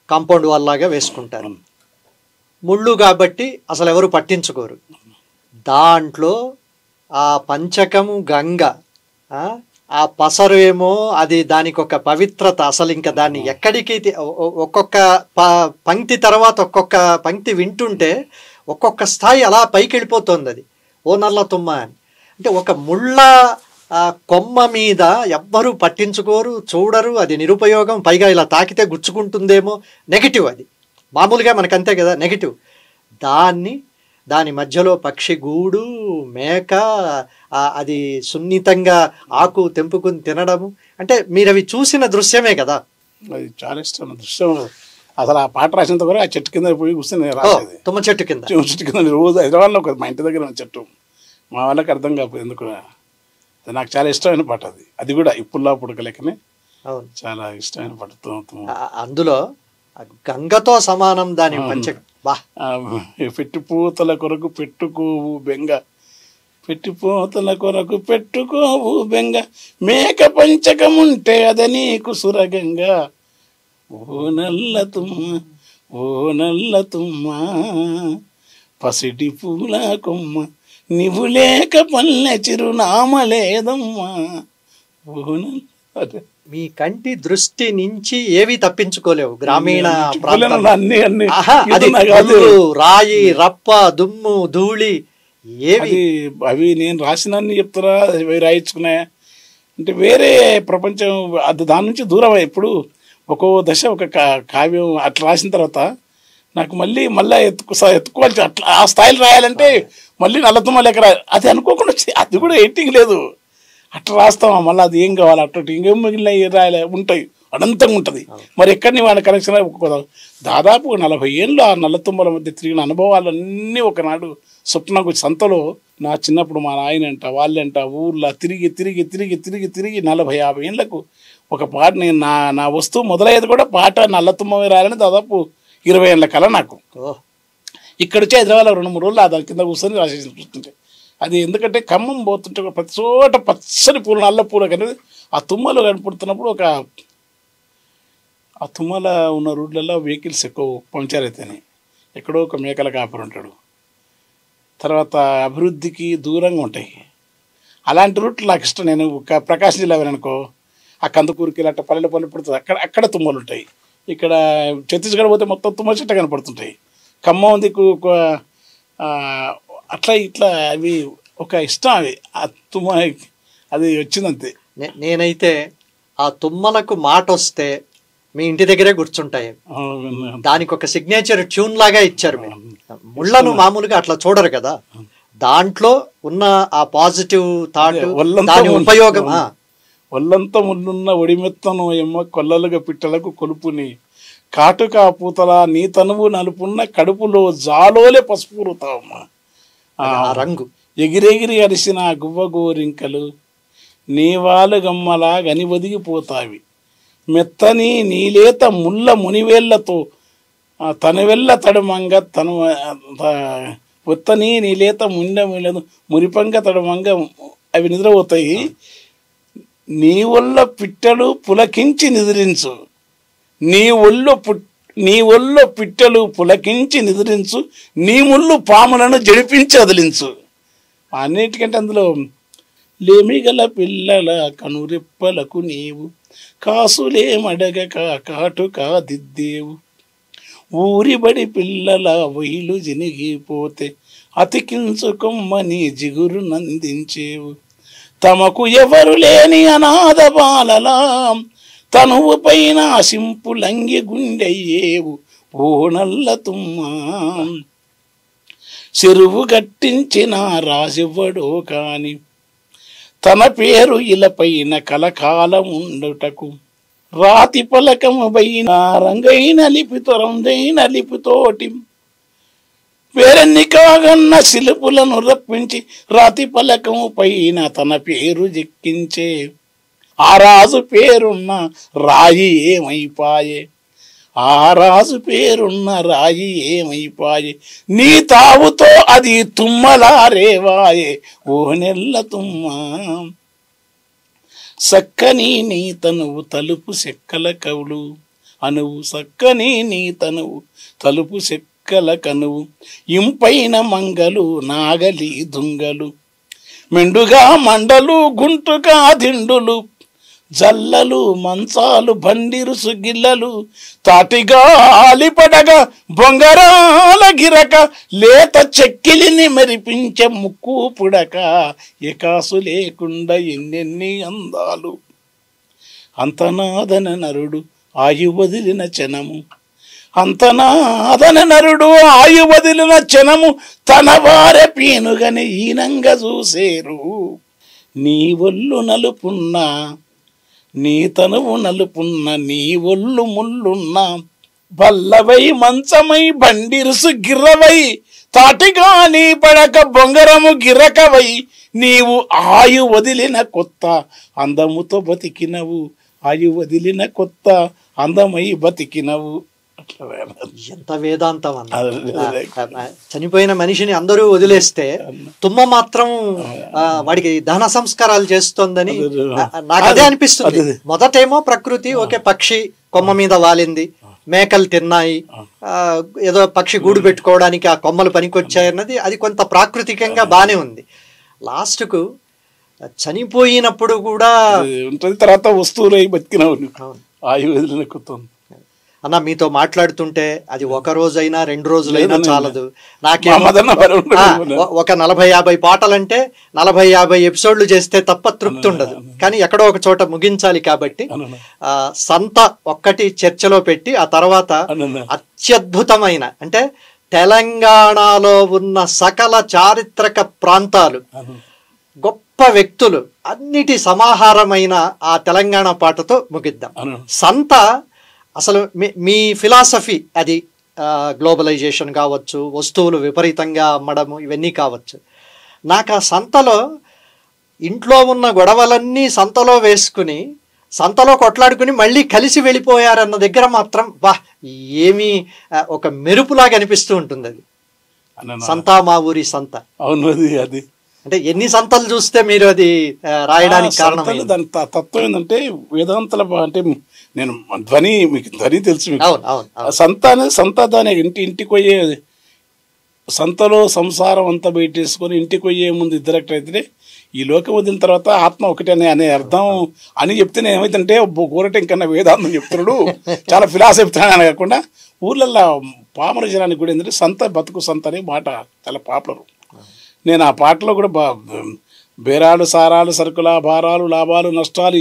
కాంపౌండ్ వాల్లాగా వేసుకుంటారు, ముళ్ళు కాబట్టి అసలు ఎవరు పట్టించుకోరు. దాంట్లో ఆ పంచకము గంగ, ఆ పసరు ఏమో అది దానికి ఒక పవిత్రత. అసలు ఇంకా దాన్ని ఎక్కడికి ఒక్కొక్క పంక్తి తర్వాత ఒక్కొక్క పంక్తి వింటుంటే ఒక్కొక్క స్థాయి అలా పైకి వెళ్ళిపోతుంది. అది ఓ నల్ల తుమ్మ అని అంటే ఒక ముళ్ళ కొమ్మ మీద ఎవ్వరూ పట్టించుకోరు, చూడరు, అది నిరుపయోగం, పైగా ఇలా తాకితే గుచ్చుకుంటుందేమో, నెగిటివ్. అది మామూలుగా మనకంతే కదా నెగిటివ్. దాని మధ్యలో పక్షి గూడు, మేక, అది సున్నితంగా ఆకు తెంపుకుని తినడము, అంటే మీరు అవి చూసిన దృశ్యమే కదా.
అది చాలా ఇష్టం దృశ్యం. అసలు ఆ పాట రాసినంత వరకు ఆ చెట్టు కింద పోయి కూర్చొని రాసేది.
తుమ్మ చెట్టు కింద
రోజు హైదరాబాద్లో మా ఇంటి దగ్గర చెట్టు, మా వాళ్ళకి అర్థం కాకపోతే ఎందుకు. నాకు చాలా ఇష్టమైన పాట అది. అది కూడా ఇప్పుల్లా పుడక లెక్కనే చాలా ఇష్టమైన పాట.
అందులో గంగతో సమానం దాని పంచ.
పెట్టిపోతల కొరకు పెట్టుకోవు బెంగ, పెట్టిపోతల కొరకు పెట్టుకోవు బెంగ, మేక పంచకముంటే అద నీకు సురగంగా. ఓ నల్ల తుమ్మ పసిడి పూల కొమ్మ, నీవు లేక పల్లె చిరునామలేదమ్మా.
మీ కంటి దృష్టి నుంచి ఏవి తప్పించుకోలేవు. గ్రామీణ రాయి, రప్ప, దుమ్ము, ధూళి ఏవి
అవి నేను రాసినన్ని చెప్తారా, అవి రాయించుకున్నాయా అంటే వేరే ప్రపంచం. అది దాని నుంచి దూరం. ఎప్పుడు ఒక్కో దశ ఒక కావ్యం అట్లా రాసిన తర్వాత నాకు మళ్ళీ ఎత్తుకోవాలి. అట్లా ఆ స్థాయిలో రాయాలంటే మళ్ళీ నల్లతుమ్మ లెక్క రాయాలి. అది అనుకోకుండా అది కూడా ఎడిటింగ్ లేదు, అట్లా రాస్తామా మళ్ళీ అది ఏం కావాలి అట్లా ఇంకేం మిగిలిన రాయాలి ఉంటాయి, అనంతంగా ఉంటుంది. మరి ఎక్కడిని వాళ్ళ కనెక్షన్ దాదాపు 40 ఏళ్ళు ఆ నల్లతుమ్మల మధ్య తిరిగిన అనుభవాలన్నీ ఒకనాడు స్వప్నకు సంతలో నా చిన్నప్పుడు మా నాయనంట వాళ్ళంట ఊర్లో తిరిగి 40-50 ఏళ్ళకు ఒక పాట నేను నా వస్తువు మొదలయ్యేది కూడా పాట నల్లతుమ్మ రాయాలని దాదాపు 20 ఏళ్ళ కల నాకు. ఇక్కడ వచ్చి హైదరాబాద్లో 2-3 రోజులు దాని కింద కూర్చొని రాసేసి చూస్తుంటే అది ఎందుకంటే ఖమ్మం పోతుంటే ప్రతి చోట పచ్చని పూలు నల్ల పూలు అనేది ఆ తుమ్మలు కనపడుతున్నప్పుడు ఆ తుమ్మల ఉన్న రోడ్లలో వెహికల్స్ ఎక్కువ పంక్చర్ అవుతాయి. ఎక్కడో ఒక మేకల కాపరి ఉంటాడు. తర్వాత అభివృద్ధికి దూరంగా ఉంటాయి. అలాంటి రూట్లు నాకు ఇష్టం. నేను ప్రకాశం జిల్లా అనుకో ఆ కందుకూరుకి ఇలాంటి పల్లె పడుతుంది, అక్కడ తుమ్మలు ఉంటాయి. ఇక్కడ ఛత్తీస్గఢ్ పోతే మొత్తం తుమ్మల చెట్టు కనపడుతుంటాయి. ఖమ్మం దిక్కు అట్లా ఇట్లా అవి ఒక ఇష్టం. అవి ఆ తుమ్మ అది వచ్చిందంతే.
నేనైతే ఆ తుమ్మలకు మాట వస్తే మీ ఇంటి దగ్గరే కూర్చుంటాయి. దానికి ఒక సిగ్నేచర్ ట్యూన్ లాగా ఇచ్చారు. మీరు ముళ్ళను మామూలుగా అట్లా చూడరు కదా, దాంట్లో ఉన్న ఆ పాజిటివ్ థాట్, దాని ఉపయోగం.
ఒళ్ళంతా ముళ్ళున్న ఒడిమెత్తను ఏమో కొల్లలుగా పిట్టలకు కొలుపుని కాటుక పూతల నీ తనువు నలుపున్న కడుపులో జాలోలే పసుపురుతావమ్మా.
ఆ రంగు
ఎగిరెగిరి అరిసిన గువ్వ గోరింకలు నీవాలు గమ్మలా గని ఒదిగిపోతావి. మెత్తని నీలేత ముళ్ళ మునివేళ్లతో తనవెల్ల తడుమంగ తను ఒత్తని నీలేత మురిపంగ తడుమంగ అవి నిద్రపోతాయి. నీ ఒళ్ళ పిట్టలు పులకించి నిద్రించు, నీ ఒళ్ళో పిట్టలు పులకించి నిద్రించు, నీ ముళ్ళు పాములను జడిపించి వదిలించు. అన్నిటికంటే అందులో లేమిగల పిల్లల కనురెప్పలకు నీవు కాసులేమడగక కాటుక దిద్దేవు. ఊరిబడి పిల్లల వైలు జినిగిపోతే అతికించుకొమ్మని జిగురు నందించేవు. తమకు ఎవరు లేని అనాథ బాలలా తనువు పైన సింపులంగి గుండెయ్యేవు ఓ నల్ల తుమ్మా. చెరువు గట్టించిన రాసివ్వడో కాని తన పేరు ఇలపైన కలకాలం ఉండుటకు రాతి పలకము పైన రంగైన లిపితోరందైన లిపితోటి పేరెన్ని కాగన్న శిల్పులను రప్పించి రాతి పలకము పైన తన పేరు చెక్కించే ఆ రాజు పేరున్న రాయి ఏమైపాయే, ఆ రాజు పేరున్న రాయి ఏమైపాయే, నీ తావుతో అది తుమ్మలారేవాయే ఓ నెల్ల తుమ్మా. సక్కని నీ తనువు తలుపు సెక్కల కవులు అనువు, సక్కని నీ తనువు తలుపు సెక్కల కనువు, ఇంపైన మంగలు నాగలి దుంగలు మెండుగా మండలు గుంటుగా దిండులు జల్లలు మంచాలు బండిరుసు గిల్లలు తాటిగా ఆలిపడగా బొంగరాల గిరక లేత చెక్కిలిని మెరిపించే ముక్కు పుడక ఏకాసు లేకుండా ఎన్నెన్ని అందాలు. అంతనాదన నరుడు ఆయు వదిలిన చనము, అంతనాదన నరుడు ఆయు వదిలిన చనము తన వారె పీనుగని ఈనంగా చూసేరు. నీ ఒళ్ళు నలుపున్నా నీ తనువు నలుపున్న నీ ఒళ్ళు ముళ్ళున్నా బల్లవై మంచమై బండిరుసు గిర్రవై తాటిగా నీ పడక బొంగరము గిరకవై నీవు ఆయు వదిలిన కొత్త అందముతో బతికినవు, ఆయు వదిలిన కొత్త అందమై బతికినవు.
ఎంత వేదాంతం అన్న. చనిపోయిన మనిషిని అందరూ వదిలేస్తే తుమ్మ మాత్రం వాడికి దహన సంస్కారాలు చేస్తోందని నాకు అదే అనిపిస్తుంది. మొదటేమో ప్రకృతి ఓకే, పక్షి కొమ్మ మీద వాలింది, మేకలు తిన్నాయి, ఏదో పక్షి గూడు పెట్టుకోవడానికి ఆ కొమ్మలు పనికొచ్చాయన్నది అది కొంత ప్రాకృతికంగా బానే ఉంది. లాస్ట్కు చనిపోయినప్పుడు కూడా
ఉంటుంది, తర్వాత వస్తువులు బతికినవు ఆయు వదిలిన కొత్త.
అన్న మీతో మాట్లాడుతుంటే అది ఒక రోజైనా 2 రోజులైనా చాలదు. నాకేమో ఒక 40-50 పాటలంటే 40-50 ఎపిసోడ్లు చేస్తే తప్ప తృప్తి ఉండదు. కానీ ఎక్కడో ఒక చోట ముగించాలి కాబట్టి సంత ఒక్కటి చర్చలో పెట్టి ఆ తర్వాత అత్యద్భుతమైన అంటే తెలంగాణలో ఉన్న సకల చారిత్రక ప్రాంతాలు, గొప్ప వ్యక్తులు అన్నిటి సమాహారమైన ఆ తెలంగాణ పాటతో ముగిద్దాం. సంత అసలు మీ ఫిలాసఫీ అది గ్లోబలైజేషన్ కావచ్చు, వస్తువులు విపరీతంగా అమ్మడము, ఇవన్నీ కావచ్చు. నాకు ఆ సంతలో ఇంట్లో ఉన్న గొడవలన్నీ సంతలో వేసుకుని సంతలో కొట్లాడుకుని మళ్ళీ కలిసి వెళ్ళిపోయారన్న దగ్గర మాత్రం ఏమీ ఒక మెరుపులాగా అనిపిస్తూ ఉంటుంది. అది సంతా మా ఊరి సంత.
అవును, అది
అంటే ఎన్ని సంతలు చూస్తే మీరు అది రాయడానికి కారణం?
దాని తత్వం ఏంటంటే వేదాంతల అంటే నేను ధ్వని, మీకు ధ్వని తెలుసు మీకు. సంత అనేది సంత దాని ఇంటికి పోయే సంతలో సంసారం అంతా బయటేసుకొని ఇంటికి పోయే ముందు ఇద్దరక్కడైతే ఈ లోకం వదిలిన తర్వాత ఆత్మ ఒకటే అనే అర్థం అని చెప్తే నేను ఏమైతుంటే కూరటం కన్నా వేదాంతం చెప్తున్నాడు, చాలా ఫిలాసఫీ చెప్తున్నాడు అని కాకుండా ఊర్లల్లో పామర జనానికి కూడా ఏంటంటే సంత బతుకు సంత అనే మాట చాలా పాపులర్. నేను ఆ పాటలో కూడా బేరాలు సారాలు సరుకుల భారాలు లాభాలు నష్టాలు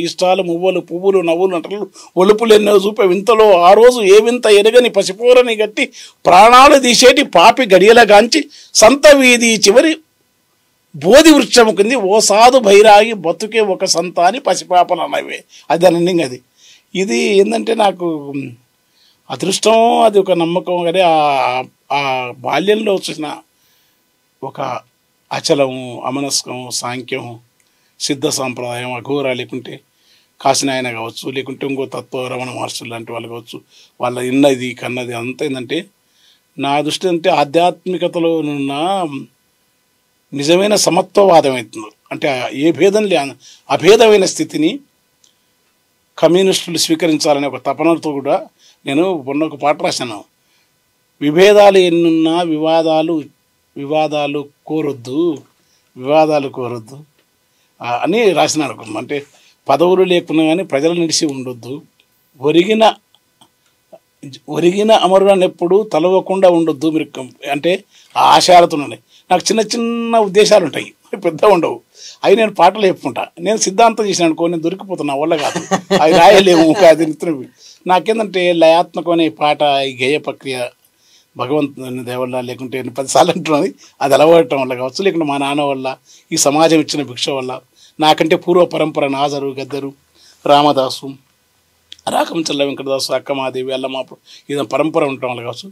ఇష్టాలు మువ్వలు పువ్వులు నవ్వులు నటలు ఒలుపులు ఎన్నో చూపే వింతలో ఆ రోజు ఏ వింత ఎరగని పసిపూరని గట్టి ప్రాణాలు తీసేటి పాపి గడియలగాంచి సంత వీధి చివరి బోధి వృక్షము కింది ఓ సాధు భైరాగి బతుకే ఒక సంత అని పసిపాపలు అన్నవే. అది అనండి. అది ఇది ఏంటంటే నాకు అదృష్టం, అది ఒక నమ్మకం. కానీ ఆ బాల్యంలో వచ్చిన ఒక అచలం, అమనస్కం, సాంఖ్యం, సిద్ధ సాంప్రదాయం, అఘోర, లేకుంటే కాశీనాయన కావచ్చు, లేకుంటే ఇంకో తత్వ రమణ మహర్షులు లాంటి వాళ్ళు కావచ్చు, వాళ్ళ ఇన్నది కన్నది అంతా ఏంటంటే నా దృష్టి అంటే ఆధ్యాత్మికతలో ఉన్న నిజమైన సమత్వవాదం అవుతుంది. అంటే ఏ భేదం అభేదమైన స్థితిని కమ్యూనిస్టులు స్వీకరించాలనే ఒక తపనతో కూడా నేను మొన్న ఒక పాట రాశాను. విభేదాలు ఎన్నున్నా వివాదాలు కోరొద్దు అని రాసినాడు. అంటే పదవులు లేకున్నా కానీ ప్రజలు నిడిసి ఉండొద్దు, ఒరిగిన అమరులను ఎప్పుడు తలవకుండా ఉండొద్దు మీరు. అంటే ఆ ఆశయాలతో ఉన్నాయి. నాకు చిన్న చిన్న ఉద్దేశాలు ఉంటాయి, పెద్ద ఉండవు. అవి నేను పాటలు చెప్పుకుంటా. నేను సిద్ధాంతం చేసిన అనుకో, నేను దొరికిపోతున్నా వల్ల కాదు, అవి రాయలేము. అది నాకేంటంటే లయాత్మకమైన పాట, ఈ గేయ ప్రక్రియ భగవంతుని దేవల్ల, లేకుంటే 10 సార్లు అంటున్నది అది అలవాడటం వల్ల కావచ్చు, లేకుంటే మా నాన్న వల్ల, ఈ సమాజం ఇచ్చిన భిక్ష వల్ల, నాకంటే పూర్వ పరంపర నాజరు, గద్దరు, రామదాసు, రాకంచల్ల వెంకటదాసు, అక్కమాదేవి, అల్లమాపు ఇదే పరంపర ఉండటం వల్ల కావచ్చు.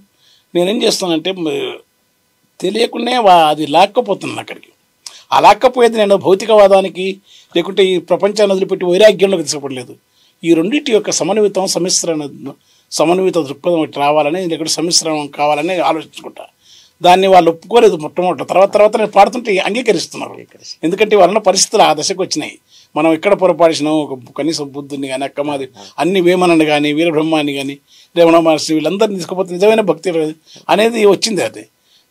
నేనేం చేస్తానంటే తెలియకుండా అది లాక్కపోతున్నాను అక్కడికి. ఆ లాక్కపోయేది నేను భౌతికవాదానికి, లేకుంటే ఈ ప్రపంచాన్ని వదిలిపెట్టి వైరాగ్యంలోకి తీసుకోవట్లేదు. ఈ రెండింటి యొక్క సమన్విత దృక్పథం రావాలని, లేకుంటే సమిశ్రణం కావాలని ఆలోచించుకుంటా. దాన్ని వాళ్ళు ఒప్పుకోలేదు మొట్టమొదటి. తర్వాత నేను పాడుతుంటే అంగీకరిస్తున్నారు. ఎందుకంటే వాళ్ళ పరిస్థితులు ఆ దశకు వచ్చినాయి. మనం ఎక్కడ పొరపాడిసినాం, ఒక కనీసం బుద్ధుని కానీ, అక్కమాది, అన్ని వేమనని కానీ, వీరబ్రహ్మాన్ని కానీ, రమణ మహర్షి, వీళ్ళందరినీ తీసుకుపోతే నిజమైన భక్తి అనేది వచ్చింది. అది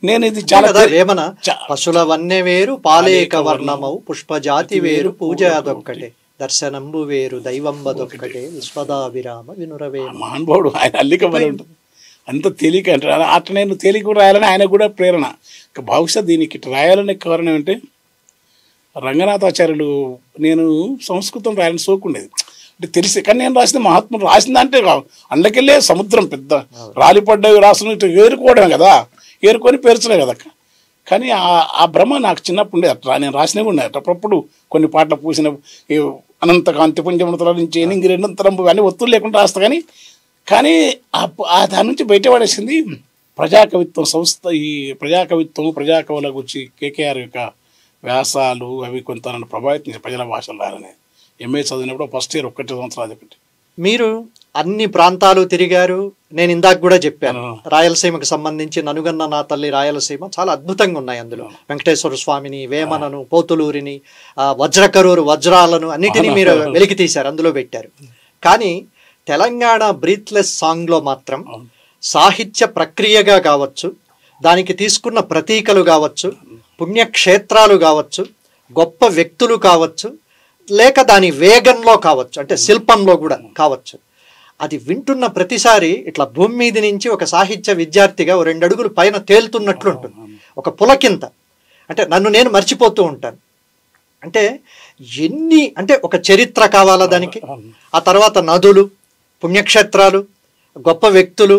నేను ఇది చాలా
వేమన పశుల వన్నె వేరు పాలేక వర్ణమవు పుష్పజాతి వేరు పూజ అదొక్కటే దర్శనంబు వేరు దైవంబదొక్కటే విశ్వదాభిరామ వినురవే.
మహానుభావుడు ఆయన అల్లిక బలి ఉంటుంది. అంత తేలిక అంటారు. అట్లా నేను తేలిక రాయాలని ఆయన కూడా ప్రేరణ. బహుశా దీనికి రాయాలనే కారణం ఏంటంటే రంగనాథాచార్యులు, నేను సంస్కృతం రాయాలని సోకుండేది అంటే తెలిసి, కానీ నేను రాసిన మహాత్ముడు రాసిందంటే అందుకెళ్ళే సముద్రం పెద్ద రాలిపడ్డవి రాసిన ఏరుకోవడమే కదా, ఏరుకొని పేర్చలే కదా. కానీ ఆ భ్రమ నాకు చిన్నప్పుడు ఉండేది. అట్లా నేను రాసినవి ఉన్నాయి. అప్పుడప్పుడు కొన్ని పాటలు పూసిన అనంత కాంతి పుంజముతల నుంచి ఎనింగి రెండంతరంబు అన్నీ ఒత్తులు లేకుండా రాస్తా. కానీ దాని నుంచి బయటపడేసింది ప్రజాకవిత్వం సంస్థ. ఈ ప్రజాకవుల గురించి కేకేఆర్ యొక్క వ్యాసాలు అవి కొంత నన్ను ప్రభావితం ప్రజల భాషలు రాయాలని. ఎంఏ చదివినప్పుడు ఫస్ట్ ఇయర్ 1 సంవత్సరాలు చెప్పి.
మీరు అన్ని ప్రాంతాలు తిరిగారు. నేను ఇందాక కూడా చెప్పాను, రాయలసీమకు సంబంధించి ననుగన్న నా తల్లి రాయలసీమ చాలా అద్భుతంగా ఉన్నాయి. అందులో వెంకటేశ్వర స్వామిని, వేమనను, పోతులూరిని, వజ్రకరూరు వజ్రాలను అన్నిటినీ మీరు వెలికి తీశారు, అందులో పెట్టారు. కానీ తెలంగాణ బ్రీత్లెస్ సాంగ్లో మాత్రం సాహిత్య ప్రక్రియగా కావచ్చు, దానికి తీసుకున్న ప్రతీకలు కావచ్చు, పుణ్యక్షేత్రాలు కావచ్చు, గొప్ప వ్యక్తులు కావచ్చు, లేక దాని వేగంలో కావచ్చు, అంటే శిల్పంలో కూడా కావచ్చు, అది వింటున్న ప్రతిసారి ఇట్లా భూమి మీద నుంచి ఒక సాహిత్య విద్యార్థిగా 2 అడుగులు పైన తేలుతున్నట్లు ఉంటుంది. ఒక పులకింత. అంటే నన్ను నేను మర్చిపోతూ ఉంటాను. అంటే అంటే ఒక చరిత్ర కావాలా దానికి, ఆ తర్వాత నదులు, పుణ్యక్షేత్రాలు, గొప్ప వ్యక్తులు,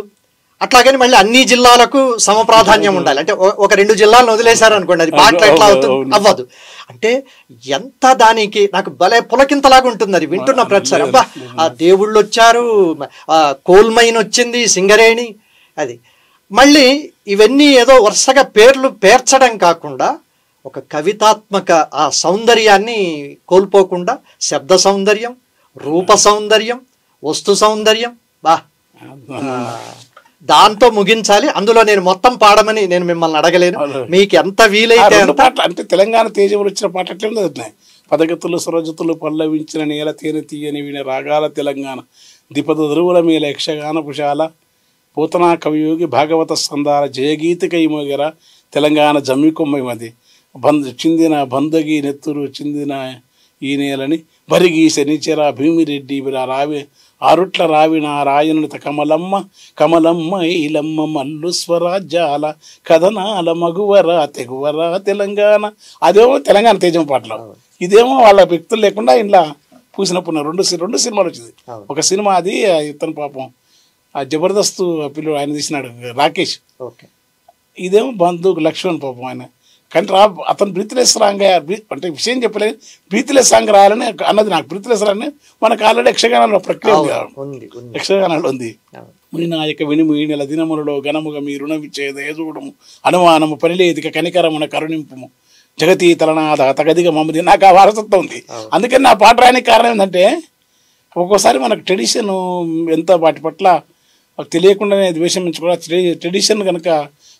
అట్లాగని మళ్ళీ అన్ని జిల్లాలకు సమప్రాధాన్యం ఉండాలి. అంటే ఒక 2 జిల్లాలను వదిలేశారు అనుకోండి, అది పాటలు ఎట్లా అవుతుంది, అవ్వదు. అంటే ఎంత దానికి నాకు భలే పులకింతలాగా ఉంటుంది అది వింటున్న ప్రతిసారి. అబ్బా, ఆ దేవుళ్ళు వచ్చారు, కోల్ మైన్ వచ్చింది, సింగరేణి, అది మళ్ళీ ఇవన్నీ ఏదో వరుసగా పేర్లు పేర్చడం కాకుండా ఒక కవితాత్మక ఆ సౌందర్యాన్ని కోల్పోకుండా శబ్ద సౌందర్యం, రూప సౌందర్యం, వస్తు సౌందర్యం, దాంతో ముగించాలి. అందులో నేను మొత్తం పాడమని నేను మిమ్మల్ని అడగలేను, మీకు ఎంత వీలైతే
పాటలు అంటే తెలంగాణ తేజములు వచ్చిన పాట అట్లే ఉన్నాయి. పదగతులు సురజతులు పల్లవించిన నేల తేనె తీయని విని రాగాల తెలంగాణ దిపద ధరువుల మేల యక్షగాన పుషాల పోతనా కవియోగి భాగవత స్కందాల జయగీతిక ఇమోగర తెలంగాణ జమ్మి కొమ్మది చిందిన బందగి నెత్తురు చిందిన ఈ నేలని బరిగి శనిచెర భీమిరెడ్డి రావి ఆరుట్ల రావిన రాయనుత కమలమ్మ కమలమ్మ ఈలమ్మ మల్లు స్వరాజ్యాల కథనాల మగువరా తెగువరా తెలంగాణ. అదేమో తెలంగాణ తేజం పాటలు. ఇదేమో వాళ్ళ వ్యక్తులు లేకుండా ఇంట్లో పూసినప్పుడు రెండు సినిమాలు వచ్చింది. ఒక సినిమా అది ఇతను పాపం ఆ జబర్దస్త్ పిల్లడు ఆయన తీసినాడు రాకేష్. ఇదేమో బంధుకు లక్ష్మణ్ పాపం ఆయన. కానీ అతను బ్రీత్లెస్ సాంగ్ అంటే విషయం చెప్పలేదు, బ్రీత్లెస్ సాంగ్ రాయాలని అన్నది నాకు. బ్రీత్లెస్ రాని మనకు ఆల్రెడీ యక్షగానంలో ప్రక్రియ ఉంది, యక్షగానంలో ఉంది. ముని నాయక వినుము ఈ నెల దినములలో ఘనముగా మీ రుణ విచ్చేద ఏజూడము అనుమానము పనిలేదిక కనికరమున కరుణింపుము జగతీ తలనాథ తగదిగా మమ్మది. నాకు ఆ వారసత్వం ఉంది. అందుకని నా పాట రాయడానికి కారణం ఏంటంటే ఒక్కోసారి మనకు ట్రెడిషన్ ఎంత వాటి పట్ల తెలియకుండానే ద్వేషం పెంచుకోవాలి. ట్రెడిషన్ కనుక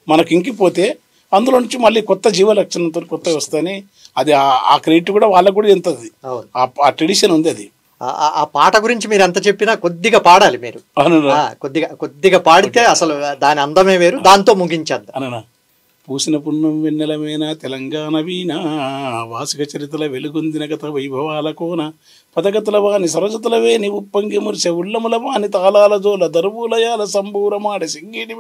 మనకు ఇంకిపోతే అందులో నుంచి మళ్ళీ కొత్త జీవలక్షణంతో కొత్తవి వస్తాయని అది ఆ క్రెడిట్ కూడా వాళ్ళకు కూడా ఎంత ఆ ట్రెడిషన్ ఉంది. అది
ఆ పాట గురించి మీరు ఎంత చెప్పినా కొద్దిగా పాడాలి మీరు. కొద్దిగా పాడితే అసలు దాని అందమే వేరు. దాంతో ముగించేద్దాం.
అననా పూసిన పున్నం వెన్నెలమేనా తెలంగాణ వీణ వాసిక చరిత్రల వెలుగొందిన గత వైభవాల కోన పదగతుల వాని సరజతులవే నీ ఉప్పంగి మురిసె ఉల్లముల వాని తాళాల జోల దరువులయాల సంబూరమాడి సింగిడి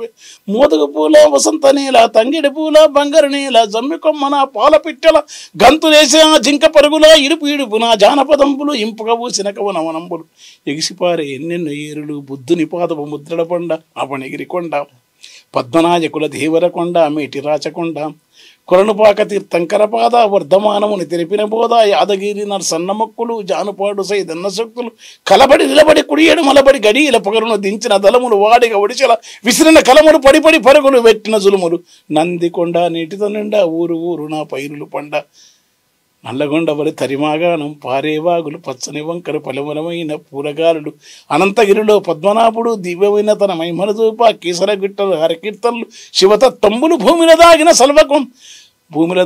మోదుగు పూల వసంత నేల తంగిడి పూల బంగారు నేల జమ్మి కొమ్మన పాల పిట్టల గంతులేసే జింక పరుగుల ఇడుపు ఇడుపున జానపదంపులు ఇంపుగా పూసిన కవనవనంబులు ఎగిసిపారే ఎన్నెన్నో ఏరులు బుద్ధుని పాదపు ముద్రడ పండ అవనగిరికొండ పద్మనాయకుల దేవరకొండ మేటి రాచకొండ కొలనుపాక తీర్థంకరపాద వర్ధమానముని తెలిపిన బోధ యాదగిరి నరసన్న మొక్కులు జానుపాడు సైదన్న శక్తులు కలబడి నిలబడి కుడియేడు మలబడి గడియల పొగరును దించిన దళములు వాడిగా ఒడిచెల విసిరిన కలములు పడిపడి పరుగులు పెట్టిన జులుములు నందికొండ నీటితో నిండా ఊరు ఊరు నా పైరులు పండ నల్లగొండ వలి తరిమాగానం పారేవాగులు పచ్చని వంకరు పలుమలమైన పూలగాలులు అనంతగిరిలో పద్మనాభుడు దివ్యమైన తన మైమల చూప కీసర గిట్టలు హరకీర్తనలు శివతత్తంబులు భూమిలో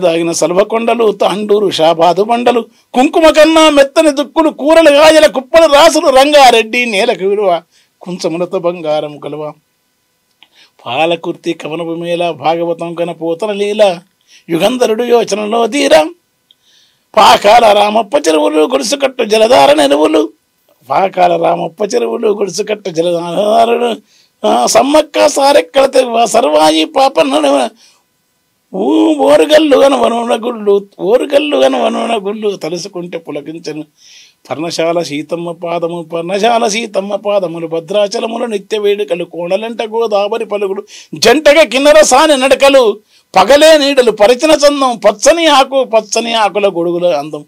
దాగిన సల్వకొండలు తాండూరు షాబాదు బండలు కుంకుమ కన్నా మెత్తని దుక్కులు కూరలు గాజల కుప్పలు రాసులు రంగారెడ్డి నేలకు విలువ కుంచములతో బంగారం కలువ పాలకుర్తి కవనపు మేళ భాగవతం కన పోతన లీల యుగంధరుడు యోచనలో తీరా పాకాల రామప్ప చెరువులు గుడిసుకట్టు జలధార నెరువులు పాకాల రామప్ప చెరువులు గుడిసుకట్టు జలధారను సమ్మక్క సారెక్కల సర్వాయి పాప ఓరుగల్లు గనవనున గుళ్ళు తలుసుకుంటే పులకించను పర్ణశాల సీతమ్మ పాదములు భద్రాచలములు నిత్య వేడుకలు కోణలంట గోదావరి పలుగులు జంటగా కిన్నర సాని నడకలు పగలే నీడలు పరిచిన చందం పచ్చని ఆకుల గొడుగుల అందం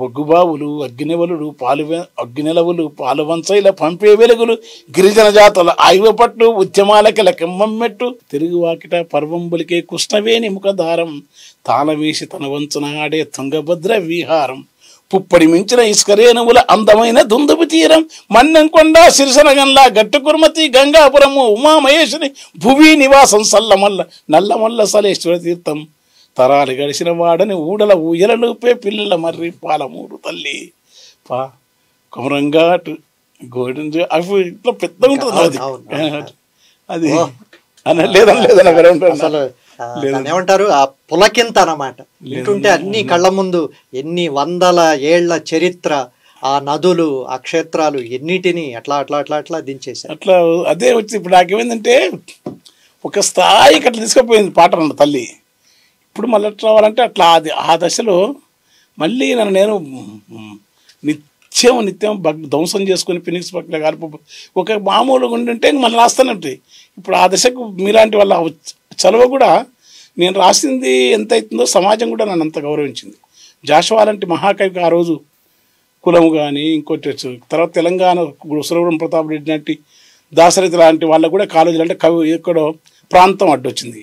ఒగ్గుబావులు అగ్గినెలవులు పాలు వంచైల పంపే వెలుగులు గిరిజన జాతుల ఆయువ పట్టు ఉద్యమాలకి లకెమ్మెట్టు తిరుగు వాకిట పర్వంబులికే కృష్ణవేణి ముఖధారం తాళవేసి తన వంచన ఆడే తుంగభద్ర విహారం పుప్పడి మించిన ఇసుకరేణువుల అందమైన దుందుపు తీరం మన్నెంకొండ సిరిసనగంలా గట్టుకుర్మతి గంగాపురము ఉమామహేశ్వరి భువి నివాసం నల్లమల్ల సలేశ్వర తీర్థం తరాలు గడిచిన వాడని ఊడల ఊయలలుపే పిల్లల మర్రి పాలమూరు తల్లి కొమరంఘాటు గోడెన్ అవి ఇట్లా పెద్ద ఉంటుంది అది
ఏమంటారు ఆ పులకింత అన్నమాట. వింటుంటే అన్ని కళ్ళ ముందు ఎన్ని వందల ఏళ్ల చరిత్ర, ఆ నదులు, ఆ క్షేత్రాలు ఎన్నిటిని అట్లా అట్లా అట్లా అట్లా దించేశారు.
అట్లా అదే వచ్చి ఇప్పుడు నాకేమైందంటే ఒక స్థాయికి అట్లా తీసుకుపోయింది పాట అన్న తల్లి. ఇప్పుడు మళ్ళీ ఎట్లా రావాలంటే అట్లా అది ఆ దశలో మళ్ళీ నేను నిత్యం ధ్వంసం చేసుకుని ఫినిక్స్ పక్కన కాలిపో ఒక మామూలుగా ఉండింటే మళ్ళీ రాస్తానంటే ఇప్పుడు ఆ దశకు మీలాంటి వాళ్ళ చలువ కూడా నేను రాసింది ఎంత అవుతుందో సమాజం కూడా నన్ను అంత గౌరవించింది. జాషువా లాంటి మహాకవికి ఆ రోజు కులము కానీ ఇంకోటి తర్వాత తెలంగాణ సురవరం ప్రతాప్ రెడ్డి లాంటి దాశరథి లాంటి వాళ్ళకు కూడా కాలేజీలు అంటే కవి ఎక్కడో ప్రాంతం అడ్డొచ్చింది.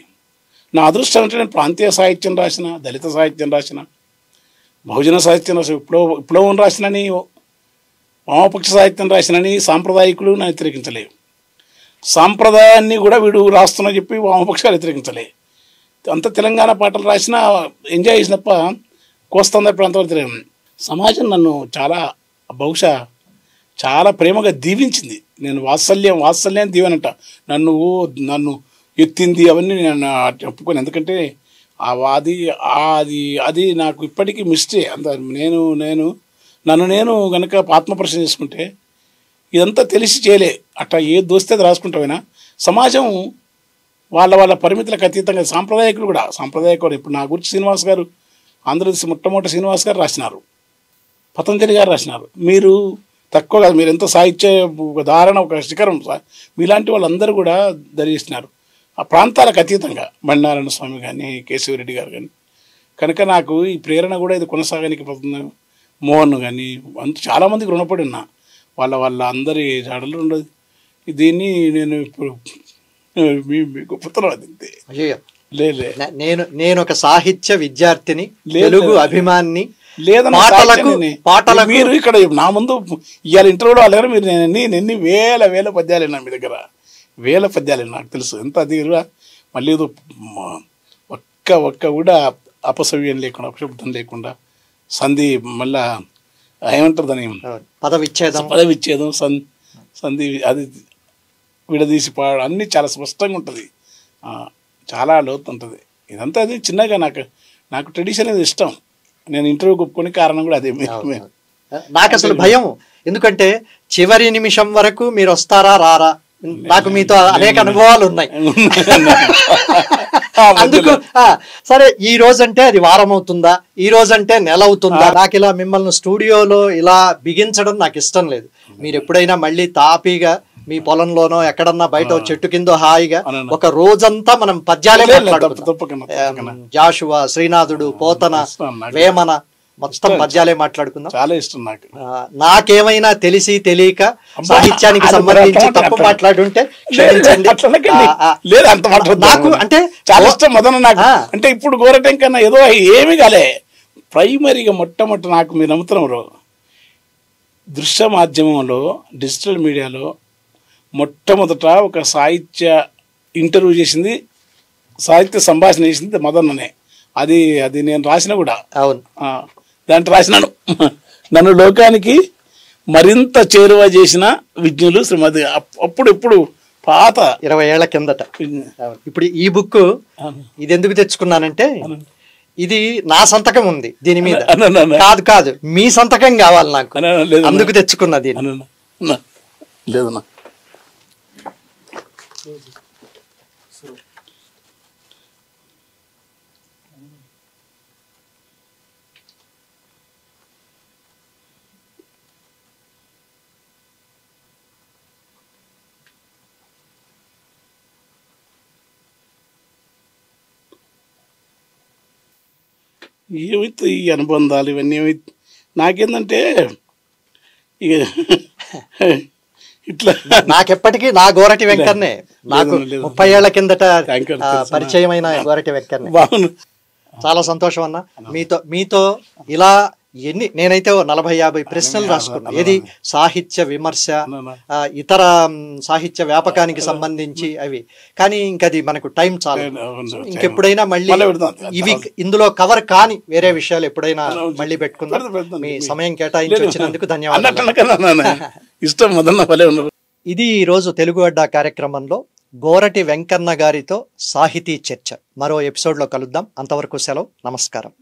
నా అదృష్టం అంటే నేను ప్రాంతీయ సాహిత్యం రాసిన, దళిత సాహిత్యం రాసిన, బహుజన సాహిత్యం రాసిన, విప్లవం రాసినని, వామపక్ష సాహిత్యం రాసినని సాంప్రదాయకులు నన్ను వ్యతిరేకించలేవు. సాంప్రదాయాన్ని కూడా వీడు రాస్తున్నా చెప్పి వామపక్షాలు వ్యతిరేకించలే. అంత తెలంగాణ పాటలు రాసినా ఎంజాయ్ చేసినప్ప కోస్తంద ప్రాంతం తిరిగాను. సమాజం నన్ను బహుశా చాలా ప్రేమగా దీవించింది. నేను వాత్సల్యాన్ని దీవెనంట. నన్ను ఎత్తింది అవన్నీ నేను చెప్పుకోను. ఎందుకంటే అది నాకు ఇప్పటికీ మిస్టే. అంత నేను కనుక ఆత్మపరిశీలన చేసుకుంటే ఇదంతా తెలిసి చేయలే. అట్లా ఏ దోస్తే అది రాసుకుంటామైనా సమాజం వాళ్ళ పరిమితులకు అతీతంగా సాంప్రదాయకుడు ఇప్పుడు నా గురించి శ్రీనివాస్ గారు, ఆంధ్రప్రదేశ్ మొట్టమొదటి శ్రీనివాస్ గారు రాసినారు, పతంజలి గారు రాసినారు. మీరు తక్కువ కాదు, మీరు ఎంతో సాహిత్య ధారణ ఒక శిఖరం. మీలాంటి వాళ్ళందరూ కూడా ధరిస్తున్నారు ఆ ప్రాంతాలకు అతీతంగా. బండారాయణ స్వామి కానీ, కేశవరెడ్డి గారు కానీ. కనుక నాకు ఈ ప్రేరణ కూడా ఇది కొనసాగానికి పోతుంది. మోహన్ కానీ చాలామందికి రుణపడి ఉన్నా. వాళ్ళ అందరి జాడలు ఉండదు. దీన్ని నేను ఇప్పుడు గొప్పతనం అంతే.
నేను ఒక సాహిత్య విద్యార్థిని, తెలుగు అభిమాని.
లేదన్నా మీరు ఇక్కడ నా ముందు ఇవాళ ఇంటర్వ్యూలో వాళ్ళ మీరు నేను ఎన్ని వేల పద్యాలు విన్నా మీ దగ్గర. వేల పద్యాలు నాకు తెలుసు ఎంత. అది మళ్ళీ ఏదో ఒక్క కూడా అపసవ్యం లేకుండా, అపశబ్దం లేకుండా, సంధి మళ్ళా ఏమంటారు దాని పదవిచ్ఛేదం సంధి అది విడదీసి పాడడం అన్నీ చాలా స్పష్టంగా ఉంటుంది. చాలా లోతు ఉంటుంది. ఇదంతా అది చిన్నగా నాకు ట్రెడిషన్ అనేది ఇష్టం. నేను ఇంటర్వ్యూ ఒప్పుకొని కారణం కూడా అదే.
నాకు అసలు భయం, ఎందుకంటే చివరి నిమిషం వరకు మీరు వస్తారా రారా. నాకు మీతో అనేక అనుభవాలు ఉన్నాయి. అందుకు సరే ఈ రోజంటే అది వారం అవుతుందా, ఈ రోజంటే నెల అవుతుందా. నాకు ఇలా మిమ్మల్ని స్టూడియోలో ఇలా బిగించడం నాకు ఇష్టం లేదు. మీరు ఎప్పుడైనా మళ్ళీ తాపీగా మీ పొలంలోనో ఎక్కడన్నా బయట చెట్టు కింద హాయిగా ఒక రోజంతా మనం పద్యాలే మాట్లాడుకుందాం. జాషువా, శ్రీనాథుడు, పోతన, వేమన మొత్తం పద్యాలే మాట్లాడుకుందాం.
చాలా ఇష్టం
నాకేమైనా తెలిసి తెలియక సాహిత్యానికి సంబంధించి తప్పు మాట్లాడుంటే
నాకు అంటే చాలా ఇష్టం మొదలు నాకు. అంటే ఇప్పుడు గోరటం కన్నా ఏదో ఏమి కాలే. ప్రైమరీగా మొట్టమొదటి నాకు మీరు నమ్ముతున్నారు దృశ్య మాధ్యమంలో, డిజిటల్ మీడియాలో మొట్టమొదట ఒక సాహిత్య ఇంటర్వ్యూ చేసింది, సాహిత్య సంభాషణ చేసింది మదన్ననే. అది నేను రాసిన కూడా.
అవును,
దాంట్లో రాసినాను. నన్ను లోకానికి మరింత చేరువ చేసిన విజ్ఞులు శ్రీమతి. ఎప్పుడు పాత
20 ఏళ్ల కిందట. ఇప్పుడు ఈ బుక్ ఇది ఎందుకు తెచ్చుకున్నానంటే ఇది నా సంతకం ఉంది దీని మీద. కాదు మీ సంతకం కావాలి నాకు, అందుకు తెచ్చుకున్నది.
లేదన్నా ఏమైతే ఈ అనుబంధాలు ఇవన్నీ ఏమైతే నాకేందంటే ఇక ఇట్లా
నాకెప్పటికీ నా గోరటి వెంకన్నే. నాకు 30 ఏళ్ల కిందట పరిచయమైన గోరటి వెంకన్నే. చాలా సంతోషం అన్న. మీతో ఇలా నేనైతే 40-50 ప్రశ్నలు రాసుకున్నా. ఏది సాహిత్య విమర్శ, ఇతర సాహిత్య వ్యాపకానికి సంబంధించి అవి. కానీ ఇంకది మనకు టైం చాలు. ఇంకెప్పుడైనా మళ్ళీ ఇందులో కవర్ కాని వేరే విషయాలు ఎప్పుడైనా మళ్ళీ పెట్టుకుందాం. మీ సమయం కేటాయించి వచ్చినందుకు ధన్యవాదాలు. ఇది ఈ రోజు తెలుగు అడ్డా కార్యక్రమంలో గోరటి వెంకన్న గారితో సాహితీ చర్చ. మరో ఎపిసోడ్లో కలుద్దాం. అంతవరకు సెలవు. నమస్కారం.